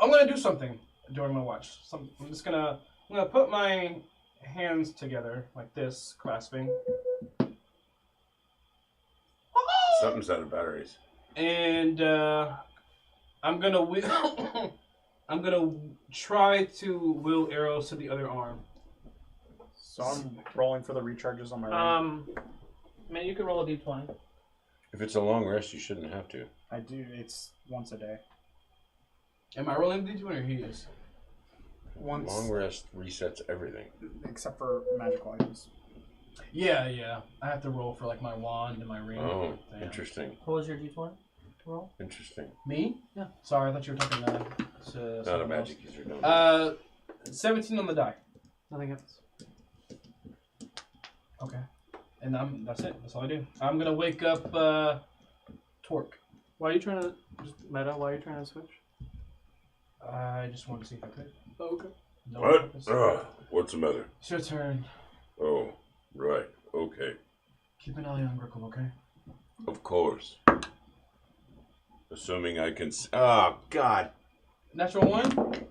I'm gonna do something during my watch. I'm gonna put my hands together like this, clasping. Something's out of batteries. And I'm gonna I'm gonna try to will arrows to the other arm. So I'm rolling for the recharges on my ring. Man, you can roll a d20. If it's a long rest, you shouldn't have to. I do. It's once a day. Am I rolling the d20 or he is? Once, Long rest resets everything. except for magical items. Yeah. I have to roll for like my wand and my ring. Oh, Damn. interesting. What was your d20 to roll? Interesting. Me? Yeah. Sorry, I thought you were talking to Not a someone magic else. user, no. 17 on the die. Nothing happens. Okay. And that's it. That's all I do. I'm gonna wake up Torque. Why are you trying to just meta? Why are you trying to switch? I just wanted to see if I could. Oh, okay. No What? purpose. What's the matter? It's your turn. Oh, right. Okay. Keep an eye on Grickle, okay? Of course. Assuming I can. Oh, God. Natural 1?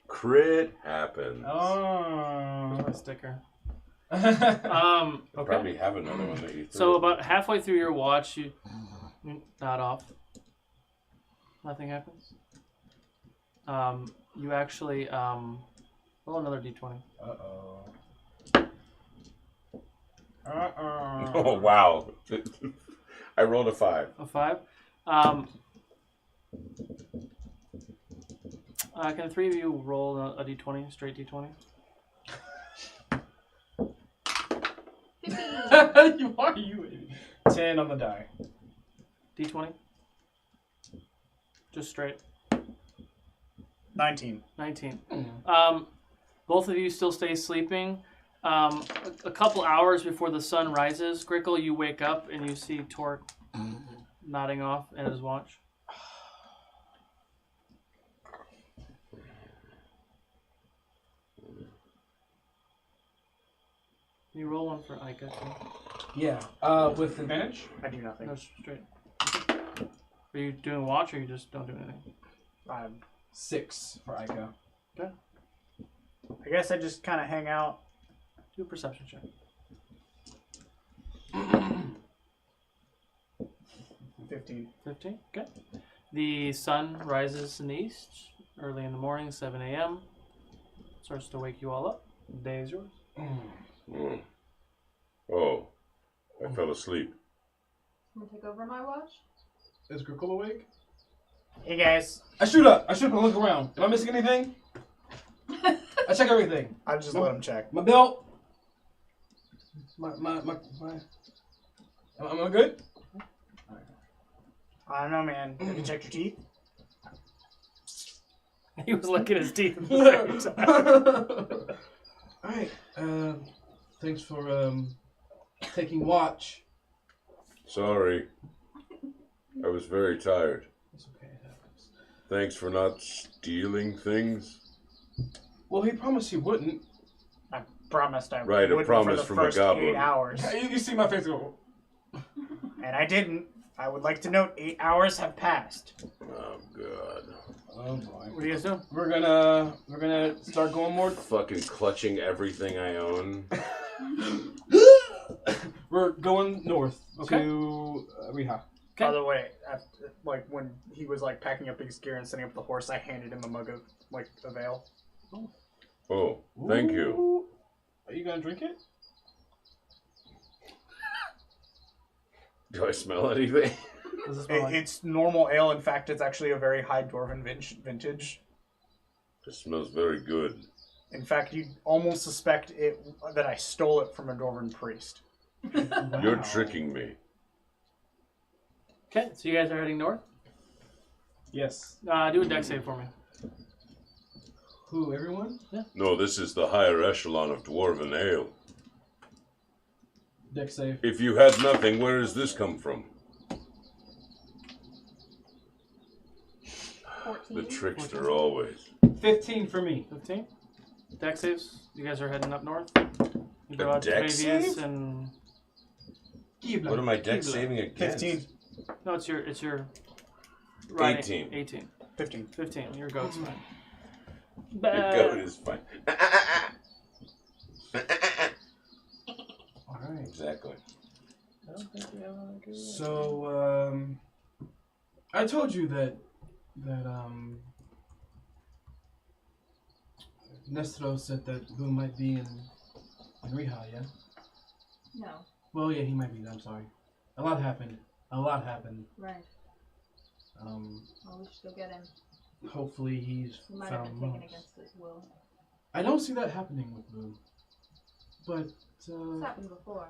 Crit happens. Oh. Where's my sticker? I Okay. probably have another one that you threw. So about halfway through your watch, you nod off. Nothing happens. You actually roll another d20. Uh-oh. Oh, wow. I rolled a 5. A 5. Can the 3 of you roll a d20, straight d20? You are you. 10 on the die. D20? Just straight. 19. 19. Both of you still stay sleeping. A couple hours before the sun rises, Grickle, you wake up and you see Torque nodding off at his watch. Can you roll one for Ica too? Yeah. With advantage? I do nothing. No, straight. Are you doing watch or you just don't do anything? 6 for Ica. Okay. I guess I just kind of hang out. Do a perception check. 15. 15? Okay. The sun rises in the east early in the morning, 7 a.m. Starts to wake you all up. The day is yours. Oh, I fell asleep. I'm gonna take over my watch. Is Grickle awake? Hey guys. I shoot up and look around. Am I missing anything? I check everything. I just let him check. My belt. Am I good? I don't know, man. Have you checked your teeth? He was licking his teeth at the same time. Alright. Thanks for taking watch. Sorry. I was very tired. It's okay, it happens. Thanks for not stealing things. Well, he promised he wouldn't. I promised I Right, a wouldn't promise for from the a first goblin. 8 hours. You see my face go. And I didn't. I would like to note 8 hours have passed. Oh god. Oh boy. What are you guys doing? We're gonna start going more. Fucking clutching everything I own. We're going north Okay. to Rija. By the way, like when he was like packing up his gear and setting up the horse, I handed him a mug of like of ale. Oh, thank you. Ooh. Are you gonna drink it? Do I smell anything? Does it smell like? It's normal ale. In fact, it's actually a very high dwarven vintage. It smells very good. In fact, you almost suspect that I stole it from a dwarven priest. Wow. You're tricking me. Okay, so you guys are heading north. Yes. Do a dex save for me. Who? Everyone? No, this is the higher echelon of dwarven ale. Deck save. If you had nothing, where does this come from? 14. The trickster always. 15 for me. 15. Dex saves. You guys are heading up north. You go A out to dex Fabius save? and What am I deck saving against? 15. no, it's your riding. 18. 18. 15. 15. Your goat's fine. The goat is fine. All right. Exactly. I don't think we have a good- So, I told you that Nestro said that Lou might be in Rija, yeah? No. Well, yeah, he might be. I'm sorry. A lot happened. Right. Well, we should go get him. Hopefully he's He might have found been taken monks. against his will. I don't see that happening with Lou. But, It's happened before.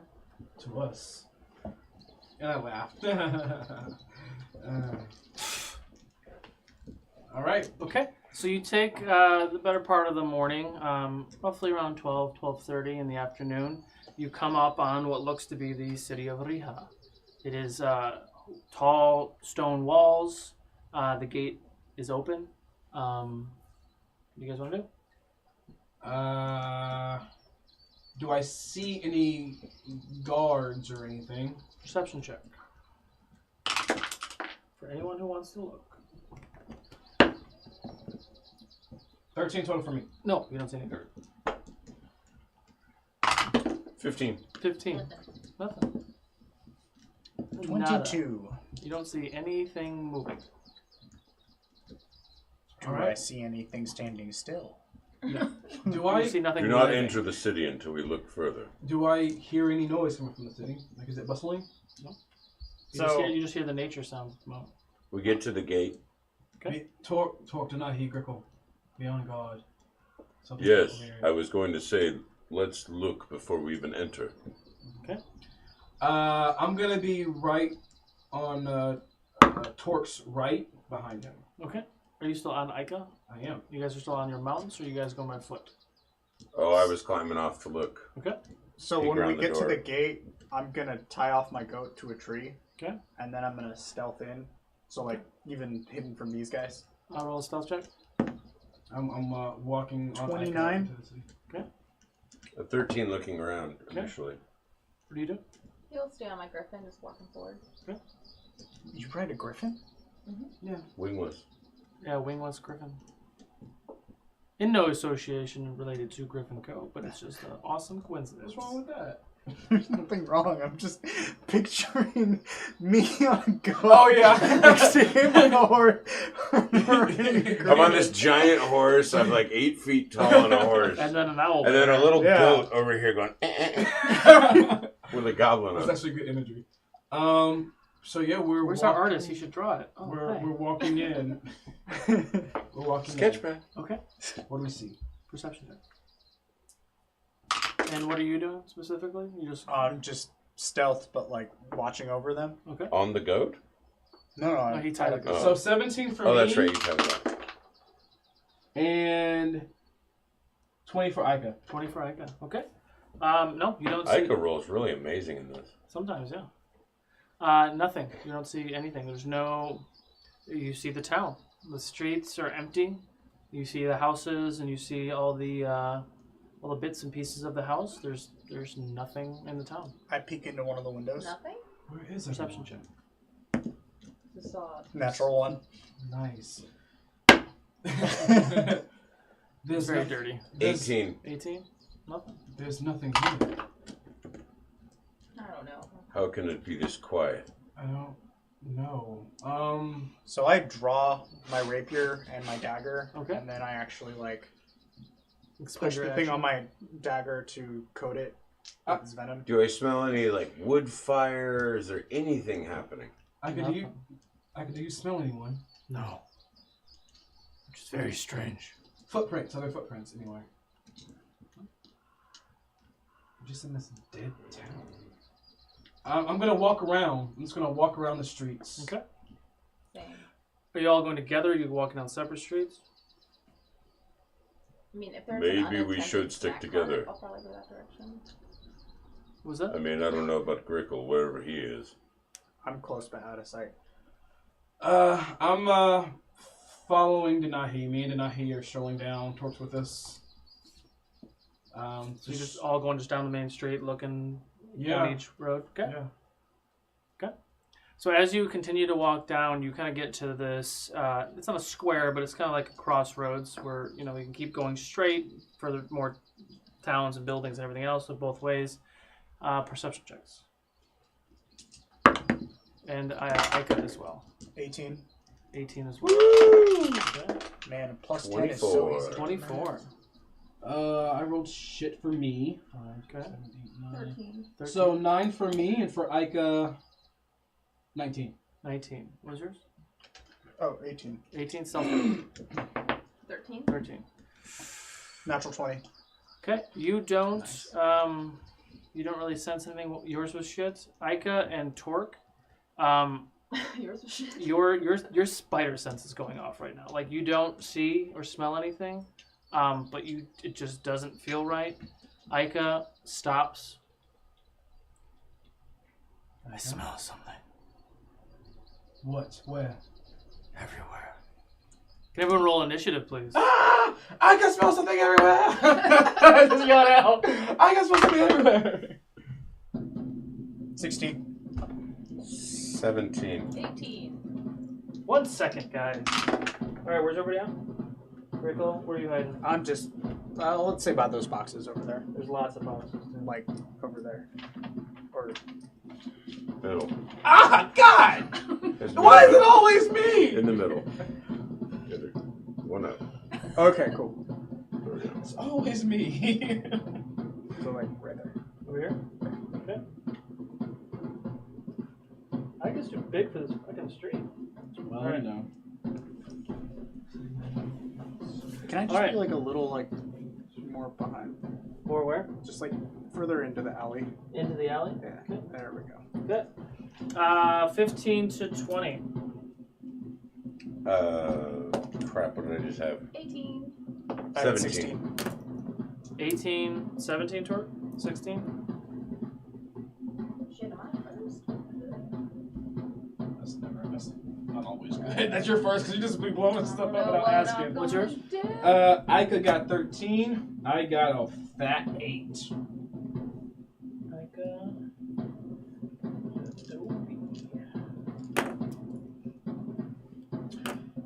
to us. And I laughed. All right. Okay, so you take the better part of the morning, roughly around 12:30 in the afternoon. You come up on what looks to be the city of Rija. It is tall stone walls. The gate is open. What do you guys want to do? Do I see any guards or anything? Perception check. For anyone who wants to look. 13 total for me. No, you don't see any guard. 15. 15. Nothing. 22. Nada. You don't see anything moving. Do I see anything standing still? Do I You see nothing Do not moving. enter the city until we look further. do I hear any noise coming from the city? Like, is it bustling? You just hear the nature sounds at the moment. We get to the gate. Okay. Talk, do not heed Grickle. Be on guard. Something's Yes, over here. I was going to say, let's look before we even enter. Okay. I'm gonna be right on Torque's right behind him. Okay. Are you still on Ica? I am. You guys are still on your mounts, or you guys going by foot? Oh, I was climbing off to look. Okay. So Peek when we around the get to door. the gate, I'm gonna tie off my goat to a tree. Okay. And then I'm gonna stealth in. So like even hidden from these guys. I'll roll a stealth check. I'm walking on 29. into the city. Okay. A 13 looking around initially. What do you do? He'll stay on my griffin, just walking forward. Okay. You ride a griffin? Yeah. Wingless. Yeah, wingless griffin. In no association related to Griffin Co., but it's just an awesome coincidence. What's wrong with that? There's nothing wrong. I'm just picturing me on a goat. Oh, yeah. Next to him on a horse. I'm on this giant horse. I'm like 8 feet tall on a horse. And then an owl. And then a little Yeah. goat over here going with a goblin That's on. actually good imagery. So yeah, Where's our artist? He should draw it. Oh, We're hi. walking in. We're walking in. Sketchpad. Okay. What do we see? Perception check. And what are you doing specifically? You just Stealth, but like watching over them. okay. On the goat? No, he tied it. Oh. So 17 for me. Oh, that's right. You have that. And 20 for Ica. 20 for Ica. Okay. No, you don't see. Ica rolls really amazing in this. Sometimes, yeah. Nothing. You don't see anything. There's no. You see the town. The streets are empty. You see the houses, and you see all the bits and pieces of the house. There's nothing in the town. I peek into one of the windows. Nothing? Where is Perception check. Facade. Natural one. Nice. It's There's very no- dirty. 18. 18. Nothing. There's nothing here. I don't know. How can it be this quiet? I don't know. So I draw my rapier and my dagger. Okay. And then I actually like Expend push your the thing action. on my dagger to coat it with its venom. Do I smell any like wood fire? Is there anything happening? Do you smell anyone? No. Which is very strange. Footprints. Are there footprints anywhere? We're just in this dead town. I'm gonna walk around. I'm just gonna walk around the streets. Okay. Same. Are you all going together? Are you walking down separate streets? I mean, if there's Maybe an we unattended should stick snack together. cart, I'll probably go that direction. Was that? I mean, I don't know about Grickle, wherever he is. I'm close but out of sight. I'm following Denahi. Me and Denahi are strolling down. Torque's with us. So you're just all going just down the main street, looking Yeah. on each road. Okay. Yeah. Okay. So as you continue to walk down, you kind of get to this. It's not a square, but it's kind of like a crossroads where you can keep going straight, further more towns and buildings and everything else, so both ways. Perception checks. And I cut as well. 18. 18 as well. Okay. Man, a plus 10 is so 24. easy. 24. I rolled shit for me. Okay. 13. 13. So 9 for me, and for Ica, 19. 19. What was yours? Oh, 18. 18 self. 13. 13. Natural 20. Okay. You don't really sense anything. Yours was shit. Ica and Torque. Yours was shit. Your spider sense is going off right now. Like you don't see or smell anything, but it just doesn't feel right. Ica stops. I smell something What? Where? everywhere. Can everyone roll initiative, please? Ah! I can smell something everywhere! Just yell it out. I can smell something everywhere! 16. 17. 18. 1 second, guys. All right, where's everybody at? Rickle, where are you hiding? I'm just, let's say about those boxes over there. There's lots of boxes. Like, over there. Or, Middle. Ah, God! There's Why is middle. it always me? In the middle. Together. One up. okay, cool. There we go. It's always me. So, like, right there. Over here? Okay. I guess too big for this fucking street. Well, All right. know. Can I just Alright. be, like, a little, like, more behind? Or where? Just, like, further into the alley. Into the alley? Yeah, Okay. there we go. Good. 15 to 20. Crap, what did I just have? 18. 17. 18, 17, Torque? 16? Shit, am I first? That's not always good. That's your first because you just be blowing stuff up without asking. What's yours? Ika got 13. I got a fat 8.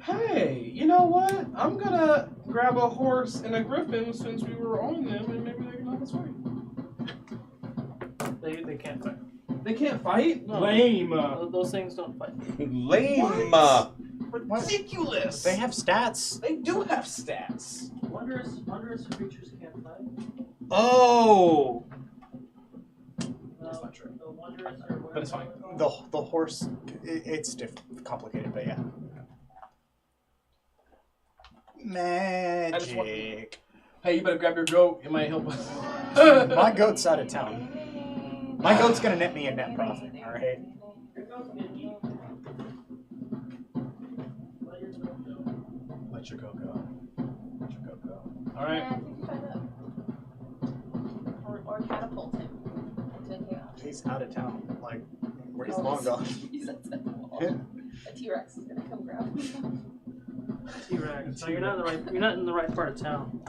Hey, you know what? I'm gonna grab a horse and a griffin since we were on them, and maybe they can help us fight. They can't fight. They can't fight? No. Lame. Those things don't fight. Lame. Ridiculous. They have stats. They do have stats. Wondrous creatures can't fight. Oh. That's not true. The wondrous or But it's fine. The horse. It's complicated, but yeah. Magic. Hey, you better grab your goat. It might help us. My goat's out of town. My goat's gonna net me a net profit. All right. Let your goat go. Let your goat go. All right. Yeah, I think you try to... Or catapult him into chaos. He's out of town. Like, where's Oh, long gone? He's at the wall. A T-Rex is gonna come grab him. T-Rex. No, you're not in the right. You're not in the right part of town.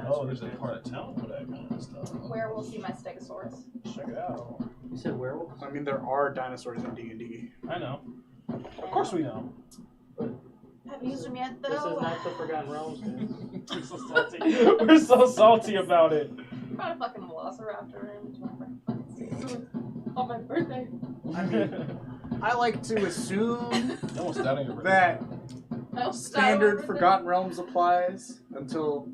Oh, there's a part of town for that kind of stuff. Where we'll see my Stegosaurus. Check it out. You said werewolf? I mean, there are dinosaurs in D&D. I know. Of course we know. Haven't used them yet, though. This is not the Forgotten Realms, man. We're so salty. We're so salty about it. Brought a fucking velociraptor in on my birthday. I mean, I like to assume Almost down in your that No, standard style Forgotten Realms applies until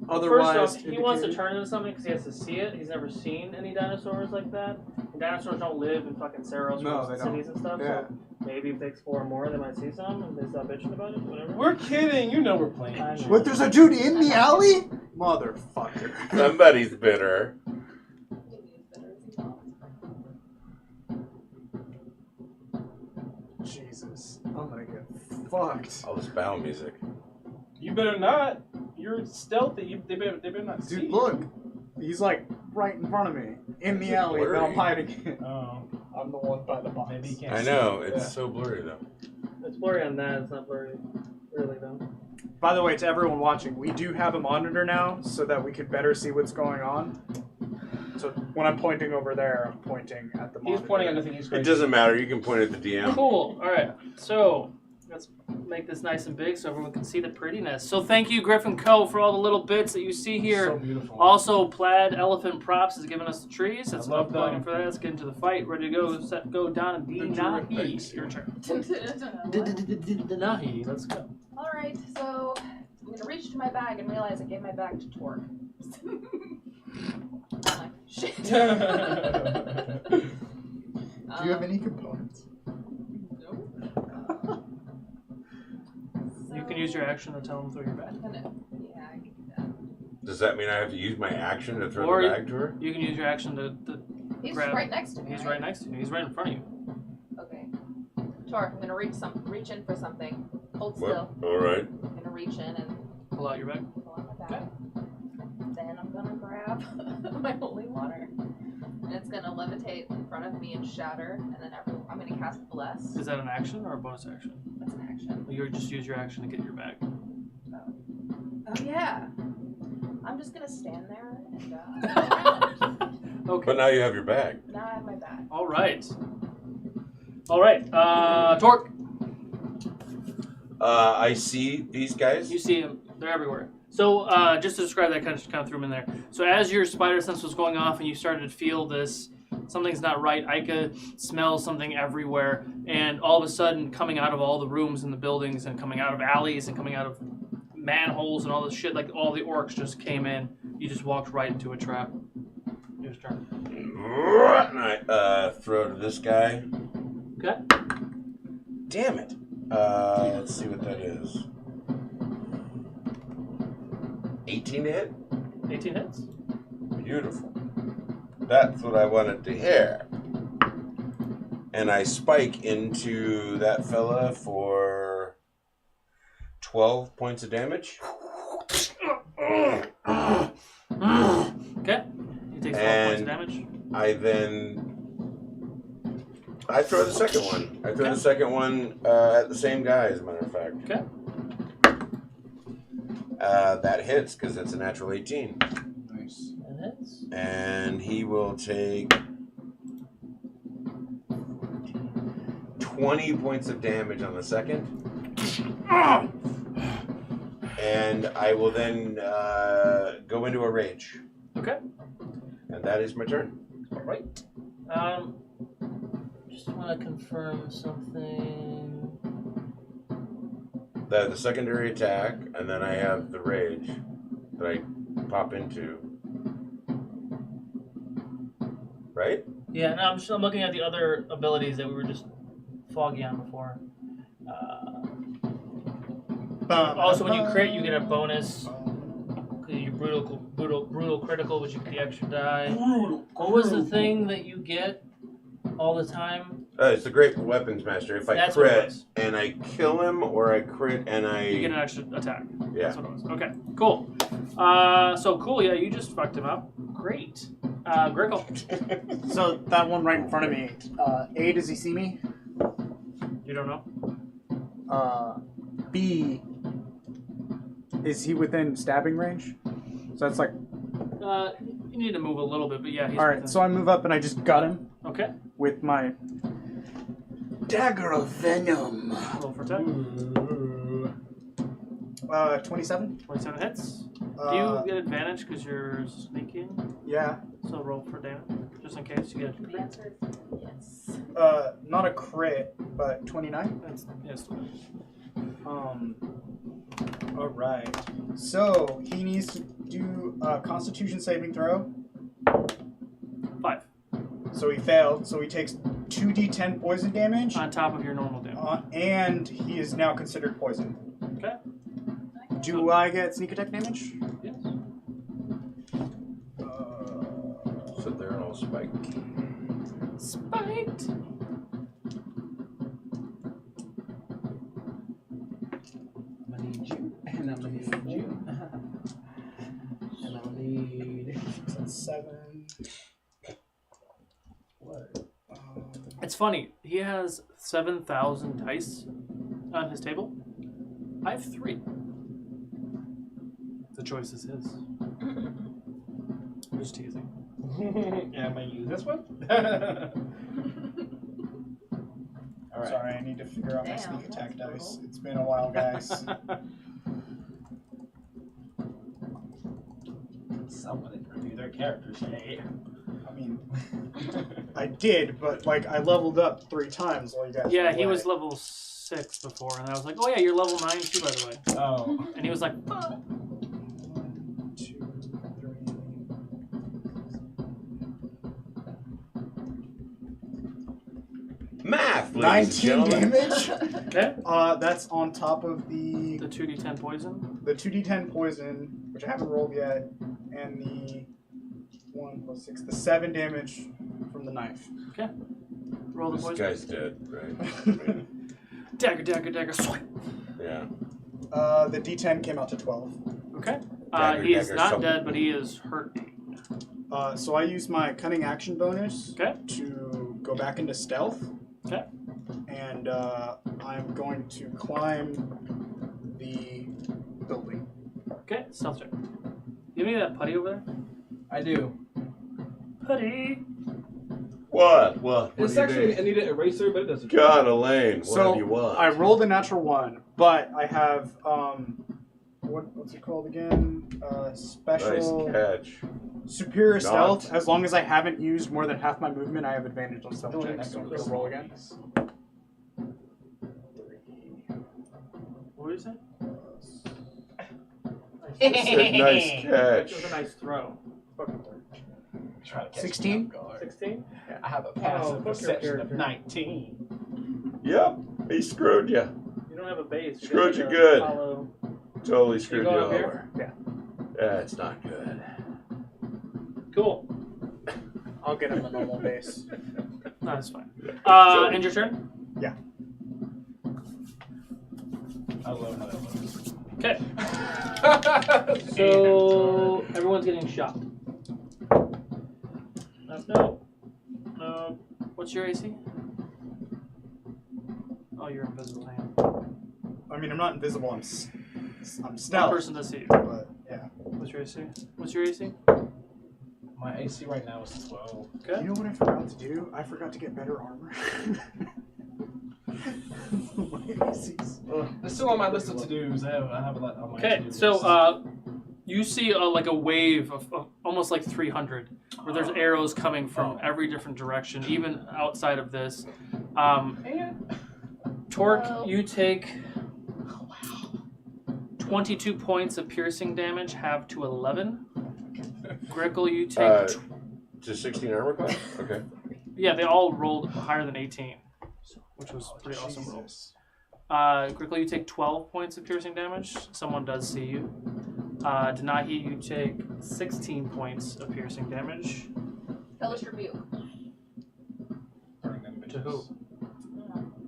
First otherwise. off, he wants to turn into something because he has to see it. He's never seen any dinosaurs like that. And dinosaurs don't live in fucking Saros cities and stuff. Yeah. So maybe if they explore more, they might see some and they stop bitching about it. Whatever. We're kidding. You know we're playing. I know. What? There's a dude in the alley? Motherfucker. Somebody's bitter. Jesus. I'm gonna get fucked. All this bow music. You better not. You're stealthy. They better not see. Dude, look. He's like right in front of me. In the alley that I'm hiding in. Oh. I'm the one by the box. Maybe he can't I see. know, it's Yeah. so blurry though. It's blurry on that. It's not blurry really though. By the way, to everyone watching, we do have a monitor now so that we could better see what's going on. So when I'm pointing over there, I'm pointing at the monitor. He's pointing at nothing. He's It crazy. doesn't matter, you can point at the DM. Cool. All right. So let's make this nice and big so everyone can see the prettiness. So thank you, Griffin Co., for all the little bits that you see here. So beautiful. Also, Plaid Elephant Props has given us the trees. That's I love enough plugging them. for that. Let's get into the fight. Ready to go. Set, go down and Denahi. Your turn. Denahi. Let's go. Alright, so I'm gonna reach to my bag and realize I gave my bag to Torque. I'm like, shit. Do you have any components? No. You can use your action to tell him to throw your bag. Yeah, I can do that. Does that mean I have to use my action to throw Or the bag to her? you can use your action to He's grab. right next to me. He's right next to you. He's right in front of you. Okay. Torque, I'm gonna reach in for something. Hold What? still. Alright. I'm gonna reach in and Pull out your bag. pull out my bag. Then I'm gonna grab my holy water. And it's gonna levitate in front of me and shatter. And then I'm gonna cast Bless. Is that an action or a bonus action? That's an action. You just use your action to get your bag. Oh yeah. I'm just gonna stand there and Okay. But now you have your bag. now I have my bag. All right. All right. Torque. I see these guys. You see them. They're everywhere. So just to describe that, kind of threw them in there. So as your spider sense was going off and you started to feel this, something's not right, Ika smells something everywhere. And all of a sudden, coming out of all the rooms in the buildings and coming out of alleys and coming out of manholes and all this shit, like all the orcs just came in. You just walked right into a trap. Your turn. And I throw to this guy. Okay. Damn it. Let's see what that is. 18 hit? 18 hits. Beautiful. That's what I wanted to hear. and I spike into that fella for 12 points of damage. Okay. He takes 12 points of damage. I throw the second one. I throw the second one at the same guy, as a matter of fact. Okay. That hits because it's a natural 18. Nice. That hits. And he will take 20 points of damage on the second. And I will then go into a rage. Okay. And that is my turn. All right. Just want to confirm something. The secondary attack, and then I have the rage that I pop into. Right? Yeah, no, I'm looking at the other abilities that we were just foggy on before. Also, when you crit, you get a bonus. Your brutal critical, which you get the extra die. What was the thing that you get all the time? It's the Great Weapons Master. If I That's what it crit was. and I kill him, or I crit and I... You get an extra attack. Yeah. That's what it was. Okay, cool. So cool, yeah, you just fucked him up. Great. Grickle. So that one right in front of me. A, does he see me? You don't know? B, is he within stabbing range? So that's like... You need to move a little bit, but yeah, he's Alright, so I move up and I just gut him. Okay. With my dagger of venom. Roll for attack. 27. 27 hits. Do you get advantage because you're sneaking? Yeah. So roll for damage, just in case you get a The crit. answer is yes. Not a crit, but 29. That's yes. Alright. So he needs to do a Constitution saving throw. 5. So he failed. So he takes 2d10 poison damage. On top of your normal damage. And he is now considered poisoned. Okay. Do I get sneak attack damage? Yes. So they're all spiked. Spiked. I'm gonna need you, and I'm gonna need you, and I'm gonna need 7. what? It's funny. He has 7,000 dice on his table. I have 3. The choice is his. I'm just teasing. Yeah, I'm gonna use this one. All right. Sorry, I need to figure out my Damn, sneak attack that's dice. brutal. It's been a while, guys. Someone didn't review their characters today. I mean, I did, but like I leveled up 3 times while you guys. Yeah, were he away. was level 6 before, and I was like, "Oh yeah, you're level 9 too, by the way." Oh. And he was like, 1, 2, 3. Math, ladies and 19 gentlemen. damage. "Okay." That's on top of the The 2d10 poison. 2d10 poison, which I haven't rolled yet, and the 1 + 6, the 7 damage from the knife. Okay. Roll the This poison. guy's dead, right? Dagger. Swipe. Yeah. The d10 came out to 12. Okay. Dagger, He is dagger, not something. dead, but he is hurt. So I use my cunning action bonus Okay. to go back into stealth. Okay. And I'm going to climb the building. Okay. Stealth check. You have any of that putty over there? I do. Putty. What? It's actually I need an eraser, but it doesn't. God, Elaine, what So do you want? I rolled a natural 1, but I have what's it called again? Special Nice catch. superior stealth. Not. As long as I haven't used more than half my movement, I have advantage on stealth checks. So I'm gonna roll again. What did you say? I said nice That catch. was a nice throw. Try to catch 16? me off guard. 16? I have a Oh, passive fuck your perception of character. 19. Yep, he screwed you. You don't have a base. You Screwed got you like a good. hollow- Totally screwed you going up here? over. Yeah. Yeah, it's not good. Cool. I'll get him a normal base. No, that's fine. End your turn? Yeah. I love how that looks. Okay. So everyone's getting shot. No. What's your AC? Oh, you're invisible. Hang on. I mean, I'm not invisible. I'm One stealth. person does see you. But yeah. What's your AC? What's your AC? My AC right now is 12. Okay. You know what I forgot to do? I forgot to get better armor. My AC's. It's still on my list of to-dos. I have a lot on my Okay, to-do list. so you see like a wave of almost like 300, where there's arrows coming from every different direction, even outside of this. Torque, you take 22 points of piercing damage, half to 11. Grickle, you take... to 16 armor class? Okay. Yeah, they all rolled higher than 18, which was pretty awesome rolls. Grickle, you take 12 points of piercing damage. Someone does see you. Denahi, you take 16 points of piercing damage. Hellish Rebuke. To who?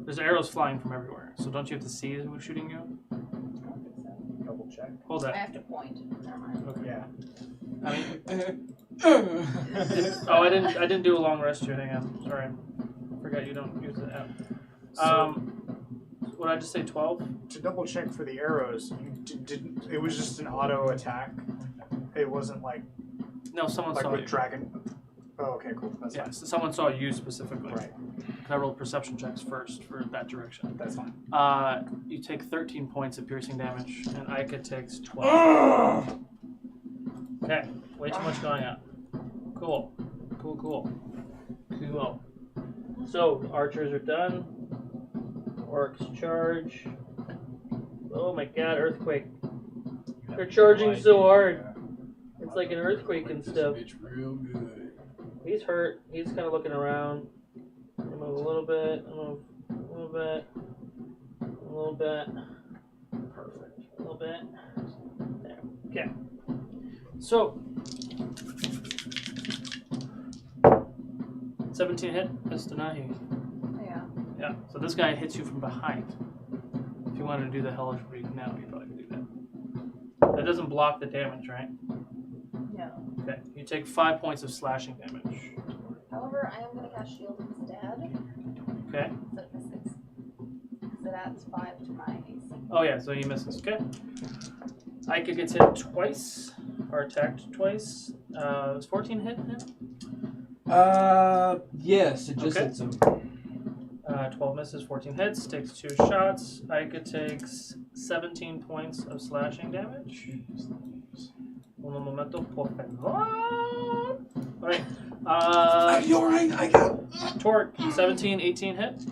There's arrows flying from everywhere, so don't you have to see who's shooting you? Double check. Hold I that. have to point. Never mind. Okay. Yeah. I mean, I didn't do a long rest here. Hang on. Sorry. Forgot you don't use the app. What did I just say? 12. To double check for the arrows, you didn't. It was just an auto attack. It wasn't like No, someone saw with you. dragon. Oh, okay, cool. That's Yeah, fine. so someone saw you specifically. Right. I rolled perception checks first for that direction. That's fine. You take 13 points of piercing damage, and Ica takes 12. Okay, way too much going on. Cool. So, archers are done. Orcs charge. Oh my god, earthquake. They're charging so hard. It's like an earthquake and stuff. It's real good. He's hurt. He's kind of looking around. Move a little bit. Move a little bit. A little bit. Perfect. A little bit. There. Okay. So, 17 hit. That's Denahi. Yeah. Yeah. So this guy hits you from behind. If you wanted to do the hellish read now, you probably could do that. That doesn't block the damage, right? No. Okay. You take 5 points of slashing damage. However, I am going to cast Shield instead. Okay. Instead of a 6. So that's 5 to my AC. Oh yeah, so he misses. Okay. Ica gets hit twice, or attacked twice. Was 14 hit him? Yes, it just Okay. hits him. 12 misses, 14 hits, takes 2 shots. Ica takes 17 points of slashing damage. Un momento, por favor. Alright. You alright? I got. Torque, 17, 18 hit.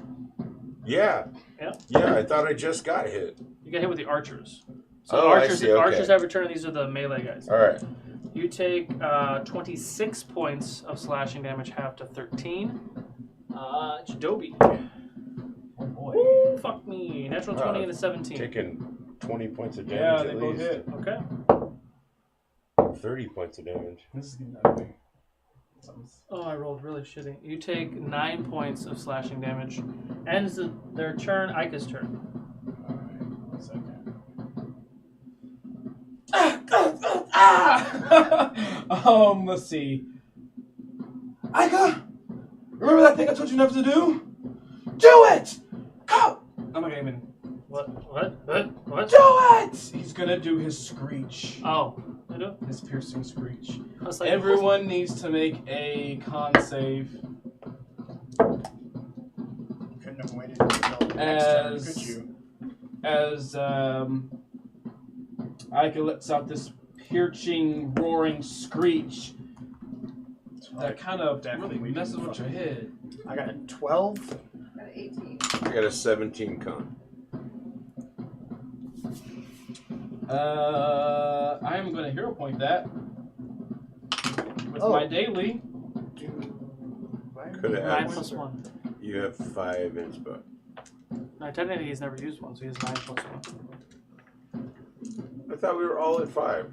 Yeah. Yeah. Yeah, I thought I just got hit. You get hit with the archers. So Oh, I archers, see, okay. archers have a turn. These are the melee guys. All right. You take 26 points of slashing damage, half to 13. Jeidobii. Oh boy. Ooh, fuck me. Natural 20 and a 17. Taking 20 points of Yeah, damage they at both least. hit. Okay. 30 points of damage. This is getting ugly. Oh, I rolled really shitty. You take 9 points of slashing damage. Ends their turn, Ica's turn. Alright, 1 second. Let's see. Ica! Remember that thing I told you never to do? Do it! Go! I'm not even. What? Do it! He's gonna do his screech. Oh. I do? His piercing screech. I was like, Everyone needs to make a con save. Couldn't have waited until the next turn, could you? As Ica lets out this piercing, roaring screech that kind of Definitely really messes with your head. I got a 12. I got an 18. I got a 17 con. I am going to hero point that with my daily. Could have 9 plus 1. You have 5 inspo. No, technically he's never used one, so he has 9 plus 1. I thought we were all at 5.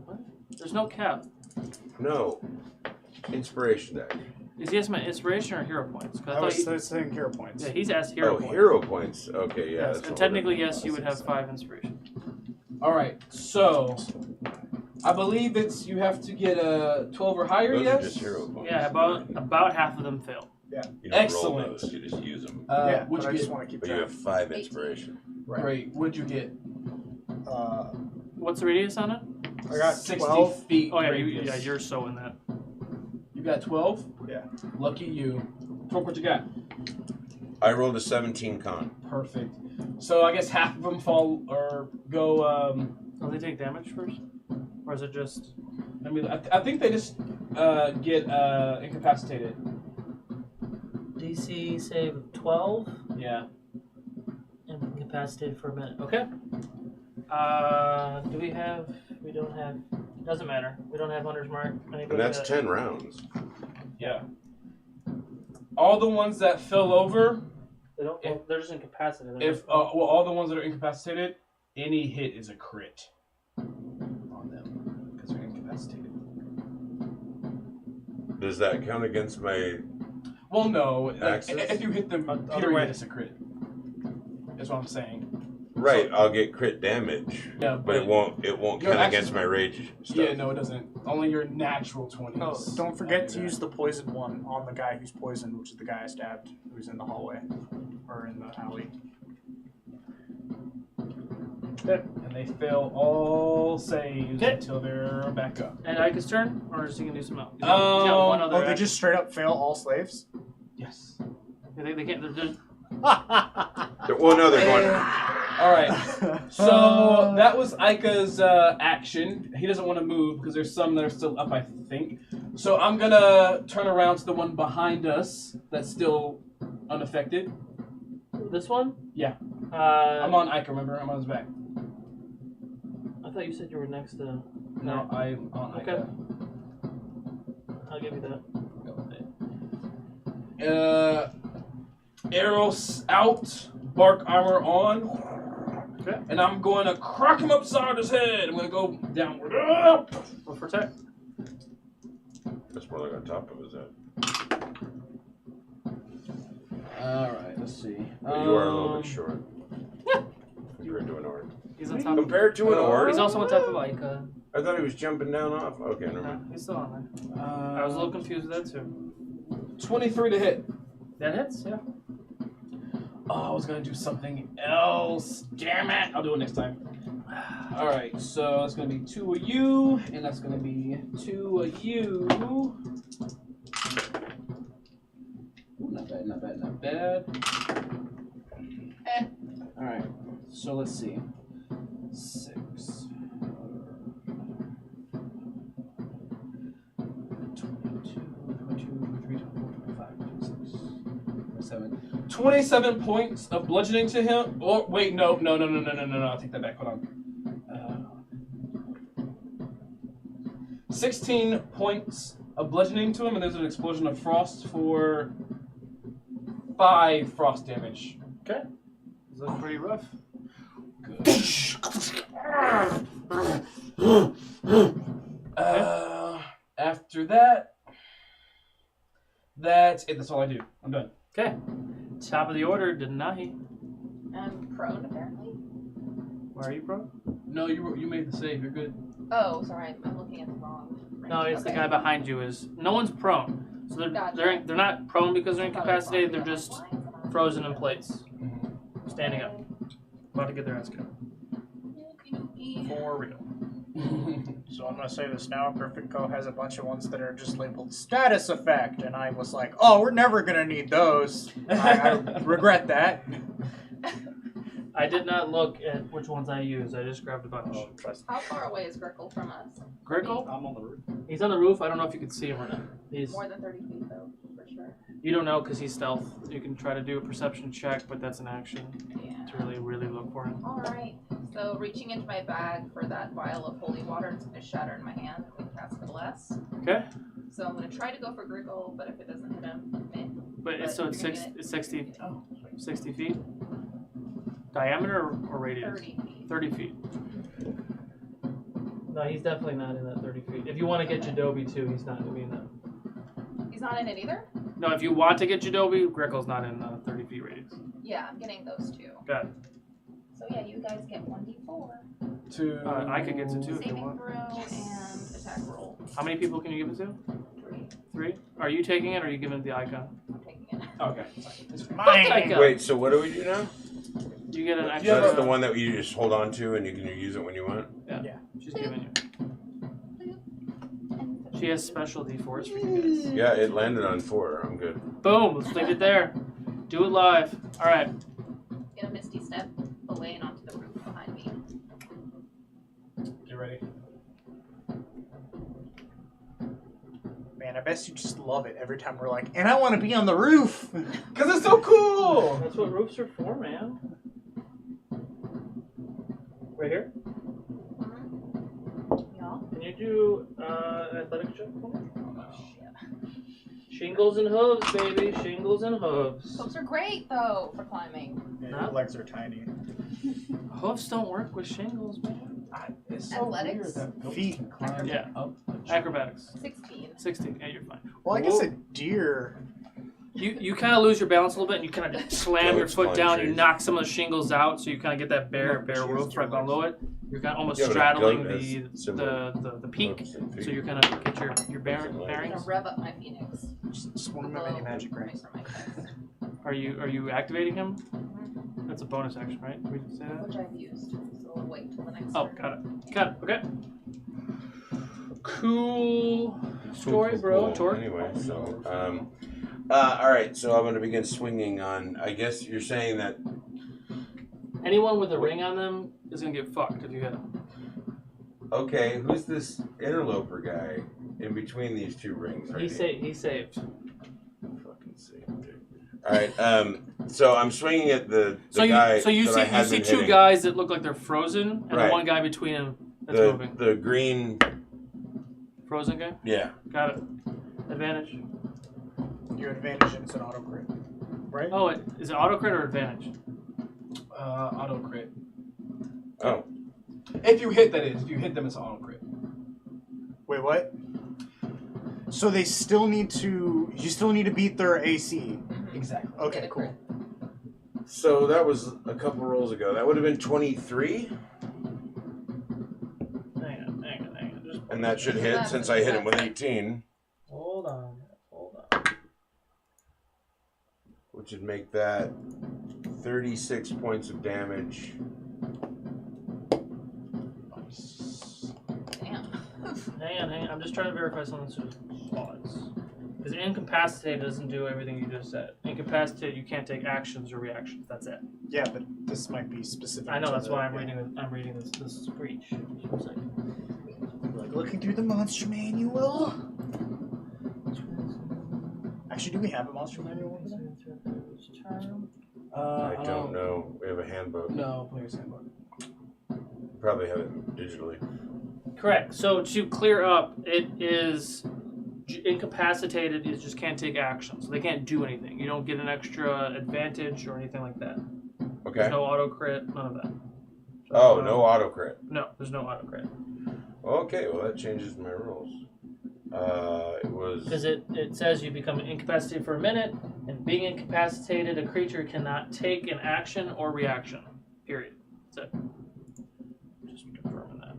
What? There's no cap. No. Inspiration deck. Is he asking my inspiration or hero points? 'Cause I was he, saying hero points. yeah, he's asked hero Oh, points. hero points. Okay, yeah. Yes, that's and all technically, that- yes, you would have 5 inspiration. All right. So, I believe it's you have to get a 12 or higher. Those are Yes. just hero points. Yeah, about half of them fail. Yeah. You don't Excellent. roll those, you just use them. Yeah, What'd but I you just get? want to keep But you track. have 5 18. inspiration. Great. What'd you get? What's the radius on it? I got 60 12. feet. Oh yeah, radius. you're so in that. You got 12. Yeah. Lucky you. Torque, what you got? I rolled a 17 con. Perfect. So I guess half of them fall or go. Don't they take damage first, or is it just? I mean, I think they just get incapacitated. DC save of 12 Yeah. and incapacitated for a minute. Okay. Do we have? We don't have. Doesn't matter. We don't have Hunter's Mark. And that's 10 rounds. Yeah. All the ones that fell over, They don't. If- They're just incapacitated. if all the ones that are incapacitated, any hit is a crit on them because they're incapacitated. Does that count against my... Well, no. Like, Axes? if you hit them, Other period, way. it's a crit. That's what I'm saying. Right, I'll get crit damage. Yeah, But it won't Your count axes- against my rage stuff. Yeah, no, it doesn't. Only your natural 20s. Oh, don't forget to use the poison one on the guy who's poisoned, which is the guy I stabbed, who's in the hallway or in the alley. Okay. And they fail all saves Okay. until they're back up. And Ike's turn, or is he gonna do something else? He's got one other Oh, they action. just straight up fail all slaves? Yes. They can't. They're just. Well, no, they're going. All right. So that was Ika's action. He doesn't want to move because there's some that are still up, I think. So I'm gonna turn around to the one behind us that's still unaffected. This one? Yeah. I'm I'm on Ika. Remember, I'm on his back. I thought you said you were next to. No, I'm on Okay. Ika. I'll give you that. Arrows out, bark armor on. Okay. And I'm going to crack him upside his head. I'm going to go downward. Roll for attack. That's more like on top of his head. All right, let's see. But you are a little bit short. You were doing orc. He's on top. Compared to an orc? He's also on top of Ika. I thought he was jumping down off. Okay, never No, mind. he's still on there. I was a little confused with that too. 23 to hit. That hits, yeah. Oh, I was going to do something else. Damn it. I'll do it next time. All right, so that's going to be 2 of you, and that's going to be 2 of you. Ooh, not bad, not bad, not bad. All right, so let's see. 6. 27 points of bludgeoning to him. Oh, wait, no. I'll take that back. Hold on. 16 points of bludgeoning to him, and there's an explosion of frost for 5 frost damage. Okay. This looks pretty rough. After that, that's it. That's all I do. I'm done. Okay. Top of the order, Denahi. I'm prone, apparently. Where are you, bro? No, you made the save. You're good. Oh, sorry. I'm looking at the wrong. No, it's the Okay. guy behind you. No one's prone. So they're Gotcha. they're not prone because they're I thought it was incapacitated. They're on the just line. frozen in place, standing up, about to get their ass kicked. Okey-dokey. For real. So I'm gonna say this now. Perfect Co has a bunch of ones that are just labeled status effect, and I was like, oh, we're never gonna need those. I regret that. I did not look at which ones I used. I just grabbed a bunch. Oh, trust How far away is Grickle from us? Grickle? I'm on the roof. He's on the roof. I don't know if you can see him or not. He's. More than 30 feet, though, for sure. You don't know because he's stealth. You can try to do a perception check, but that's an action Yeah. to really look for him. Alright, so reaching into my bag for that vial of holy water, it's going to shatter in my hand and cast a bless. Okay. So I'm going to try to go for Grickle, but if it doesn't hit him, meh. But it's you're it's gonna six. get it. It's 60. 60 feet. Diameter or radius? 30 feet. 30 feet. No, he's definitely not in that 30 feet. If you want to get Jeidobii too, he's not going to be in that. He's not in it either? No, if you want to get Jeidobii, Greco's not in 30 feet radius. Yeah, I'm getting those two. Got it. So yeah, you guys get 1d4. I could get to 2 if you Saving want. throw and attack roll. How many people can you give it to? 3. 3? Are you taking it or are you giving it the icon? I'm taking it. Okay. It's mine. Icon. Wait, so what do we do now? You get an So extra. that's the one that you just hold on to and you can use it when you want? Yeah. She's giving you. She has special D4s for you guys. Yeah, it landed on 4. I'm good. Boom. Let's leave it there. Do it live. All right. Get a misty step away and onto the roof behind me. Get ready. Man, I bet you just love it every time we're like, and I want to be on the roof. Because it's so cool! That's what roofs are for, man. Right here. Yeah. Can you do an athletics check for me? Shingles and hooves, baby. Shingles and hooves. Hooves are great though for climbing. Yeah, your legs are tiny. Hoofs don't work with shingles, man. It's so Athletics? weird that goats Feet. can climb Yeah. up. Acrobatics. 16. 16. Yeah, you're fine. Well, I guess a deer. You kind of lose your balance a little bit, and you kind of slam your Goats foot climb down. trees. You knock some of the shingles out, so you kind of get that bare she has roof right deer below it. You're kind of almost Yeah, but a straddling goat has the similar peak, hooves and feet. so you're kind of get your I'm bearings. gonna rev up my phoenix. Just swing them any magic rings. For my chest, Are you activating him? That's a bonus action, right? Did we say that? which I've used. So we'll wait till the next Oh, turn. got it. Got it. Okay. Cool story, bro. Torque. Anyway, so all right. So I'm going to begin swinging on. I guess you're saying that. Anyone with a ring on them is gonna get fucked if you hit them. Okay, who's this interloper guy in between these two rings? Right He here? He saved. Fucking saved it. All right. So I'm swinging at the So guy. you that I see had two been hitting. guys that look like they're frozen, and Right. the one guy between them that's moving. The green. Frozen guy. Yeah. Got it. Advantage. Your advantage and it's an auto crit, right? Oh, is it auto crit or advantage? Auto crit. Oh. If you hit, that is. If you hit them, it's auto crit. Wait, what? So they still need to. You still need to beat their AC. Exactly. Okay, cool. So that was a couple rolls ago. That would have been 23, Hang on. Just and that should hit since I hit him with 18, hold on. which would make that 36 points of damage. Damn. Hang on. I'm just trying to verify something's pause. Because incapacitated doesn't do everything you just said. Incapacitated, you can't take actions or reactions. That's it. Yeah, but this might be specific. I know. to That's the- why I'm reading this screech. Just one second. Like looking through the monster manual. Actually, do we have a monster manual over there? I don't know. We have a handbook. No, player's handbook. Probably have it digitally. Correct. So to clear up, it is incapacitated. You just can't take action, so they can't do anything. You don't get an extra advantage or anything like that. Okay. There's no auto crit, none of that. So, Oh, no auto crit. No, there's no auto crit. Okay, well that changes my rules. It was. Because it says you become incapacitated for a minute, and being incapacitated, a creature cannot take an action or reaction. Period. That's it. Just confirming that.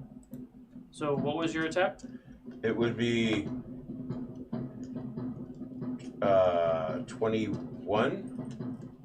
So what was your attack? It would be 21.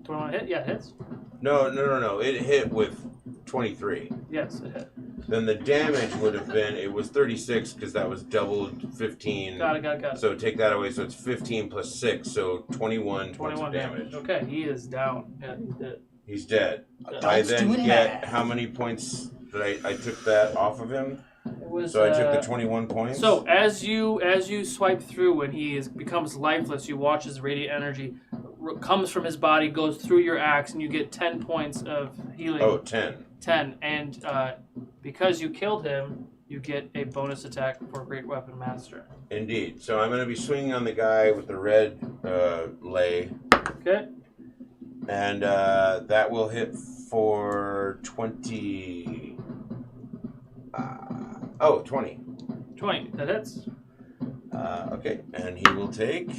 21 hit? Yeah, it hits. No. It hit with 23. Yes, it hit. Then the damage would have been, it was 36 because that was doubled 15. Got it. So take that away, so it's 15 plus 6, so 21 points of damage. Okay, he is down. Yeah, he's dead. He's dead. Yeah. I then get how many points that I took that off of him? It was, so I took the 21 points? So as you swipe through, when he becomes lifeless, you watch his radiant energy comes from his body, goes through your axe, and you get 10 points of healing. Oh, 10. 10, and because you killed him, you get a bonus attack for Great Weapon Master. Indeed. So I'm going to be swinging on the guy with the red lay. Okay. And that will hit for 20. 20. 20. That hits. Okay. And he will take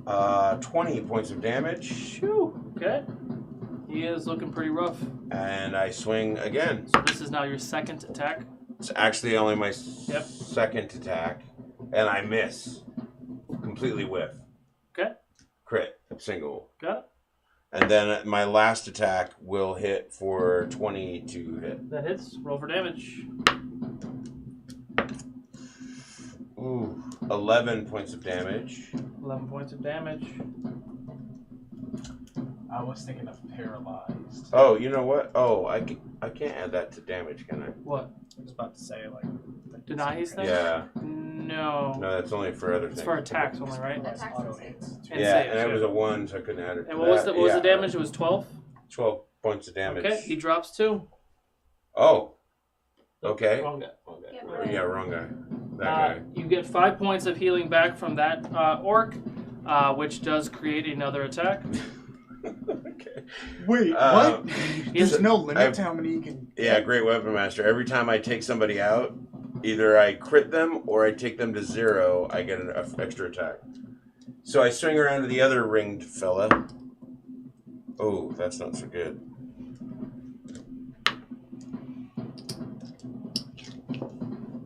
20 points of damage. Shoo. Okay. He is looking pretty rough. And I swing again. So this is now your second attack. It's actually only my second attack. And I miss. Completely whiff. Okay. Crit. Single. Got it. And then my last attack will hit for 20 to hit. That hits. Roll for damage. Ooh. 11 points of damage. 11 points of damage. I was thinking of paralyzed. Oh, you know what? Oh, I can't add that to damage, can I? What? I was about to say, like... Deny his thing? Yeah. No. No, that's only for other things. It's for attacks only, right? Attacks Auto and hits. And Yeah, saves, and it yeah. was a 1, so I couldn't add it. And what was the damage? It was 12? 12 points of damage. Okay, he drops 2. Oh. Okay. Wrong guy. Yeah, wrong guy. That guy. You get 5 points of healing back from that orc, which does create another attack. Okay. Wait, what? There's so no limit to how many you can... Yeah, great weapon master. Every time I take somebody out, either I crit them or I take them to 0, I get an extra attack. So I swing around to the other ringed fella. Oh, that's not so good.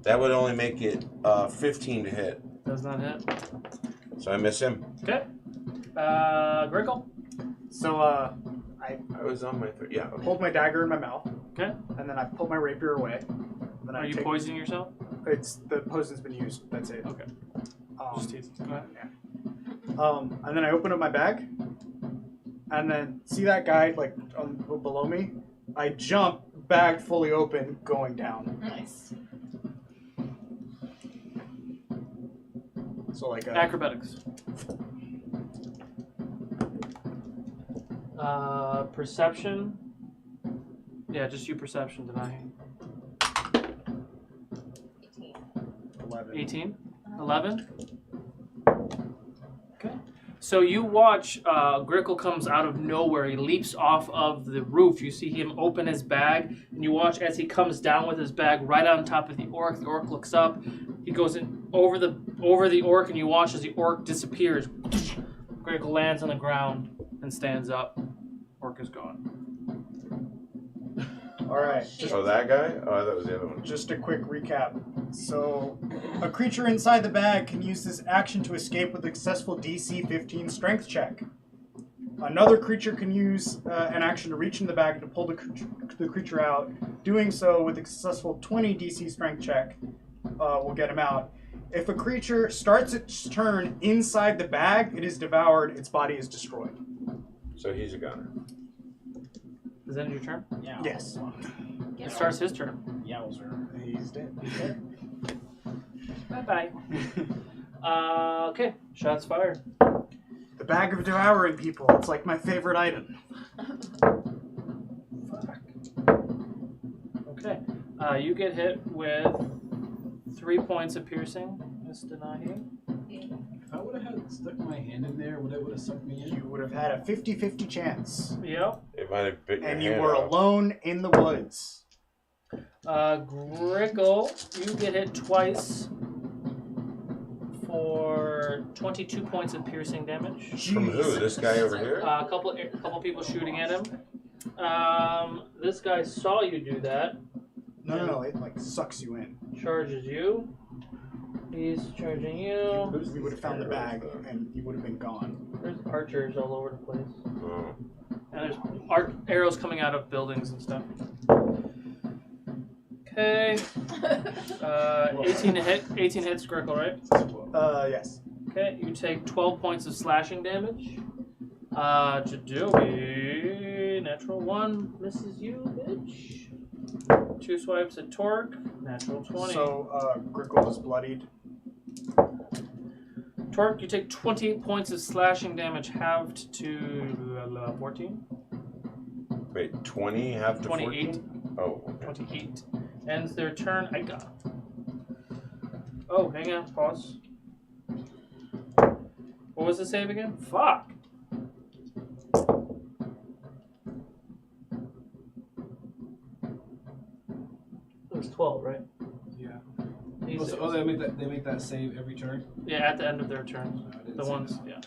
That would only make it 15 to hit. Does not hit. So I miss him. Okay. Grickle. So, I was on my third. Yeah. Okay. pulled my dagger in my mouth. Okay. And then I pulled my rapier away. Then Are you poisoning yourself? The poison's been used. That's it. Okay. Just teasing. Go ahead. Yeah. And then I open up my bag. And then see that guy like below me? I jump, bag fully open, going down. Nice. So like acrobatics. Perception. Yeah, just you perception denying. 11. 18? 11? Okay. So you watch Grickle comes out of nowhere. He leaps off of the roof. You see him open his bag, and you watch as he comes down with his bag right on top of the orc. The orc looks up. He goes in over the orc, and you watch as the orc disappears. Grickle lands on the ground and stands up. Orc is gone. All right. Oh, that guy? Oh, that was the other one. Just a quick recap. So, a creature inside the bag can use this action to escape with a successful DC 15 strength check. Another creature can use an action to reach in the bag and to pull the creature out. Doing so with a successful 20 DC strength check will get him out. If a creature starts its turn inside the bag, it is devoured, its body is destroyed. So he's a gunner. Is that your turn? Yeah. Yes. It starts his turn. Yowzer. He's dead. Bye-bye. Okay, shots fired. The bag of devouring people. It's like my favorite item. Fuck. Okay, you get hit with 3 points of piercing, Miss Denahi. If I would have had stuck my hand in there, would have sucked me in? You would have had a 50-50 chance. Yep. It might have bit your And hand you were off. alone in the woods. Grickle, you get hit twice for 22 points of piercing damage. From who? This guy over here? A couple people shooting at him. This guy saw you do that. No, it like sucks you in. Charges you. He's charging you. We would have found the bag, and you would have been gone. There's archers all over the place. Oh. And there's arrows coming out of buildings and stuff. Okay. 18 to hit. 18 hits, Grickle, right? Yes. Okay, you take 12 points of slashing damage. Jeidobii, natural 1 misses you, bitch. 2 swipes at Torque, natural 20. So, Grickle is bloodied. Torque, you take 20 points of slashing damage, halved to 14. Wait, 20 half to 28. 14? Oh, okay. 28. Ends their turn. I got. Oh, hang on. Pause. What was the save again? Fuck. It was 12, right? Yeah. These Oh, they make that save every turn? Yeah, at the end of their turn. I didn't The see ones, that. yeah.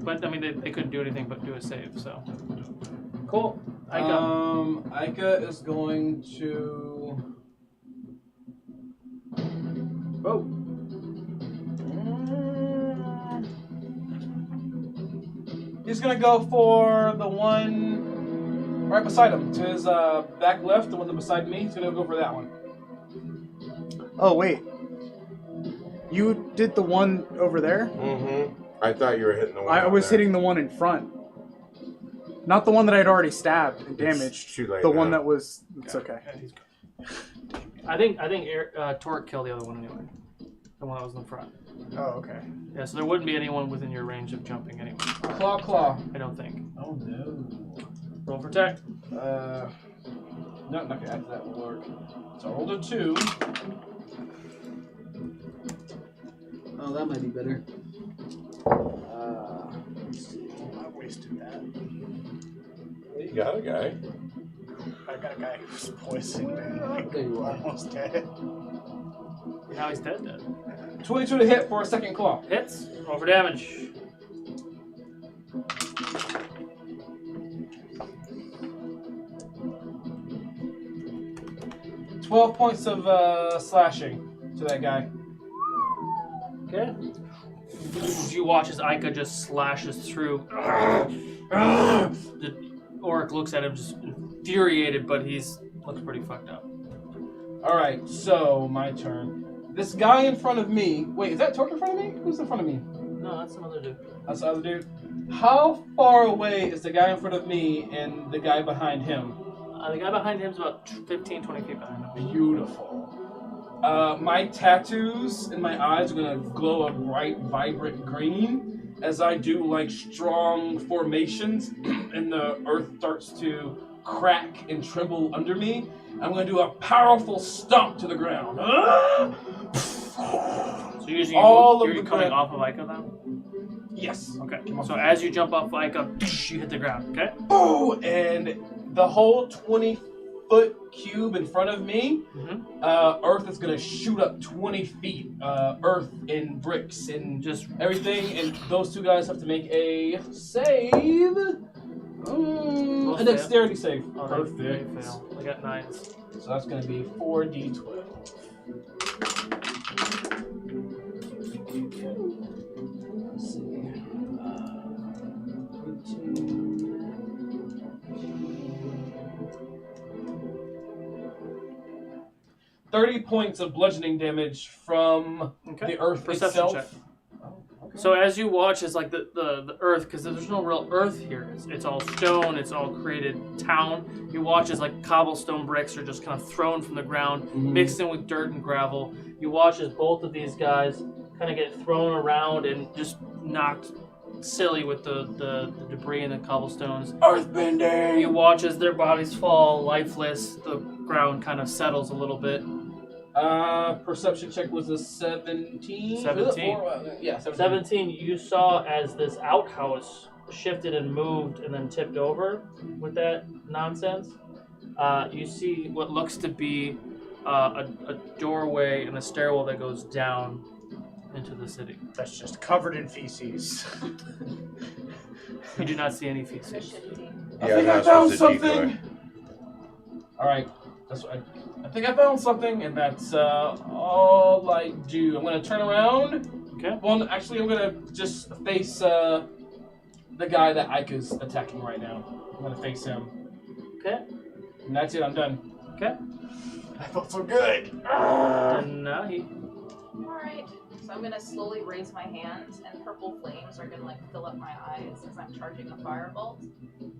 But I mean, they couldn't do anything but do a save. So cool. Ika. Ika is going to. Oh. He's gonna go for the one right beside him, to his back left, the one that's beside me. He's gonna go for that one. Oh wait, you did the one over there? Mm-hmm. I thought you were hitting the one. I was hitting the one in front, not the one that I'd already stabbed and damaged. Too late the now. one that was. It's okay. I think Torque killed the other one anyway. The one that was in the front. Oh, okay. Yeah, so there wouldn't be anyone within your range of jumping anyway. Claw. I don't think. Oh no. Roll for attack. No, not gonna add that will work. So I rolled a 2. Oh, that might be better. Let's see. I wasted that. You got a guy. I got a guy who's poisoned and There you are. almost dead. Now he's dead. 22 to hit for a second claw. Hits. Roll for damage. $12 points of slashing to that guy. Okay. You watch as Ika just slashes through. The orc looks at him just infuriated, but looks pretty fucked up. Alright, so my turn. This guy in front of me. Wait, is that Torque in front of me? Who's in front of me? No, that's some other dude. That's the other dude. How far away is the guy in front of me and the guy behind him? The guy behind him is about 15, 20 feet behind him. Beautiful. My tattoos in my eyes are gonna glow a bright, vibrant green as I do like strong formations, and the earth starts to crack and tremble under me. I'm gonna do a powerful stomp to the ground. So usually you're coming off of Ika now? Yes. Okay. So as you jump off Ika, you hit the ground, okay? Oh, and the whole 20-foot cube in front of me, Earth is gonna shoot up 20 feet. Earth and bricks and just everything, and those two guys have to make a save. A dexterity save. Oh, Perfect. They fail. They got 9s. So that's gonna be 4d12. Let's see. 30 points of bludgeoning damage from the earth Perception itself. check. So as you watch, it's like the earth, because there's no real earth here. It's all stone. It's all created town. You watch as like cobblestone bricks are just kind of thrown from the ground, mixed in with dirt and gravel. You watch as both of these guys kind of get thrown around and just knocked silly with the debris and the cobblestones. Earthbending! You watch as their bodies fall lifeless. The ground kind of settles a little bit. Perception check was a 17. 17. Yeah, 17. 17, you saw as this outhouse shifted and moved and then tipped over with that nonsense. You see what looks to be a doorway and a stairwell that goes down into the city. That's just covered in feces. You do not see any feces. I think I found something! Alright, that's what I think I found something, and that's all I do. I'm gonna turn around. Okay. Well, actually, I'm gonna just face the guy that Ika's attacking right now. I'm gonna face him. Okay. And that's it. I'm done. Okay. I felt so good. And now he. Alright, so I'm gonna slowly raise my hand, and purple flames are gonna like fill up my eyes as I'm charging a firebolt.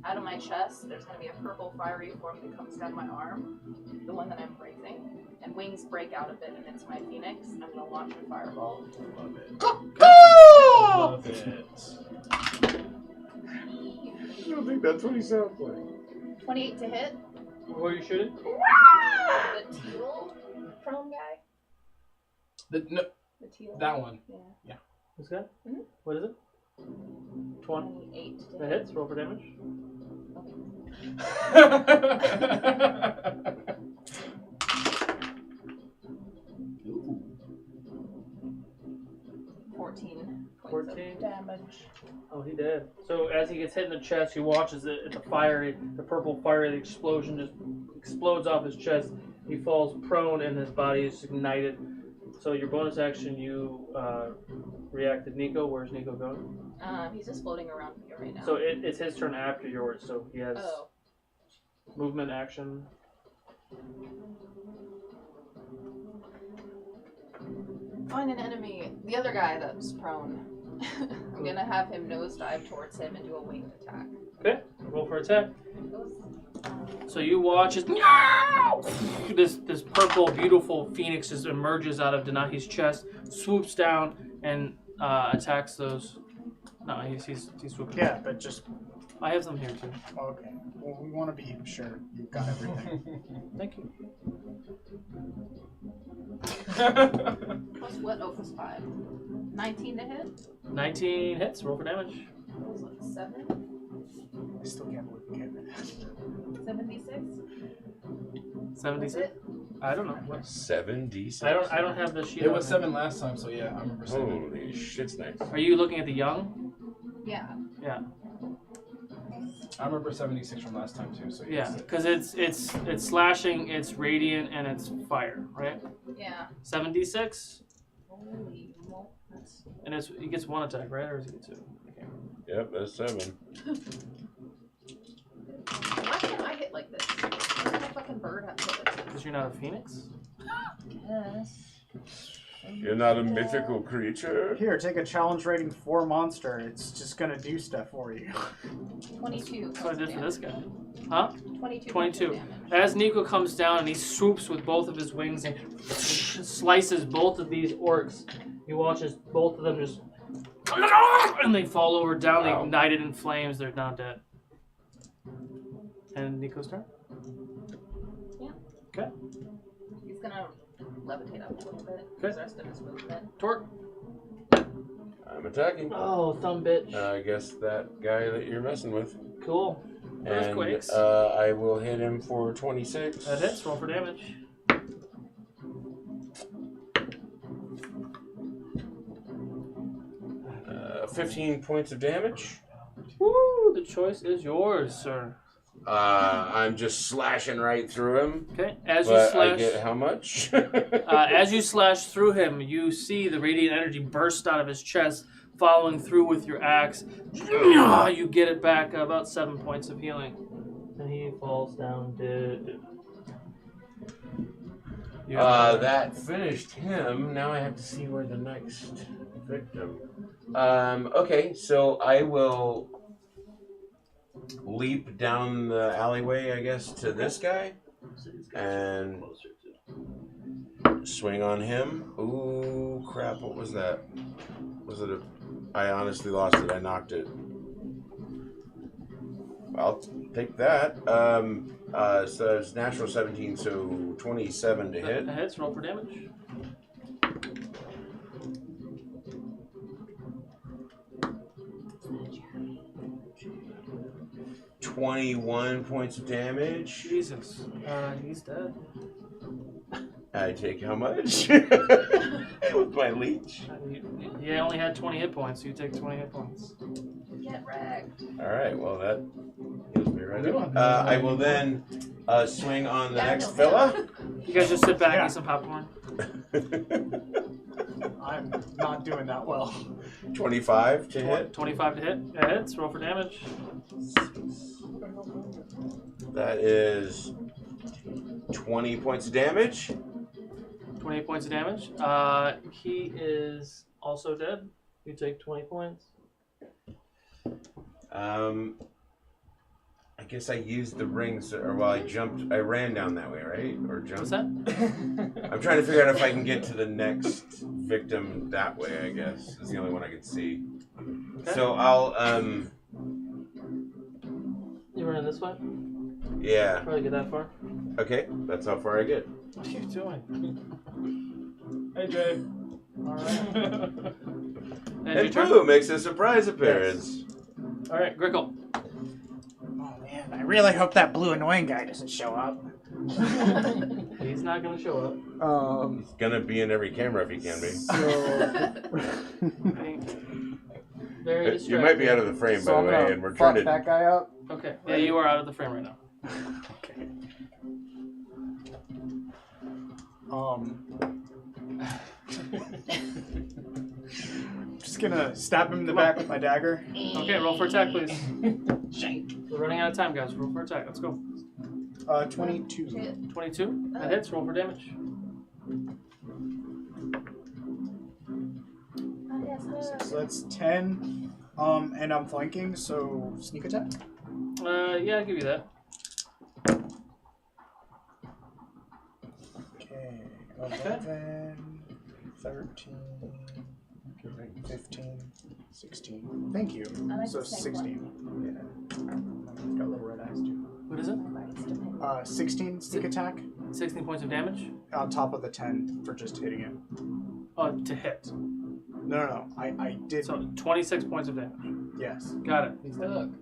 Out of my chest, there's gonna be a purple fiery form that comes down my arm, the one that I'm bracing, and wings break out of it, and it's my phoenix. And I'm gonna launch a firebolt. Love it. Love it. I don't think that's what he sounds like. 28 to hit. Who are you shooting? The teal chrome guy. The teal. that one. Yeah. This guy? Mhm. What is it? 28 to That hits. Roll for damage. Ooh. 14 points points 14. of damage. Oh, he did. So as he gets hit in the chest, he watches the fire, the purple fire, the explosion just explodes off his chest. He falls prone and his body is ignited. So your bonus action, you reacted Nico. Where's Nico going? He's just floating around here right now. So it's his turn after yours. So he has movement action. Find an enemy. The other guy that's prone. I'm gonna have him nosedive towards him and do a winged attack. Okay, roll for attack. So you watch as this purple, beautiful phoenix just emerges out of Denahi's chest, swoops down, and attacks those. No, he's swooping. Yeah, but just. I have them here too. Okay. Well, we want to be sure you've got everything. Thank you. Plus what? Oh, plus 5. 19 to hit? 19 hits. Roll for damage. What was it, 7? I still can't believe you gave me that. 76? 76. I don't know. What? 7d6. I don't have the sheet. It was 7 last time, so yeah, I remember 7. Holy shit's nice. Are you looking at the young? Yeah. Yeah. I remember 76 from last time too. So Yeah, because it's slashing, it's radiant, and it's fire, right? Yeah. 76, Holy smokes. and he gets 1 attack, right, or does he get 2? Okay. Yep, that's 7. Why can't I hit like this? Why does that fucking bird have to hit like this? Because you're not a phoenix. Yes. You're not a mythical creature. Here, take a challenge rating 4 monster. It's just gonna do stuff for you. 22. That's what I did for this guy. Huh? 22. 22. As Nico comes down and he swoops with both of his wings and slices both of these orcs, you watch as both of them just and they fall over down, they ignited in flames, they're now dead. And Nico's turn? Yeah. Okay. He's gonna levitate up a little bit. Okay. The rest of his movement. Torque. I'm attacking. Oh, thumb bitch. I guess that guy that you're messing with. Cool. And Earthquakes. I will hit him for 26. That hits. Roll for damage. Uh, 15 points of damage. Woo! The choice is yours, sir. I'm just slashing right through him. Okay. As but you slash, I get how much? as you slash through him, you see the radiant energy burst out of his chest, following through with your axe. You get it back about 7 points of healing, and he falls down dead. That finished him. Now I have to see where the next victim. Okay, so I will leap down the alleyway, I guess, to this guy, and swing on him. Ooh, crap! What was that? Was it a? I honestly lost it. I knocked it. I'll take that. So it's natural 17, so 27 to hit. That hits. Roll for damage. $21 points of damage. Jesus. He's dead. I take how much? With my leech. He only had 20 hit points, so you take 20 hit points. Get wrecked. Alright, well that heals me right up. I will then swing on the next fella. You guys just sit back and eat some popcorn. I'm not doing that well. 25 to hit. 25 to hit. That hits. Roll for damage. That is 20 points of damage. 28 points of damage. He is also dead. You take 20 points. I guess I used the rings, or while I ran down that way, right? Or jumped. What's that? I'm trying to figure out if I can get to the next victim that way, I guess. Is the only one I can see. Okay. So I'll, You running this way? yeah. Probably get that far. Okay, that's how far I get. What are you doing? Hey, Jay. Alright. And Boo makes a surprise appearance. Yes. Alright, Grickle. Oh man, I really hope that blue annoying guy doesn't show up. He's not going to show up. He's gonna be in every camera if he can be. So, Very You distracted. might be out of the frame, So by I'm the way, gonna and we're trying fuck to. that guy up. Okay. Yeah, you are out of the frame right now. Okay. Just gonna stab him in the back with my dagger. Okay, roll for attack, please. We're running out of time, guys. Roll for attack. Let's go. 22. 22. That hits. Roll for damage. So that's 10. And I'm flanking, so sneak attack. Yeah, I'll give you that. Okay. 11, 13, 15, 16. Thank you. I like So the same 16. Yeah. Got little red eyes too. What is it? 16 sneak attack 16 points of damage? on top of the 10 for just hitting it. To hit. No. I did. So 26 points of damage. Yes. Got it. He's dead.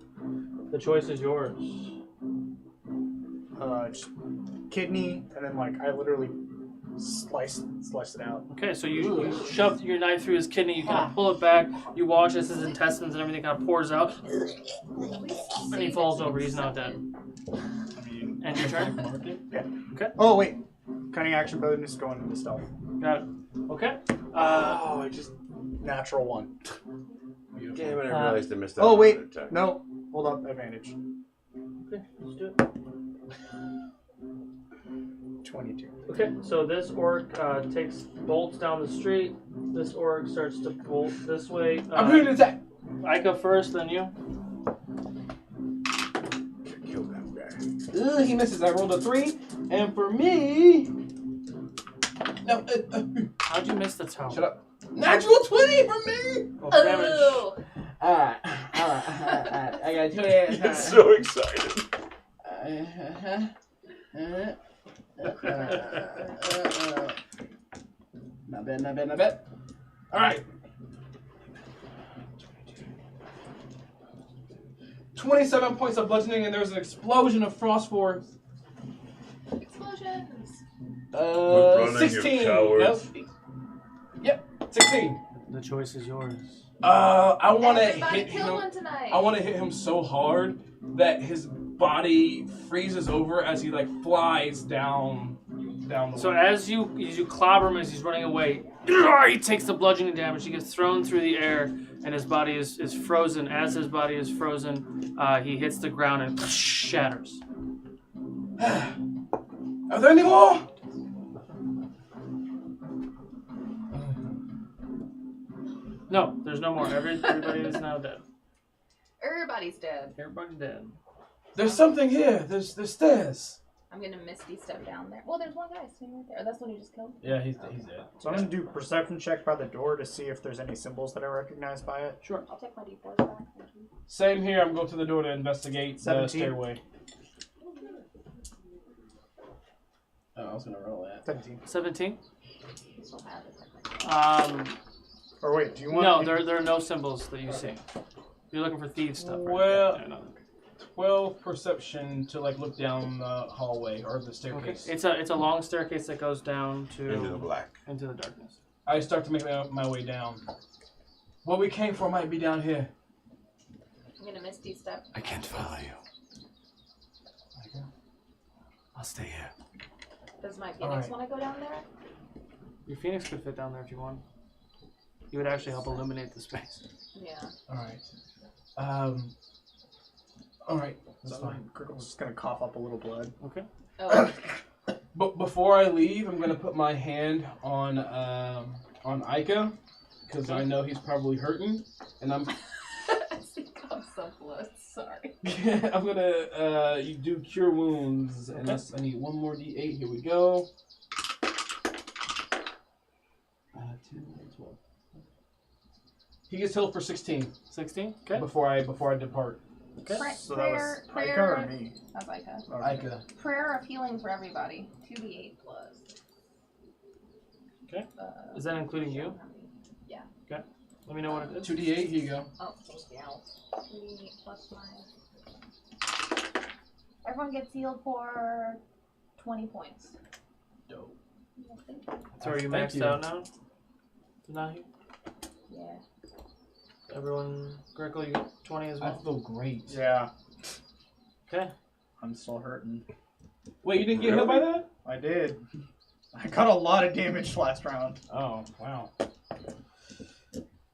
The choice is yours. Just kidney, and then like I literally slice it out. Okay, so you shove your knife through his kidney, you kind of pull it back, you wash his intestines and everything kind of pours out, and he falls over. He's now dead. And your turn? Yeah. Okay. Oh wait, cunning action bonus going into stealth. Got it. Okay. I just natural 1. Damn it! I realized I missed out. Oh on wait, an attack. no, hold up, advantage. Okay, let's do it. 22. Okay, so this orc takes bolts down the street. This orc starts to bolt this way. I'm ready to attack. Ika first, then you. Kill that guy. Ugh, he misses. I rolled a 3, and for me, no. How'd you miss the tower? Shut up. Natural 20 for me. Roll for damage. Alright. I got 20. He's so excited. Not bad. Alright. 27 points of bludgeoning, and there's an explosion of phosphor. Explosions. running, 16. you cowards. Yep, 16. The choice is yours. I want to Everybody hit kill him. one tonight. I want to hit him so hard that his body freezes over as he like flies down the So way. as you clobber him as he's running away, he takes the bludgeoning damage. He gets thrown through the air, and his body is frozen. As his body is frozen, he hits the ground and shatters. Are there any more? No, there's no more. Everybody is now dead. Everybody's dead. Everybody dead. There's something here. There's stairs. I'm gonna Misty step down there. Well, there's one guy sitting right there. Oh, that's the one you just killed. Yeah, he's dead. So I'm gonna do perception check by the door to see if there's any symbols that I recognize by it. Sure. I'll take my D4s back. Thank you. Same here. I'm going to the door to investigate the 17. stairway. Oh, I was gonna roll that. 17. 17. This will have it. Or wait, do you want? No, there are no symbols that you see. You're looking for thieves stuff. Right? Well, Yeah, no. 12 perception to like look down the hallway or the Okay. staircase. It's a long staircase that goes down to Into the black. into the darkness. I start to make my way down. What we came for might be down here. I'm gonna Misty step. I can't follow you. I'll stay here. Does my Phoenix Alright. want to go down there? Your phoenix could fit down there if you want. You would actually help illuminate the space. Yeah. Alright, that's So fine. Crickle's just gonna cough up a little blood. Okay. Oh. But before I leave, I'm gonna put my hand on Ika because I know he's probably hurting, and I'm I see some blood. Sorry. I'm gonna you do cure wounds, and Okay. I need one more D8. Here we go. 2, 12. He gets healed for 16. 16. Okay. Before I depart. Okay. So that was Ika or me? That's Ika. Ika. Prayer of healing for everybody. 2d8 plus. Okay. Is that including you? Yeah. Okay. Let me know what it is. 2D8. Here you go. Oh, thank you. 2d8 plus my. Everyone gets healed for 20 points. Dope. So are you Thank maxed you. out now? Nahi? Yeah. Everyone, Greco, you got 20 as I well? feel great. Yeah. Okay. I'm still hurting. Wait, you didn't get hit by that? I did. I got a lot of damage last round. Oh, wow.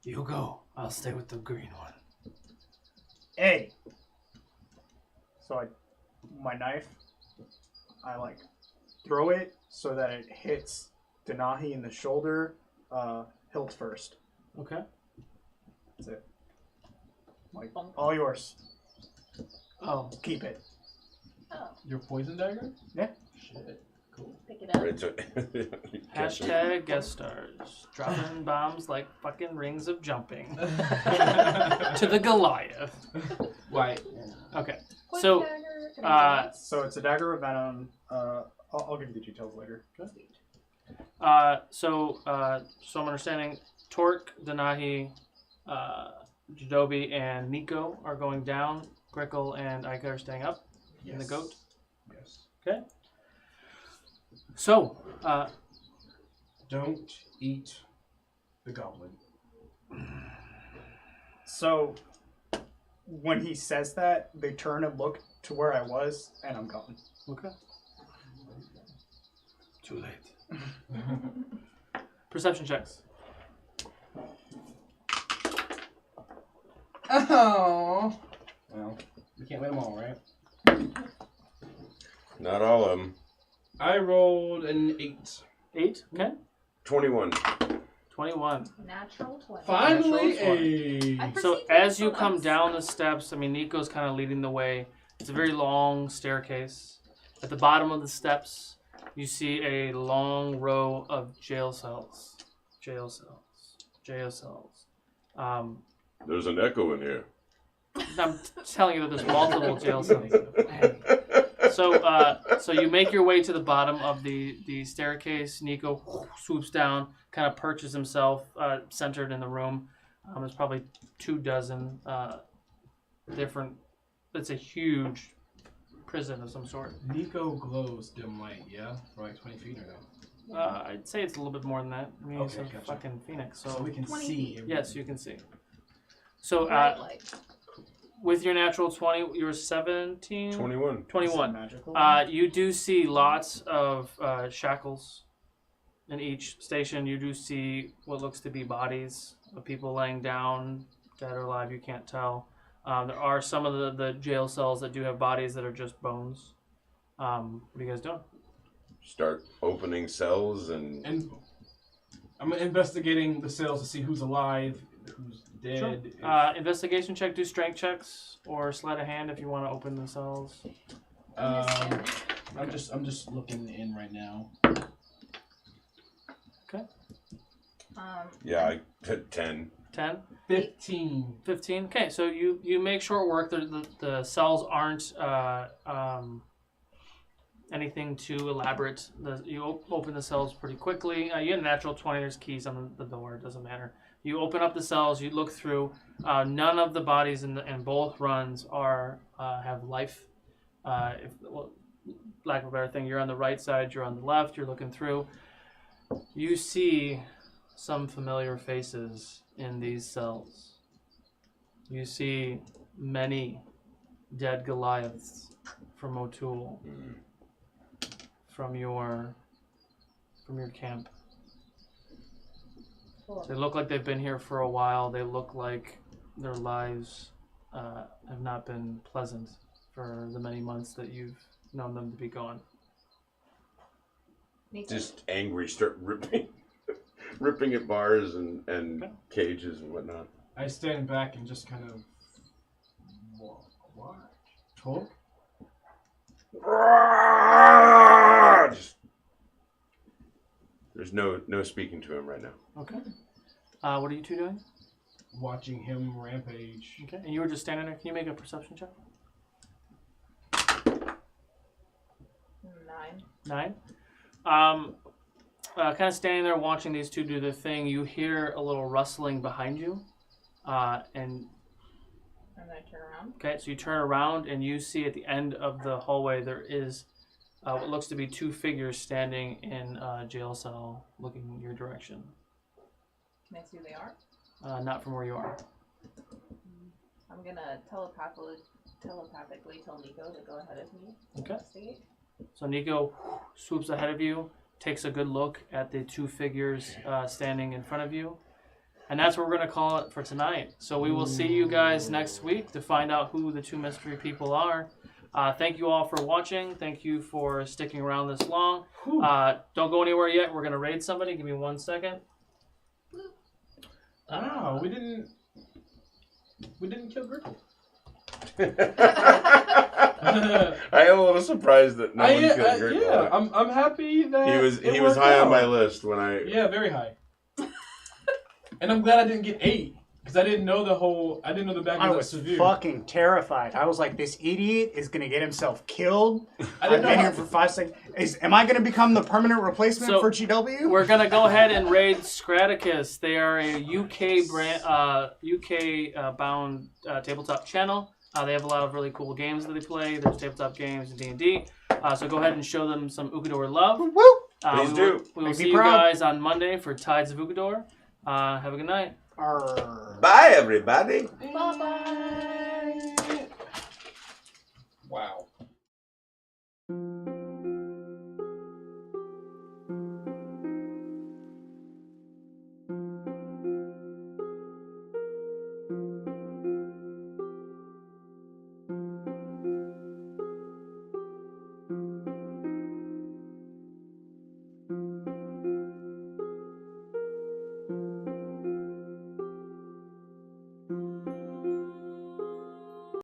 You go. I'll stay with the green one. Hey. So my knife, I like throw it so that it hits Denahi in the shoulder, hilt first. Okay. That's it. Like, all yours. Oh. Keep it. Oh, Your poison dagger? Yeah. Shit. Cool. pick it up. Right, so- Hashtag guest stars. Dropping bombs like fucking rings of jumping. To the Goliath. Right. Okay. Poison So, dagger, can I use So it's a dagger of venom. I'll give you the details later. so I'm understanding Torque, Denahi, Jeidobii, and Nico are going down. Grickle and Ika are staying up in the goat. Yes. Okay. So, Don't eat the goblin. So when he says that, they turn and look to where I was, and I'm gone. okay. Too late. Perception checks. Oh. Well, we can't win them all, right? Not all of them. I rolled an 8. 8. Okay. 21. 21. Natural 20. Finally, I a. So perceive as you it come as- down the steps, I mean, Nico's kind of leading the way. It's a very long staircase. At the bottom of the steps, you see a long row of jail cells. Jail cells. Jail cells. There's an echo in here. I'm telling you that there's multiple jail cells. So you make your way to the bottom of the staircase. Nico swoops down, kind of perches himself centered in the room. There's probably 24 different. It's a huge prison of some sort. Nico glows dim light, yeah? For like 20 feet or no? I'd say it's a little bit more than that. I mean, Okay, it's a gotcha. fucking phoenix. So we can 20 see. feet. everything. Yes, you can see. So Bright light. with your natural 20, you're 17? 21. 21. Magical. You do see lots of shackles in each station. You do see what looks to be bodies of people laying down, dead or alive, you can't tell. There are some of the jail cells that do have bodies that are just bones. What are you guys doing? Start opening cells and And I'm investigating the cells to see who's alive, who's dead. Sure. Investigation check, do strength checks, or sleight of hand if you want to open the cells. I'm just looking in right now. Okay. yeah, I put 10. 10? 15. 15. Okay, so you make short work. The cells aren't anything too elaborate. You open the cells pretty quickly. You get a natural 20. There's keys on the door. It doesn't matter. You open up the cells. You look through. None of the bodies in both runs have life. Lack of a better thing, you're on the right side. You're on the left. You're looking through. You see some familiar faces in these cells. You see many dead Goliaths from O'Toole, from your camp. They look like they've been here for a while. They look like their lives have not been pleasant for the many months that you've known them to be gone. Just angry, start ripping at bars and cages and whatnot. I stand back and just kind of watch. Talk? There's no speaking to him right now. Okay. What are you two doing? Watching him rampage. Okay. And you were just standing there. Can you make a perception check? 9. Kind of standing there watching these two do their thing. You hear a little rustling behind you, and I turn around. okay, so you turn around and you see at the end of the hallway there is what looks to be 2 figures standing in a jail cell looking your direction. Can I see who they are? Not from where you are. I'm gonna telepathically tell Nico to go ahead of me. Okay. So Nico swoops ahead of you, takes a good look at the two figures standing in front of you. And that's what we're going to call it for tonight. So we will see you guys next week to find out who the two mystery people are. Thank you all for watching. Thank you for sticking around this long. Don't go anywhere yet. We're going to raid somebody. Give me 1 second. Wow, we didn't kill Griffin. I am a little surprised that no one killed Griffin. Yeah, I'm happy that he was high on my list when I. Yeah, very high. And I'm glad I didn't get 8 because I didn't know the back I was was severe. fucking terrified. I was like, this idiot is gonna get himself killed. I've been here for 5 seconds. Am I gonna become the permanent replacement for GW? We're gonna go ahead and raid Scraticus. They are a UK brand, UK bound tabletop channel. They have a lot of really cool games that they play. There's tabletop games and D&D. So go ahead and show them some Ukodor love. Woo! Please do. We will see you guys on Monday for Tides of Ukodor. Have a good night. Bye, everybody. Bye-bye. Wow.